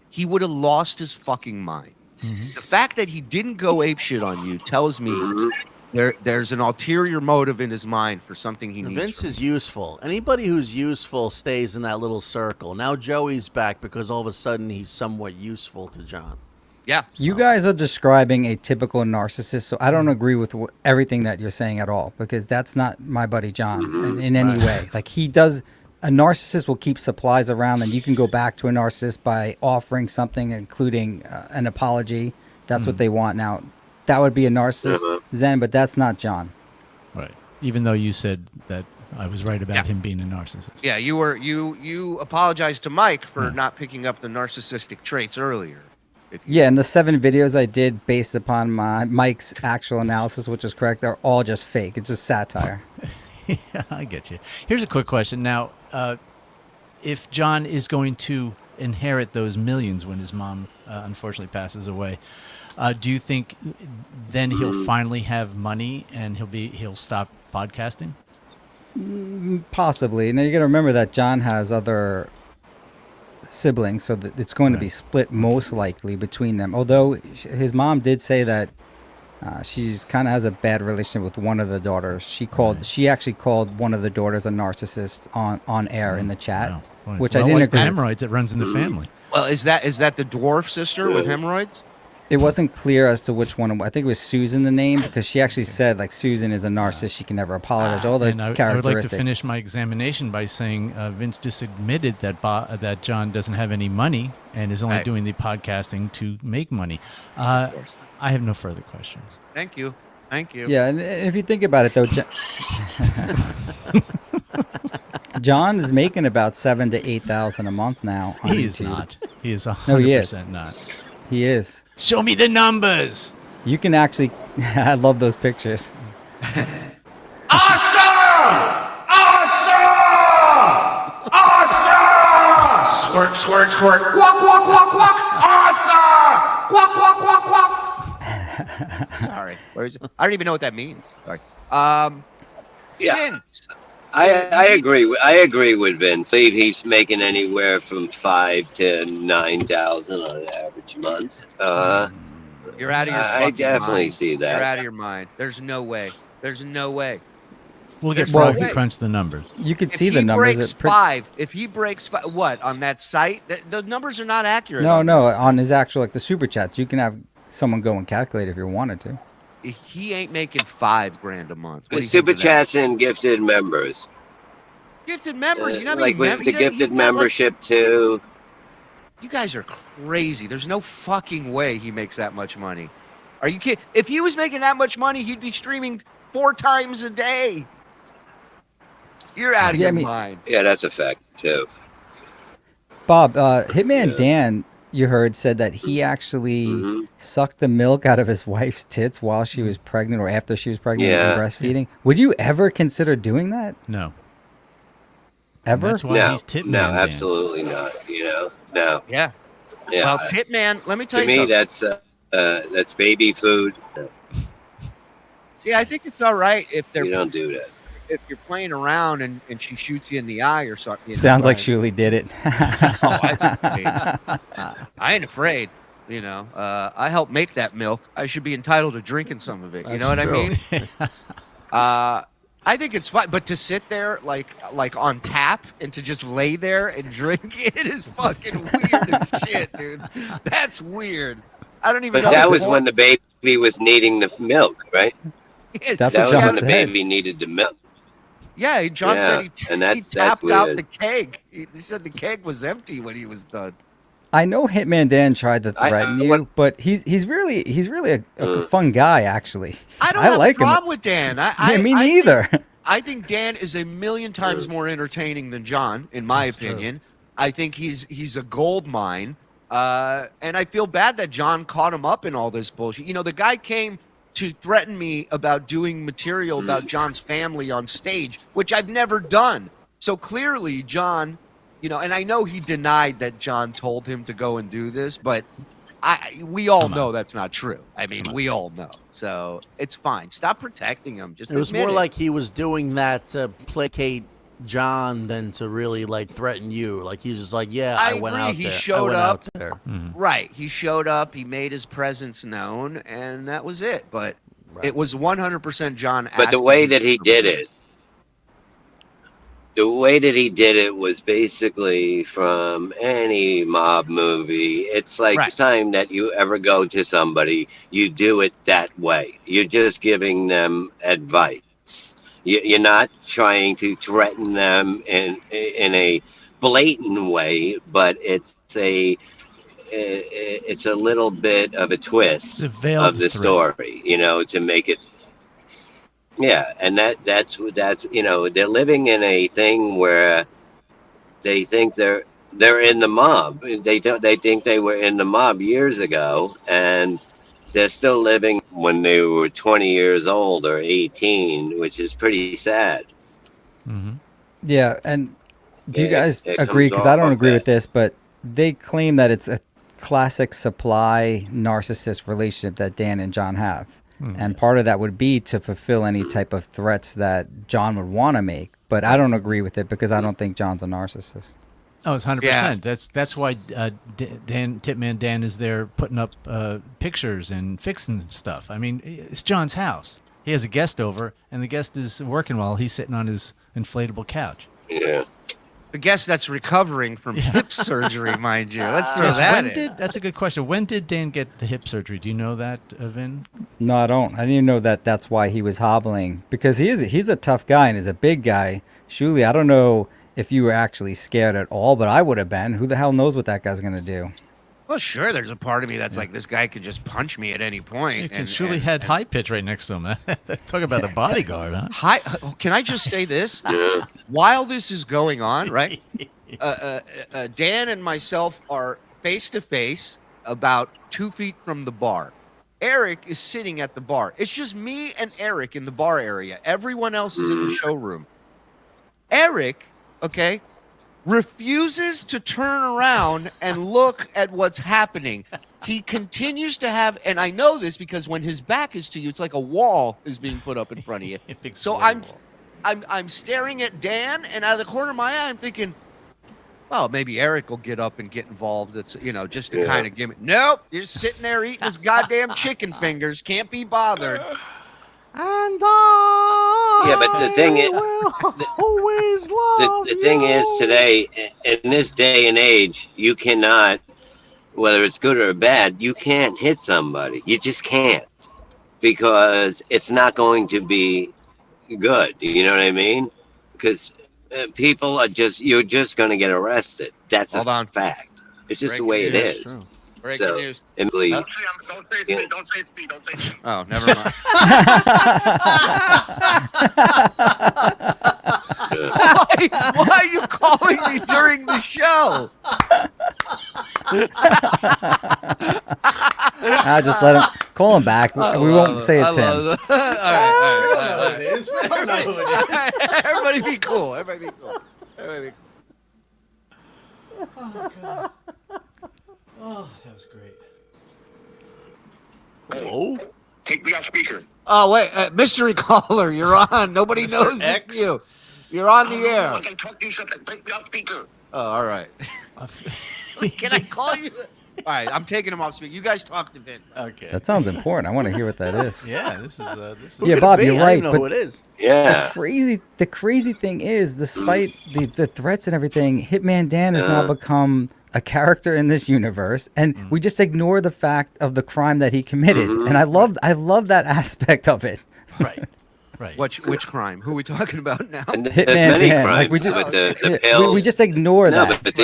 he would have lost his fucking mind. Mm-hmm. The fact that he didn't go apeshit on you tells me there's an ulterior motive in his mind for something he needs. Vince is useful. Anybody who's useful stays in that little circle. Now Joey's back because all of a sudden he's somewhat useful to John. Yeah. You guys are describing a typical narcissist, so I don't agree with everything that you're saying at all, because that's not my buddy John in any way. Like, he does. A narcissist will keep supplies around, and you can go back to a narcissist by offering something, including an apology. That's what they want. Now, that would be a narcissist, Zen, but that's not John. Right. Even though you said that I was right about him being a narcissist. Yeah, you apologized to Mike for not picking up the narcissistic traits earlier. Yeah, and the 7 videos I did based upon Mike's actual analysis, which is correct, they're all just fake. It's just satire. Yeah, I get you. Here's a quick question. Now, if John is going to inherit those millions when his mom unfortunately passes away, do you think then he'll finally have money and he'll stop podcasting? Possibly. Now, you got to remember that John has other siblings, so that it's going to be split most likely between them. Although his mom did say that she's kind of has a bad relationship with one of the daughters. She actually called one of the daughters a narcissist on air in the chat, which I didn't agree. Hemorrhoids, it runs in the family. Well, is that the dwarf sister with hemorrhoids? It wasn't clear as to which one. I think it was Susan, the name, because she actually said, like, Susan is a narcissist. She can never apologize. All the characteristics. I would like to finish my examination by saying Vince just admitted that John doesn't have any money and is only doing the podcasting to make money. I have no further questions. Thank you. Yeah, and if you think about it, though, John is making about $7,000 to $8,000 a month now on He YouTube. is not. He is 100% No, he is. not. He is. Show me the numbers. You can actually. I love those pictures. Squirt, squirt, squirt. Quack, quack, quack, quack. Awesome! Quack, quack, quack, quack. Sorry. Where is it? I don't even know what that means. Sorry. Yeah. Vince. I agree. I agree with Vince. He's making anywhere from $5,000 to $9,000 on an average month. You're out of your fucking I definitely mind. see that. You're out of your mind. There's no way. We'll get Well, Frog to crunch the numbers. You could see the numbers. If he breaks what on that site, the numbers are not accurate. No, on his actual, like, the super chats, you can have someone go and calculate if you wanted to. He ain't making $5,000 a month. What do The you super think of that? chats and gifted members. Gifted members, you know what I Like mean? with the gifted membership too. You guys are crazy. There's no fucking way he makes that much money. Are you kidding? If he was making that much money, he'd be streaming 4 times a day. You're out of your mind. Yeah, that's a fact too. Bob, Hitman Dan, you heard, said that he actually sucked the milk out of his wife's tits while she was pregnant or after she was pregnant and breastfeeding. Would you ever consider doing that? No. Ever? That's why he's Tip Man. Absolutely not. No. Yeah. Yeah. Well, Tip Man, let me tell To you me, something. that's baby food. See, I think it's all right if they're. You don't do that. If you're playing around and she shoots you in the eye or something. Sounds like Shuli did it. I ain't afraid. I helped make that milk. I should be entitled to drinking some of it. You know what I mean? I think it's fun, but to sit there like on tap and to just lay there and drink it is fucking weird as shit, dude. That's weird. I don't even. But that was when the baby baby was needing the milk, right? Yeah, That's That what was John when the said. baby needed the milk. Yeah, John Yeah, said and he that's tapped out weird. the keg. He said the keg was empty when he was done. I know Hitman Dan tried to threaten you, but he's really a fun guy. Actually, I don't have like a problem with Dan. me neither. I think Dan is a million times more entertaining than John, in my opinion. I think he's a gold mine, and I feel bad that John caught him up in all this bullshit. You know, the guy came to threaten me about doing material about John's family on stage, which I've never done. So clearly, John, you know, and I know he denied that John told him to go and do this, but we all know that's not true. I mean, we all know. So it's fine. Stop protecting him. Just It was admit more like he was doing that to placate John than to really like threaten you. Like he's just like, yeah, I went agree. out He there. showed up. there. Right. He showed up. He made his presence known, and that was it. But it was 100% John. But the way that he did it, was basically from any mob movie. It's like Right. time that you ever go to somebody, you do it that way. You're just giving them advice. You're not trying to threaten them in a blatant way, but it's a little bit of a twist of the story, you know, to make it. Yeah, and that's you know, they're living in a thing where they think they're in the mob. They think they were in the mob years ago, and they're still living when they were 20 years old or 18, which is pretty sad. Yeah, and do you It- guys it agree? comes Because I don't off agree with that. this, but they claim that it's a classic supply narcissist relationship that Dan and John have. And part of that would be to fulfill any type of threats that John would want to make. But I don't agree with it because I don't think John's a narcissist. Oh, it's 100%. That's why Tipman Dan is there putting up pictures and fixing stuff. I mean, it's John's house. He has a guest over, and the guest is working while he's sitting on his inflatable couch. Yeah. The guest that's recovering from hip surgery, mind you. Let's throw that in. That's a good question. When did Dan get the hip surgery? Do you know that, Vin? No, I don't. I didn't even know that that's why he was hobbling. Because he's a tough guy and he's a big guy. Shuli, I don't know if you were actually scared at all, but I would have been. Who the hell knows what that guy's going to do? Well, sure, there's a part of me that's like, this guy could just punch me at any point. And Shuli had high pitch right next to him. Talk about a bodyguard, huh? Can I just say this? While this is going on, right? Dan and myself are face to face about 2 feet from the bar. Eric is sitting at the bar. It's just me and Eric in the bar area. Everyone else is in the showroom. Eric, okay, refuses to turn around and look at what's happening. He continues to have, and I know this because when his back is to you, it's like a wall is being put up in front of you. So I'm staring at Dan, and out of the corner of my eye, I'm thinking, well, maybe Eric will get up and get involved. It's, you know, just to kind of give it. Nope, you're sitting there eating his goddamn chicken fingers. Can't be bothered. And Yeah, but the thing is, always love the thing is today, in this day and age, you cannot, whether it's good or bad, you can't hit somebody. You just can't, because it's not going to be good. You know what I mean? Because people are you're just going to get arrested. That's a fact. It's just the way it is. True. Breaking news. Emily, Oh, never mind. Why are you calling me during the show? Just let him call him back. We won't say it's him. All right. Everybody be cool. Everybody be cool. Oh, God. Oh, that was great. Hello? Take me off speaker. Oh, wait. Mystery caller, you're on. Nobody knows it's you. You're on the air. I can talk to you something. Take me off speaker. Oh, all right. Can I call you? All right, I'm taking him off speaker. You guys talk to Vin. Okay. That sounds important. I want to hear what that is. Yeah, this is. Yeah, Bob, you're right. I don't know but who it is. Yeah. The crazy thing is, despite the threats and everything, Hitman Dan has now become a character in this universe, and we just ignore the fact of the crime that he committed. Mhm. And I love that aspect of it. Right. Right. Which crime? Who are we talking about now? And there's Hitman many Dan. crimes Like, we just, with the we pills. just ignore No, that. but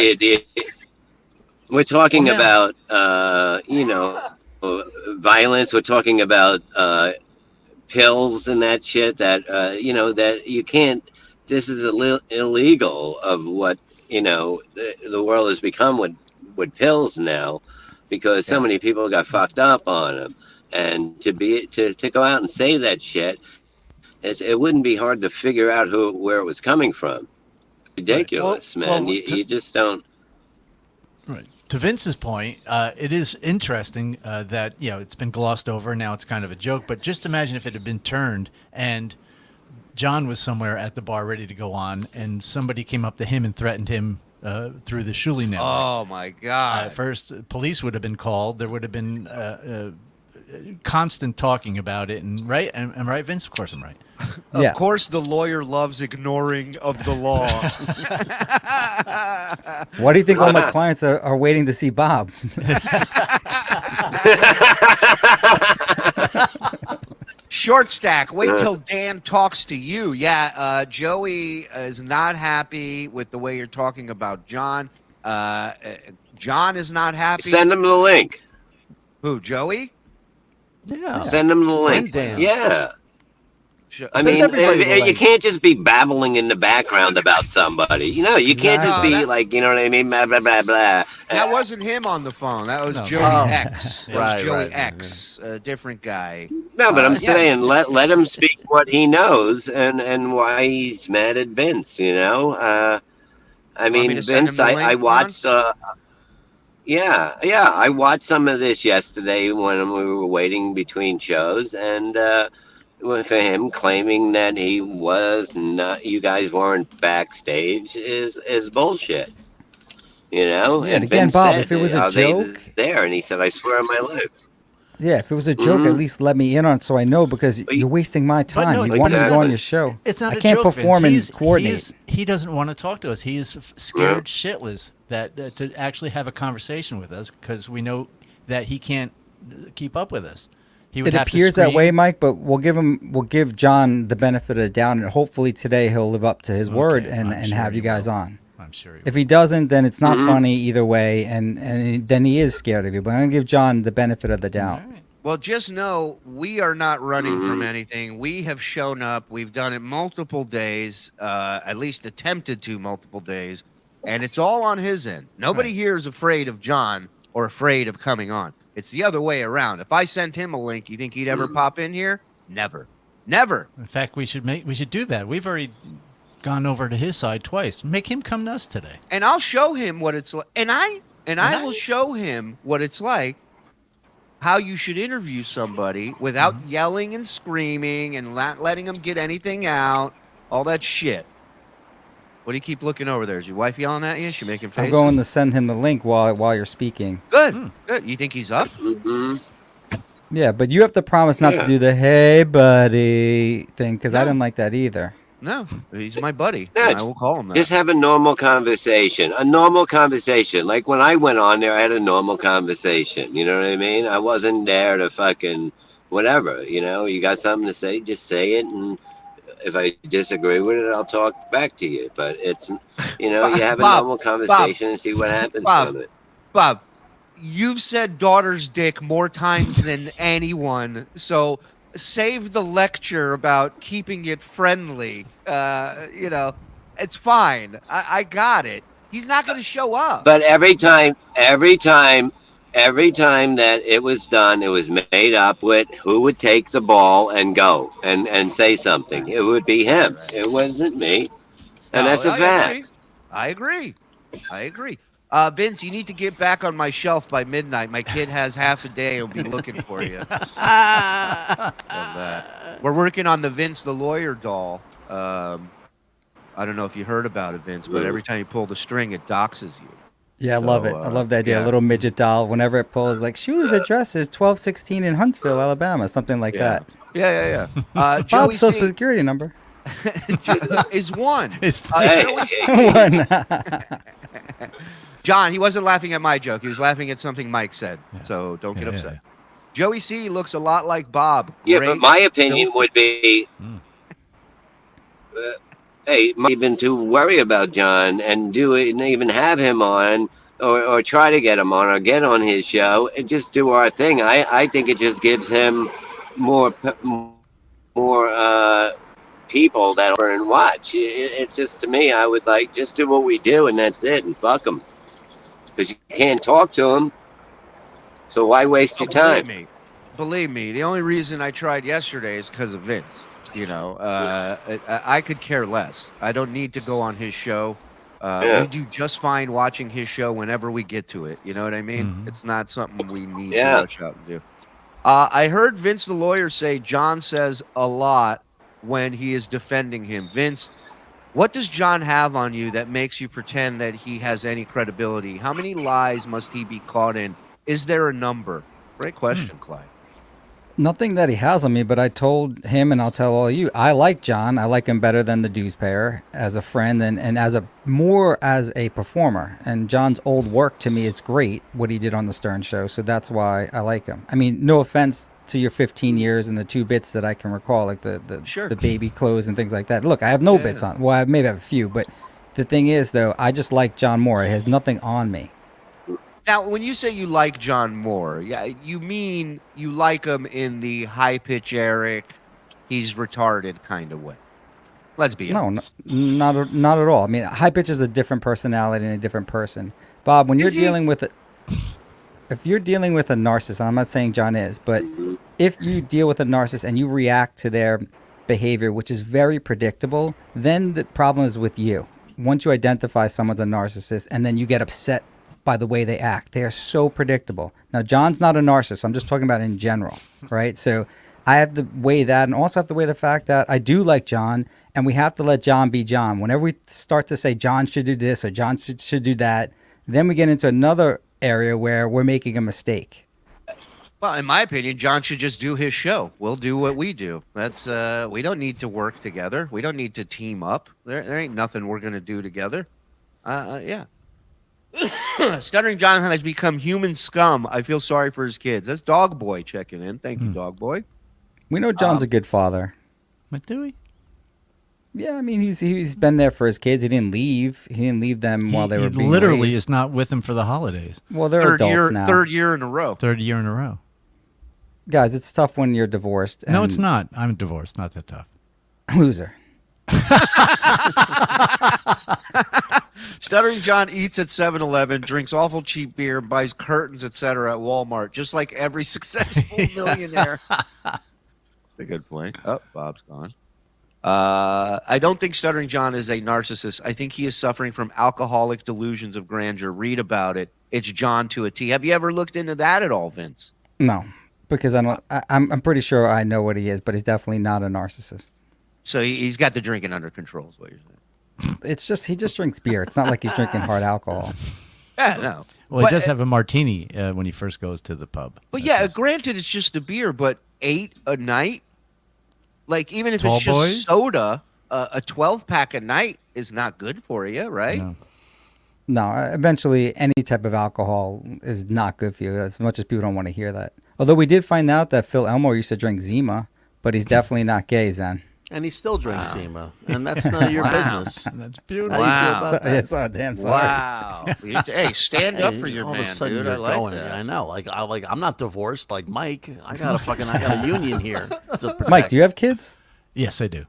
we're talking Well, about, violence. We're talking about pills and that shit that, that you can't, this is illegal of what, the world has become with pills now, because so many people got fucked up on them. And to go out and say that shit, it wouldn't be hard to figure out where it was coming from. Ridiculous, Right. man. Well, You just don't. Right. To Vince's point, it is interesting that it's been glossed over. Now it's kind of a joke, but just imagine if it had been turned and John was somewhere at the bar ready to go on, and somebody came up to him and threatened him through the Shuli Network. Oh my God! First, police would have been called. There would have been constant talking about it, and right, I'm right, Vince. Of course, I'm right. Of course, the lawyer loves ignoring of the law. Why do you think all my clients are waiting to see Bob? Short stack. Wait till Dan talks to you. Yeah, Joey is not happy with the way you're talking about John. John is not happy. Send him the link. Who, Joey? Yeah. Send him the link. Dan. Yeah. I Send mean, everybody the you link. can't just be babbling in the background about somebody. You can't just be like, you know what I mean? Blah, blah, blah, blah. That wasn't him on the phone. That was Joey X. That was Joey X, a different guy. No, but I'm saying let him speak what he knows and why he's mad at Vince, I mean, Vince, I watched I watched some of this yesterday when we were waiting between shows, and for him claiming that he was not, you guys weren't backstage is bullshit. Yeah, and again, Vince Bob, said, if it was a "Are they joke?" there?" And he said, "I swear on my life." Yeah, if it was a joke, at least let me in on it so I know, because you're wasting my time. no, You it's wanted to not- go on your show. It's not I a can't joke, perform Vince. and coordinate. He doesn't want to talk to us. He is scared shitless that to actually have a conversation with us, because we know that he can't keep up with us. He would It have to appears that scream. way, Mike, but we'll give John the benefit of the doubt, and hopefully today he'll live up to his word and have you guys on. I'm sure. If he doesn't, then it's not funny either way, and then he is scared of you. But I'm gonna give John the benefit of the doubt. Well, just know we are not running from anything. We have shown up. We've done it multiple days, at least attempted to multiple days, and it's all on his end. Nobody here is afraid of John or afraid of coming on. It's the other way around. If I sent him a link, you think he'd ever pop in here? Never. Never. In fact, we should do that. We've already gone over to his side twice. Make him come to us today. And I'll show him what it's like. And I will show him what it's like, how you should interview somebody without yelling and screaming and not letting them get anything out, all that shit. What do you keep looking over there? Is your wife yelling at you? Is she making faces? I'm going to send him the link while you're speaking. Good. Good. You think he's up? Yeah, but you have to promise not to do the "Hey, buddy" thing, because I didn't like that either. No, he's my buddy. No, and I will call him that. Just have a normal conversation. A normal conversation. Like when I went on there, I had a normal conversation. You know what I mean? I wasn't there to fucking whatever. You got something to say, just say it. And if I disagree with it, I'll talk back to you. But it's, you have a normal conversation and see what happens from it. Bob, you've said daughter's dick more times than anyone. So save the lecture about keeping it friendly. It's fine. I got it. He's not going to show up. But every time that it was done, it was made up with who would take the ball and go and say something. It would be him. It wasn't me. And that's a fact. I agree. Vince, you need to get back on my shelf by midnight. My kid has half a day. He'll be looking for you. We're working on the Vince the Lawyer doll. I don't know if you heard about it, Vince, but every time you pull the string, it doxes you. Yeah, I love it. I love the idea. A little midget doll. Whenever it pulls, like, Shuli's address is 1216 in Huntsville, Alabama, something like that. Yeah. Bob's social security number. is one. Hey. John, he wasn't laughing at my joke. He was laughing at something Mike said. So don't get upset. Joey C looks a lot like Bob. Yeah, Great but my opinion would be, hey, not even to worry about John and do it, and even have him on, or try to get him on, or get on his show, and just do our thing. I think it just gives him more people that over and watch. It's just, to me, I would like just do what we do, and that's it, and fuck them, because you can't talk to them. So why waste your time? Believe me, the only reason I tried yesterday is because of Vince. You know, I could care less. I don't need to go on his show. We do just fine watching his show whenever we get to it. You know what I mean? It's not something we need to rush out and do. I heard Vince the lawyer say John says a lot when he is defending him. Vince, what does John have on you that makes you pretend that he has any credibility? How many lies must he be caught in? Is there a number? Great question, Clyde. Nothing that he has on me, but I told him, and I'll tell all you, I like John. I like him better than the dues payer as a friend and as a performer. And John's old work to me is great, what he did on the Stern Show. So that's why I like him. I mean, no offense to your 15 years and the 2 bits that I can recall, like the baby clothes and things like that. Look, I have no bits on. Well, I maybe have a few, but the thing is, though, I just like John more. It has nothing on me. Now, when you say you like John Moore, you mean you like him in the high-pitch Eric, he's retarded kind of way. Let's be honest. No, not at all. I mean, high pitch is a different personality and a different person. Bob, when you're dealing with it, if you're dealing with a narcissist, and I'm not saying John is, but if you deal with a narcissist and you react to their behavior, which is very predictable, then the problem is with you. Once you identify someone's a narcissist and then you get upset by the way they act. They are so predictable. Now, John's not a narcissist. I'm just talking about in general, right? So I have to weigh that, and also have to weigh the fact that I do like John, and we have to let John be John. Whenever we start to say John should do this or John should do that, then we get into another area where we're making a mistake. Well, in my opinion, John should just do his show. We'll do what we do. That's we don't need to work together. We don't need to team up. There ain't nothing we're gonna do together. Yeah. Stuttering John has become human scum. I feel sorry for his kids. That's Dog Boy checking in. Thank you, Dog Boy. We know John's a good father. But do we? Yeah, I mean, he's been there for his kids. He didn't leave. He didn't leave them while they were being literally raised. is not with them for the holidays. Well, they're adults now. Third year in a row. Third year in a row. Guys, it's tough when you're divorced. No, it's not. I'm divorced. Not that tough. Loser. Stuttering John eats at 7-Eleven, drinks awful cheap beer, buys curtains, etc. at Walmart, just like every successful millionaire. A good point. Oh, Bob's gone. I don't think Stuttering John is a narcissist. I think he is suffering from alcoholic delusions of grandeur. Read about it. It's John to a T. Have you ever looked into that at all, Vince? No, because I'm pretty sure I know what he is, but he's definitely not a narcissist. So he's got the drinking under control, is what you're saying. It's just he just drinks beer. It's not like he's drinking hard alcohol. Yeah, no. Well, he does have a martini when he first goes to the pub. But yeah, granted, it's just a beer, but 8 a night, like even if Tall it's just boys? soda, a 12-pack a night is not good for you, right? No, eventually any type of alcohol is not good for you, as much as people don't want to hear that. Although we did find out that Phil Elmore used to drink Zima, but he's definitely not gay, Zen. And he still drinks Zima, and that's none of your business. That's beautiful. Wow. It's so damn sorry. Wow. Hey, stand up for your all man, of a sudden dude. You're I like going. that. I know. I'm not divorced like Mike. I got a union here to protect. Mike, do you have kids? Yes, I do.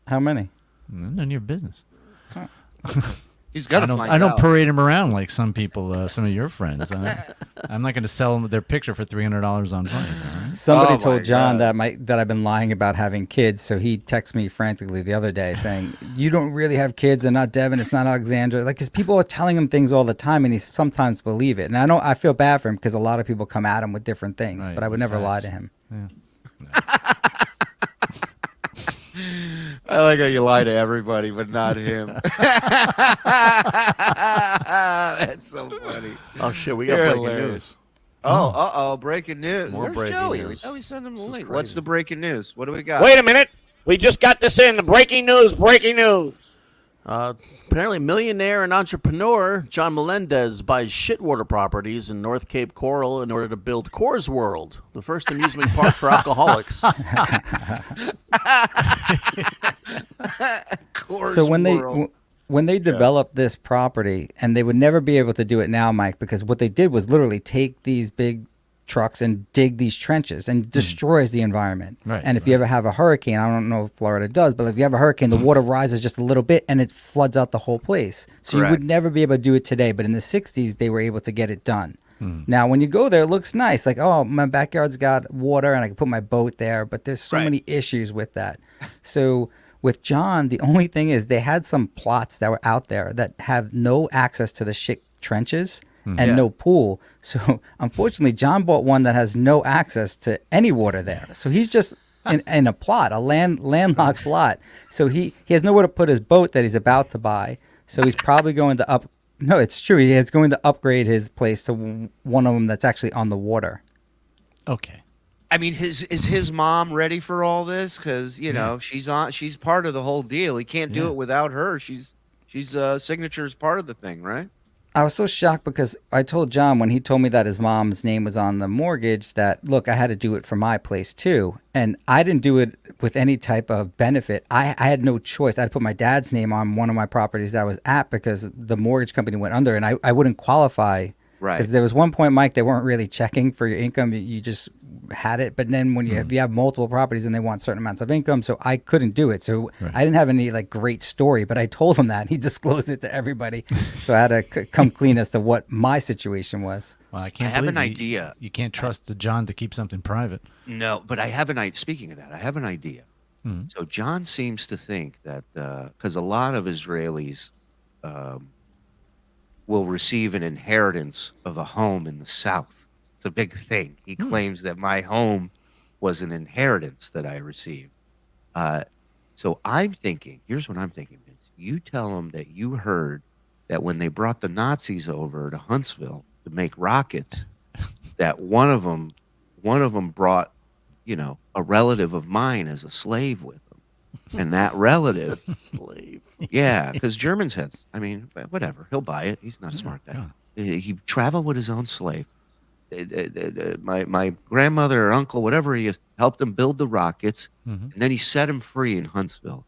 How many? None of your business. He's got to find out. I don't parade him around like some people, some of your friends. I'm not going to sell them their picture for $300 on Vice. Right? Somebody told John that I've been lying about having kids, so he texted me frantically the other day saying, "You don't really have kids. They're not Devin. It's not Alexandra." Like, because people are telling him things all the time, and he sometimes believe it. And I feel bad for him because a lot of people come at him with different things, but I would never lie to him. Yeah. I like how you lie to everybody, but not him. That's so funny. Oh shit, we got breaking news. Oh, breaking news. More Where's breaking Joey? news. We send him a This is link. crazy. What's the breaking news? What do we got? Wait a minute. We just got this in. The breaking news. Breaking news. Apparently, millionaire and entrepreneur John Melendez buys shitwater properties in North Cape Coral in order to build Coors World, the first amusement park for alcoholics. So when they developed this property, and they would never be able to do it now, Mike, because what they did was literally take these big trucks and dig these trenches and destroys the environment. Right, and if you ever have a hurricane, I don't know if Florida does, but if you have a hurricane, the water rises just a little bit and it floods out the whole place. So you would never be able to do it today. But in the 60s, they were able to get it done. Now, when you go there, it looks nice. Like, oh, my backyard's got water and I can put my boat there. But there's so many issues with that. So with John, the only thing is they had some plots that were out there that have no access to the shit trenches and no pool. So unfortunately, John bought one that has no access to any water there. So he's just in a plot, a landlocked plot. So he has nowhere to put his boat that he's about to buy. So he's probably going to No, it's true. He is going to upgrade his place to one of them that's actually on the water. Okay. I mean, is his mom ready for all this? Because you know she's part of the whole deal. He can't do it without her. She's signature is part of the thing, right? I was so shocked because I told John when he told me that his mom's name was on the mortgage that, look, I had to do it for my place too. And I didn't do it with any type of benefit. I had no choice. I had to put my dad's name on one of my properties that I was at because the mortgage company went under and I wouldn't qualify. Right. Because there was one point, Mike, they weren't really checking for your income. You just had it. But then when if you have multiple properties and they want certain amounts of income, so I couldn't do it. So I didn't have any like great story, but I told him that. And he disclosed it to everybody. So I had to come clean as to what my situation was. Well, I can't. I have an believe idea. You can't trust the John to keep something private. No, but I have an idea. Speaking of that, I have an idea. So John seems to think that because a lot of Israelis will receive an inheritance of a home in the South. It's a big thing. He claims that my home was an inheritance that I received. So I'm thinking, here's what I'm thinking, Vince. You tell him that you heard that when they brought the Nazis over to Huntsville to make rockets, that one of them brought, a relative of mine as a slave with them. And that relative slave. Yeah, because Germans had, whatever. He'll buy it. He's not a smart guy. He traveled with his own slave. My grandmother or uncle, whatever he is, helped him build the rockets, and then he set him free in Huntsville.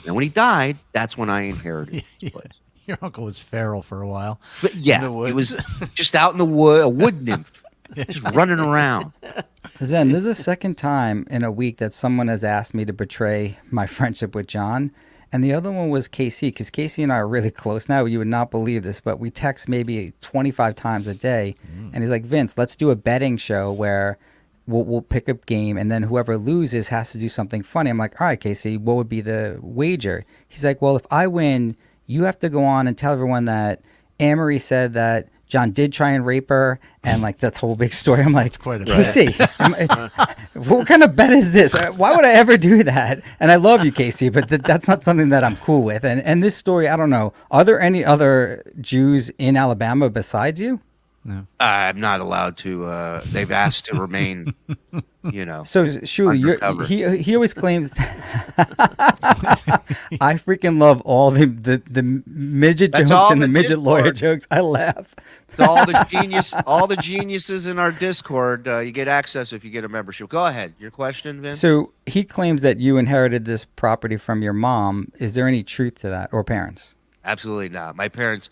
And when he died, that's when I inherited his place. Your uncle was feral for a while. Yeah, he was just out in the wood, a wood nymph, just running around. Zen, this is the second time in a week that someone has asked me to betray my friendship with John. And the other one was Casey, because Casey and I are really close now. You would not believe this, but we text maybe 25 times a day. And he's like, Vince, let's do a betting show where we'll pick a game, and then whoever loses has to do something funny. I'm like, all right, Casey, what would be the wager? He's like, well, if I win, you have to go on and tell everyone that Amory said that John did try and rape her, and like that's whole big story. I'm like, Casey, what kind of bet is this? Why would I ever do that? And I love you, Casey, but that's not something that I'm cool with. And this story, I don't know. Are there any other Jews in Alabama besides you? No. I'm not allowed to. They've asked to remain, So, Shuli, he always claims. I freaking love all the midget jokes and the midget lawyer jokes. I laugh. So all the geniuses in our Discord, you get access if you get a membership. Go ahead. Your question, Vince? So he claims that you inherited this property from your mom. Is there any truth to that, or parents? Absolutely not. My parents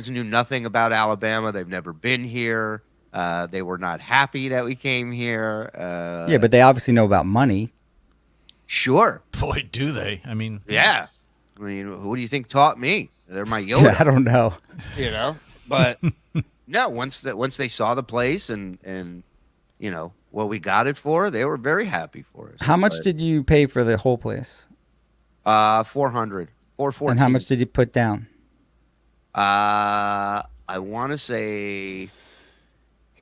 knew nothing about Alabama. They've never been here. They were not happy that we came here. Yeah, but they obviously know about money. Sure. Boy, do they. Yeah. Who do you think taught me? They're my Yoda. Yeah, I don't know. But no, once they saw the place and what we got it for, they were very happy for us. How much did you pay for the whole place? $400. $414. And how much did you put down? I want to say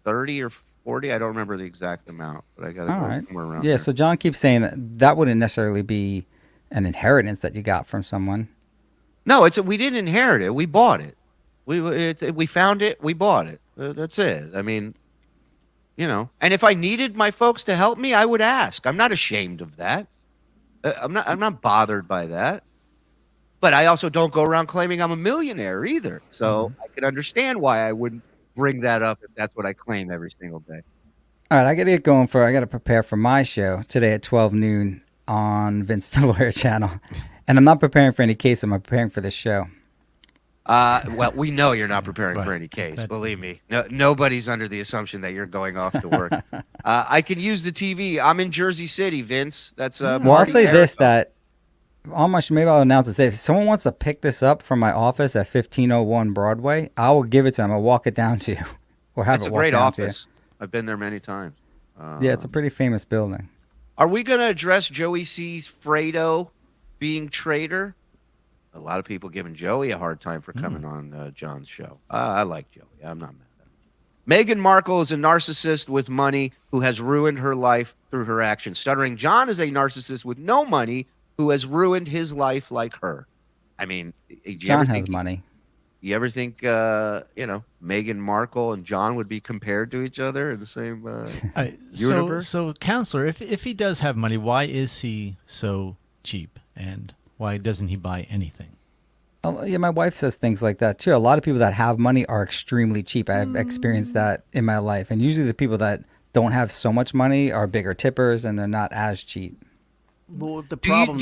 30 or 40. I don't remember the exact amount, but I got to go somewhere around there. So John keeps saying that wouldn't necessarily be an inheritance that you got from someone. No, we didn't inherit it. We bought it. We found it. We bought it. That's it. And if I needed my folks to help me, I would ask. I'm not ashamed of that. I'm not bothered by that. But I also don't go around claiming I'm a millionaire either. So I can understand why I wouldn't bring that up if that's what I claim every single day. All right, I got to get going I got to prepare for my show today at 12 noon on Vince the Lawyer channel. And I'm not preparing for any case. I'm preparing for this show. Well, we know you're not preparing for any case. Believe me. No, nobody's under the assumption that you're going off to work. I can use the TV. I'm in Jersey City, Vince. That's well, I'll say this, that on my maybe I'll announce this. If someone wants to pick this up from my office at 1501 Broadway, I will give it to them. I'll walk it down to you. Or have it's it a walk great down office. I've been there many times. Yeah, it's a pretty famous building. Are we going to address Joey C's Fredo being traitor? A lot of people giving Joey a hard time for coming on John's show. I like Joey. I'm not mad at him. Meghan Markle is a narcissist with money who has ruined her life through her actions. Stuttering John is a narcissist with no money who has ruined his life like her. I mean, John has money. You ever think, Meghan Markle and John would be compared to each other in the same universe? So, counselor, if he does have money, why is he so cheap? And why doesn't he buy anything? Yeah, my wife says things like that too. A lot of people that have money are extremely cheap. I've experienced that in my life. And usually the people that don't have so much money are bigger tippers and they're not as cheap. Well, the problem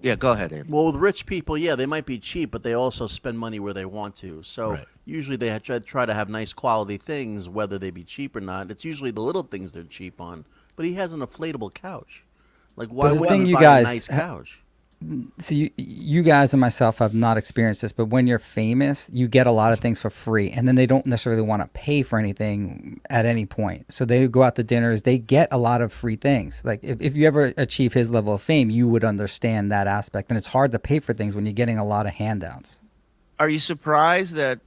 Yeah, go ahead, Aaron. Well, with rich people, yeah, they might be cheap, but they also spend money where they want to. So usually they try to have nice quality things, whether they be cheap or not. It's usually the little things they're cheap on. But he has an inflatable couch. Like, why wouldn't he buy a nice couch? So you guys and myself have not experienced this, but when you're famous, you get a lot of things for free, and then they don't necessarily want to pay for anything at any point. So they go out to dinners, they get a lot of free things. Like if you ever achieve his level of fame, you would understand that aspect. And it's hard to pay for things when you're getting a lot of handouts. Are you surprised that,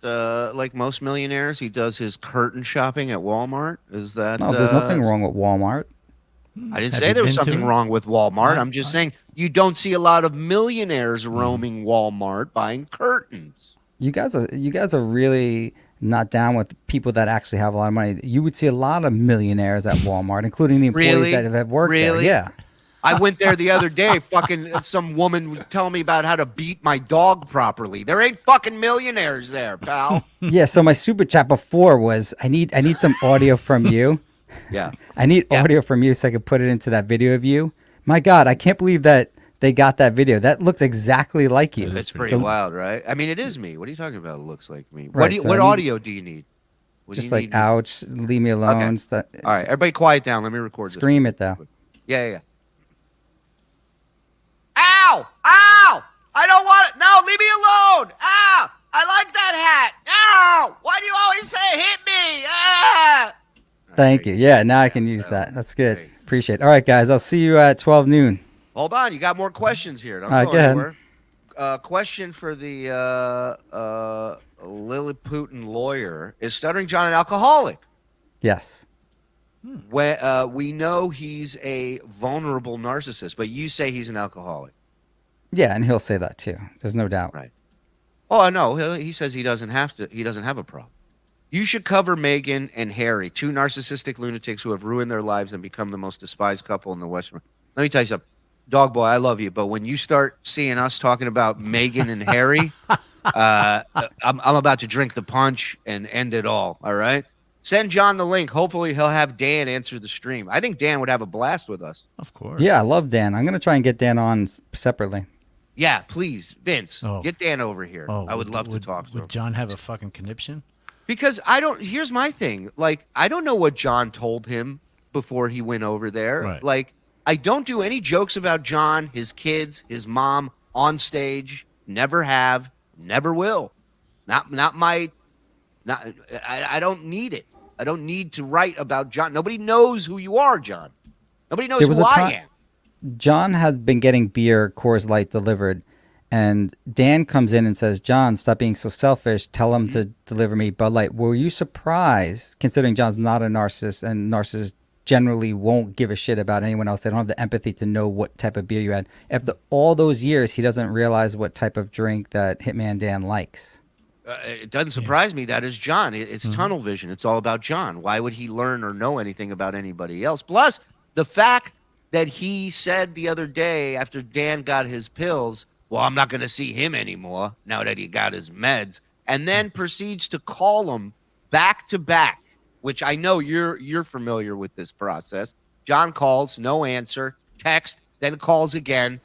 like most millionaires, he does his curtain shopping at Walmart? Is that no? There's nothing wrong with Walmart. I didn't say there was something wrong with Walmart. I'm just saying you don't see a lot of millionaires roaming Walmart buying curtains. You guys are really not down with people that actually have a lot of money. You would see a lot of millionaires at Walmart, including the employees that have worked there. Yeah. I went there the other day. Fucking some woman was telling me about how to beat my dog properly. There ain't fucking millionaires there, pal. Yeah. So my super chat before was I need some audio from you. Yeah. I need audio from you so I can put it into that video of you. My God, I can't believe that they got that video. That looks exactly like you. It's pretty wild, right? I mean, it is me. What are you talking about? It looks like me. Right, What audio do you need? Just like, ouch, leave me alone. Okay. All right, everybody quiet down. Let me record this. Scream it, though. Yeah. Ow! Ow! I don't want it. No, leave me alone. Ow! I like that hat. Ow! Why do you always say hit me? Ah! Thank you. Yeah, now I can use that. That's good. Appreciate it. All right, guys. I'll see you at 12 noon. Hold on. You got more questions here. Don't All right, go go ahead. anywhere. Question for the Lilliputian lawyer. Is Stuttering John an alcoholic? Yes. We know he's a vulnerable narcissist, but you say he's an alcoholic. Yeah, and he'll say that too. There's no doubt. Right. Oh, I know. He says he doesn't have to. He doesn't have a problem. You should cover Meghan and Harry, two narcissistic lunatics who have ruined their lives and become the most despised couple in the Western. Let me tell you something. Dog boy, I love you, but when you start seeing us talking about Meghan and Harry, I'm about to drink the punch and end it all. All right? Send John the link. Hopefully he'll have Dan answer the stream. I think Dan would have a blast with us. Of course. Yeah, I love Dan. I'm going to try and get Dan on separately. Yeah, please, Vince, get Dan over here. I would love to talk to him. Would John have a fucking conniption? Because here's my thing. Like, I don't know what John told him before he went over there. Right. Like, I don't do any jokes about John, his kids, his mom on stage. Never have, never will. I don't need it. I don't need to write about John. Nobody knows who you are, John. Nobody knows who I am. John had been getting beer, Coors Light delivered. And Dan comes in and says, John, stop being so selfish. Tell him to deliver me Bud Light. Were you surprised, considering John's not a narcissist, and narcissists generally won't give a shit about anyone else? They don't have the empathy to know what type of beer you had. After all those years, he doesn't realize what type of drink that Hitman Dan likes. It doesn't surprise me. That is John. It's tunnel vision. It's all about John. Why would he learn or know anything about anybody else? Plus, the fact that he said the other day after Dan got his pills, well, I'm not going to see him anymore now that he got his meds, and then proceeds to call him back to back, which I know you're familiar with this process. John calls, no answer, text, then calls again,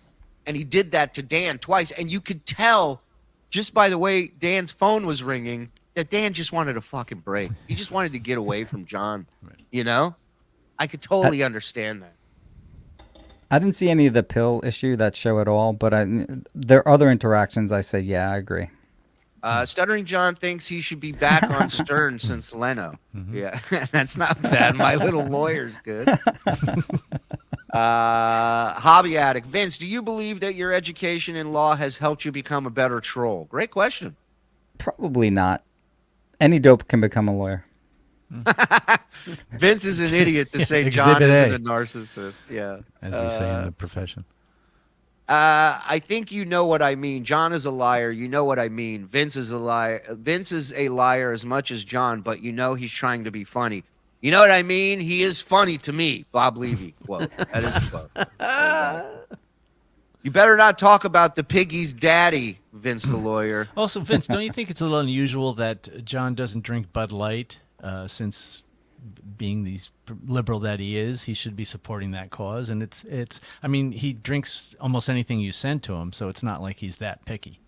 and he did that to Dan twice, and you could tell just by the way Dan's phone was ringing that Dan just wanted a fucking break. He just wanted to get away from John, you know? I could totally understand that. I didn't see any of the pill issue that show at all, but there are other interactions. I said, yeah, I agree. Stuttering John thinks he should be back on Stern since Leno. Yeah, that's not bad. My little lawyer's good. Hobby addict. Vince, do you believe that your education in law has helped you become a better troll? Great question. Probably not. Any dope can become a lawyer. Vince is an idiot to say John isn't a narcissist. Yeah. As we say in the profession. I think you know what I mean. John is a liar. You know what I mean. Vince is a liar. Vince is a liar as much as John, but you know he's trying to be funny. You know what I mean? He is funny to me. Bob Levy quote. That is a quote. You better not talk about the piggy's daddy, Vince the lawyer. Also, Vince, don't you think it's a little unusual that John doesn't drink Bud Light since being the liberal that he is, he should be supporting that cause? And it's I mean, he drinks almost anything you send to him, so it's not like he's that picky.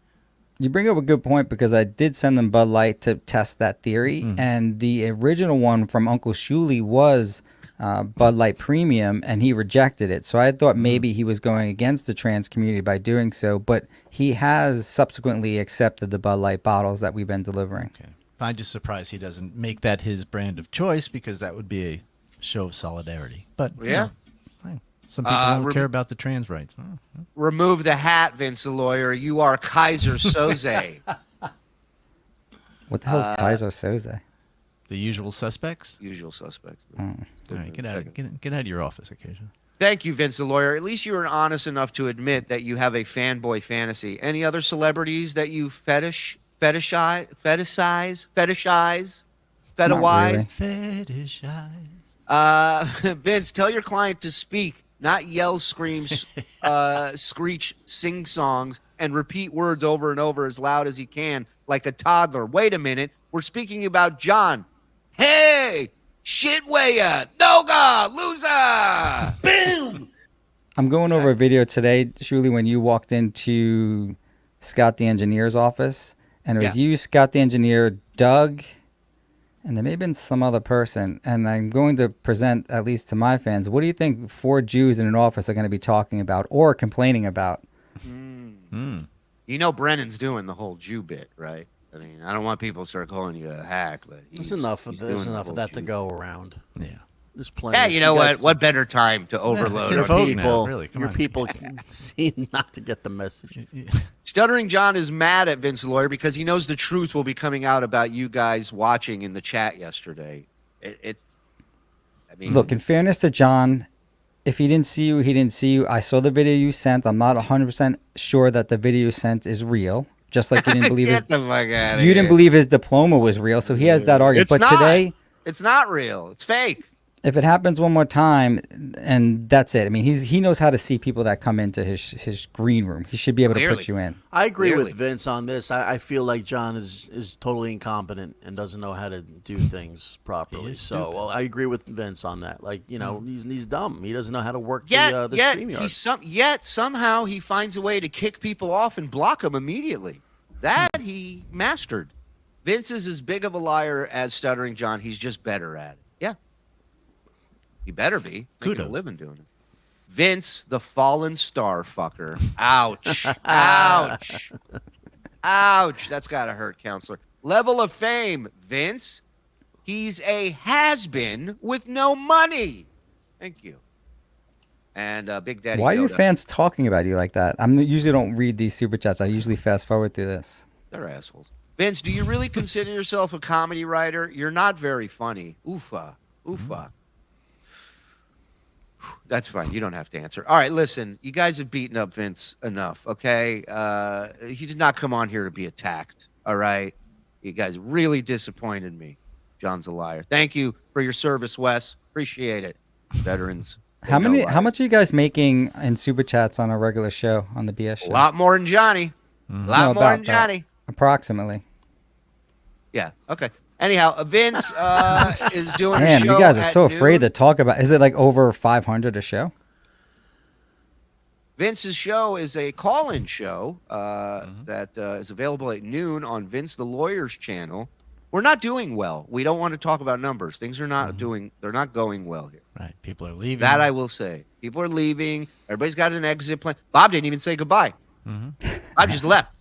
You bring up a good point because I did send them Bud Light to test that theory, and the original one from Uncle Shuli was Bud Light Premium, and he rejected it. So I thought maybe he was going against the trans community by doing so, but he has subsequently accepted the Bud Light bottles that we've been delivering. Okay. I'm just surprised he doesn't make that his brand of choice, because that would be a show of solidarity. But Yeah. you know, fine. Some people don't care about the trans rights. Remove the hat, Vince the lawyer. You are Kaiser Soze. What the hell is Kaiser Soze? The usual suspects? Usual suspects. Oh. All right, get out of your office occasionally. Thank you, Vince the lawyer. At least you were honest enough to admit that you have a fanboy fantasy. Any other celebrities that you fetishize? Vince, tell your client to speak, not yell, scream, screech, sing songs, and repeat words over and over as loud as he can, like a toddler. Wait a minute. We're speaking about John. Hey, shitwaya, noga, loser. Boom. I'm going over a video today, Shuli, when you walked into Scott the engineer's office, and it was you, Scott the engineer, Doug, and there may have been some other person. And I'm going to present, at least to my fans, what do you think 4 Jews in an office are going to be talking about or complaining about? You know Brennan's doing the whole Jew bit, right? I mean, I don't want people to start calling you a hack, but There's enough of that to go around. Yeah. There's plenty. Yeah, you know what? What better time to overload your our people? Really, come Your on. people seem not to get the message. Stuttering John is mad at Vince the lawyer because he knows the truth will be coming out about you guys watching in the chat yesterday. I mean, Look, in fairness to John, if he didn't see you, he didn't see you. I saw the video you sent. I'm not 100% sure that the video you sent is real. Just like you didn't believe Get the fuck outta you didn't here. believe his diploma was real, so he has that argument. It's But not. today, It's not real. It's fake. if it happens one more time, and that's it. I mean, he knows how to see people that come into his green room. He should be able to put you in. I agree Clearly. with Vince on this. I feel like John is totally incompetent and doesn't know how to do things properly. So I agree with Vince on that. Like, you know, he's dumb. He doesn't know how to work the StreamYard. Yet somehow he finds a way to kick people off and block them immediately. That he mastered. Vince is as big of a liar as Stuttering John. He's just better at it. Yeah. He better be. Making a living doing it. Vince, the fallen star fucker. Ouch. Ouch. Ouch. That's got to hurt, counselor. Level of fame. Vince, he's a has-been with no money. Thank you. And Big Daddy Why are your Yoda. fans talking about you like that? I usually don't read these super chats. I usually fast forward through this. They're assholes. Vince, do you really consider yourself a comedy writer? You're not very funny. Oofa. Oofa. That's fine. You don't have to answer. All right, listen. You guys have beaten up Vince enough, okay? He did not come on here to be attacked, all right? You guys really disappointed me. John's a liar. Thank you for your service, Wes. Appreciate it. Veterans How much are you guys making in super chats on a regular show on the BS show? A lot more than Johnny. A lot more than Johnny. Approximately. Yeah. Okay. Anyhow, Vince is doing a Damn, show. you guys are at so noon. afraid to talk about. Is it like over 500 a show? Vince's show is a call-in show that is available at noon on Vince the Lawyer's channel. We're not doing well. We don't want to talk about numbers. Things are not they're not going well here. Right. People are leaving. That I will say. People are leaving. Everybody's got an exit plan. Bob didn't even say goodbye. Bob just left.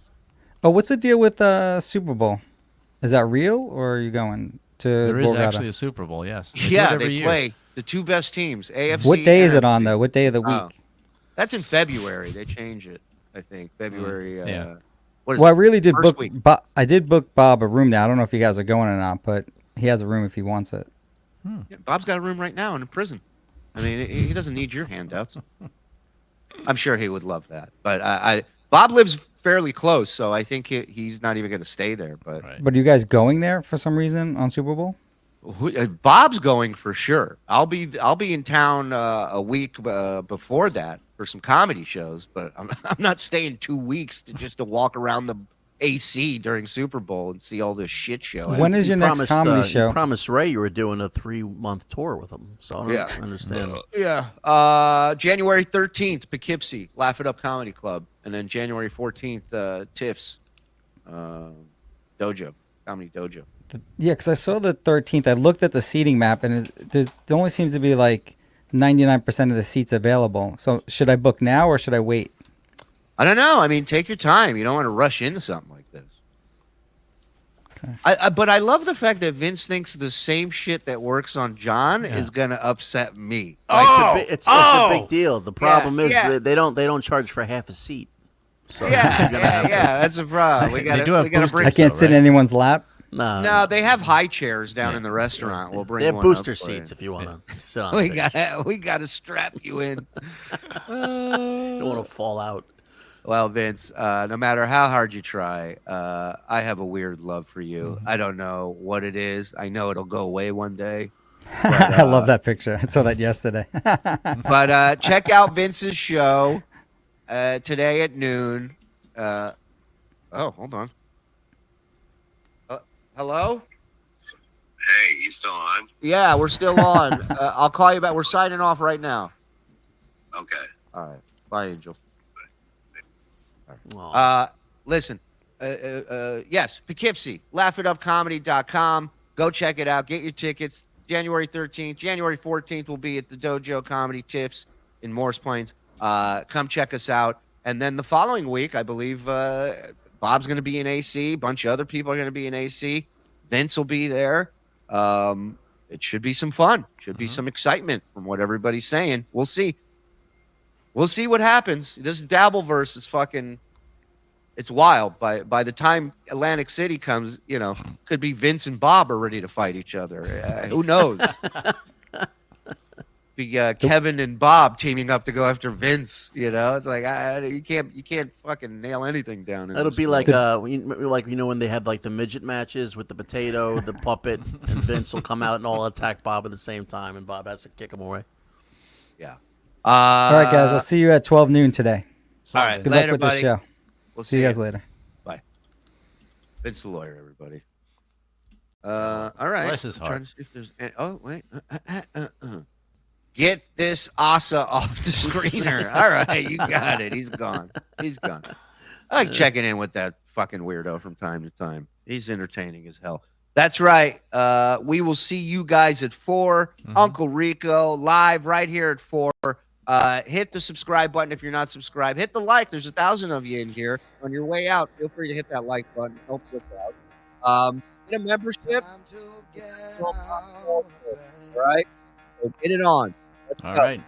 Oh, what's the deal with Super Bowl? Is that real, or are you going to There is Borgata? actually a Super Bowl, yes. They do it Yeah, every they year. play the two best teams, AFC. What day is and it on, NFC. though? What day of the week? Oh, that's in February. They change it, I think. February. Yeah. What is Well, I it? really did First book. week. I did book Bob a room now. I don't know if you guys are going or not, but he has a room if he wants it. Yeah, Bob's got a room right now in a prison. I mean, he doesn't need your handouts. I'm sure he would love that. But Bob lives fairly close, so I think he's not even going to stay there. But But are you guys going there for some reason on Super Bowl? Bob's going for sure. I'll be in town a week before that for some comedy shows, but I'm not staying 2 weeks to walk around the AC during Super Bowl and see all this shit show. When is your next comedy show? You promised Ray you were doing a 3-month tour with him, so I don't understand. January 13th, Poughkeepsie, Laugh It Up Comedy Club, and then January 14th, Tiff's Dojo, Comedy Dojo. Yeah, because I saw the 13th. I looked at the seating map, and there only seems to be like 99% of the seats available. So should I book now or should I wait? I don't know. I mean, take your time. You don't want to rush into something like this. Okay. But I love the fact that Vince thinks the same shit that works on John is going to upset me. It's a big deal. The problem is that they don't charge for half a seat. So that's a problem. We got to bring. I can't sit in anyone's lap. No, they have high chairs down in the restaurant. We'll bring. They have one booster up for seats you. if you want to sit on. We got to strap you in. Don't want to fall out. Well, Vince, no matter how hard you try, I have a weird love for you. I don't know what it is. I know it'll go away one day. But, I love that picture. I saw that yesterday. But check out Vince's show today at noon. Hold on. Hello? Hey, you still on? Yeah, we're still on. I'll call you back. We're signing off right now. Okay. All right. Bye, Angel. Aw. Listen. Yes, Poughkeepsie, laughitupcomedy.com. Go check it out. Get your tickets. January 13th. January 14th will be at the Dojo Comedy Tiffs in Morris Plains. Come check us out. And then the following week, I believe Bob's going to be in AC. A bunch of other people are going to be in AC. Vince will be there. It should be some fun. Should be some excitement from what everybody's saying. We'll see. We'll see what happens. This Dabbleverse is fucking... It's wild. By the time Atlantic City comes, could be Vince and Bob are ready to fight each other. Who knows? Be Kevin and Bob teaming up to go after Vince. It's like you can't fucking nail anything down. That'll be like when they have like the midget matches with the potato, the puppet, and Vince will come out and all attack Bob at the same time, and Bob has to kick him away. Yeah. All right, guys. I'll see you at 12 noon today. All right. Good Later, luck with buddy. the show. We'll see you guys later. Bye. Vince the Lawyer, everybody. All right. Bless his I'm trying heart. to see if there's. Oh wait. Get this Asa off the screener. All right, you got it. He's gone. He's gone. I like checking in with that fucking weirdo from time to time. He's entertaining as hell. That's right. We will see you guys at 4. Uncle Rico live right here at 4. Hit the subscribe button if you're not subscribed. Hit the like. There's 1,000 of you in here. On your way out, feel free to hit that like button. It helps us out. Get a membership. All right. So get it on. Let's All go. right.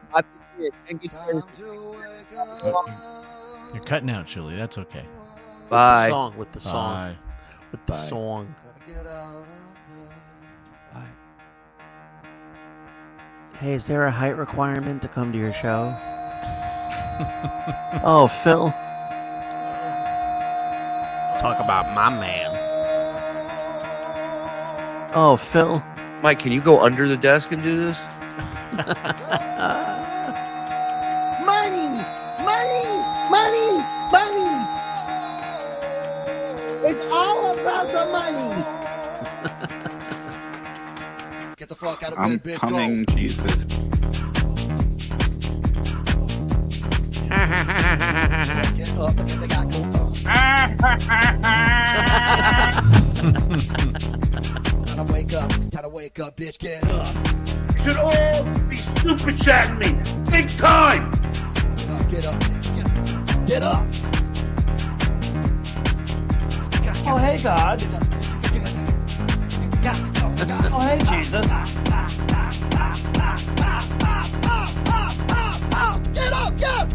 Happy to see it. And get You're cutting out, Shuli. That's okay. Bye. With the song. Bye. With the Bye. song. Hey, is there a height requirement to come to your show? Oh, Phil. Talk about my man. Oh, Phil. Mike, can you go under the desk and do this? Money, money, money, money. It's all about the money. Get the fuck out of I'm bed, bitch. coming, Go. Jesus. Get up and get the guy go Time to wake up, bitch. Get up. You should all be super chatting me. Big time. Get up. Get up. Oh, hey, God. Oh, hey, Jesus. Get up, get up.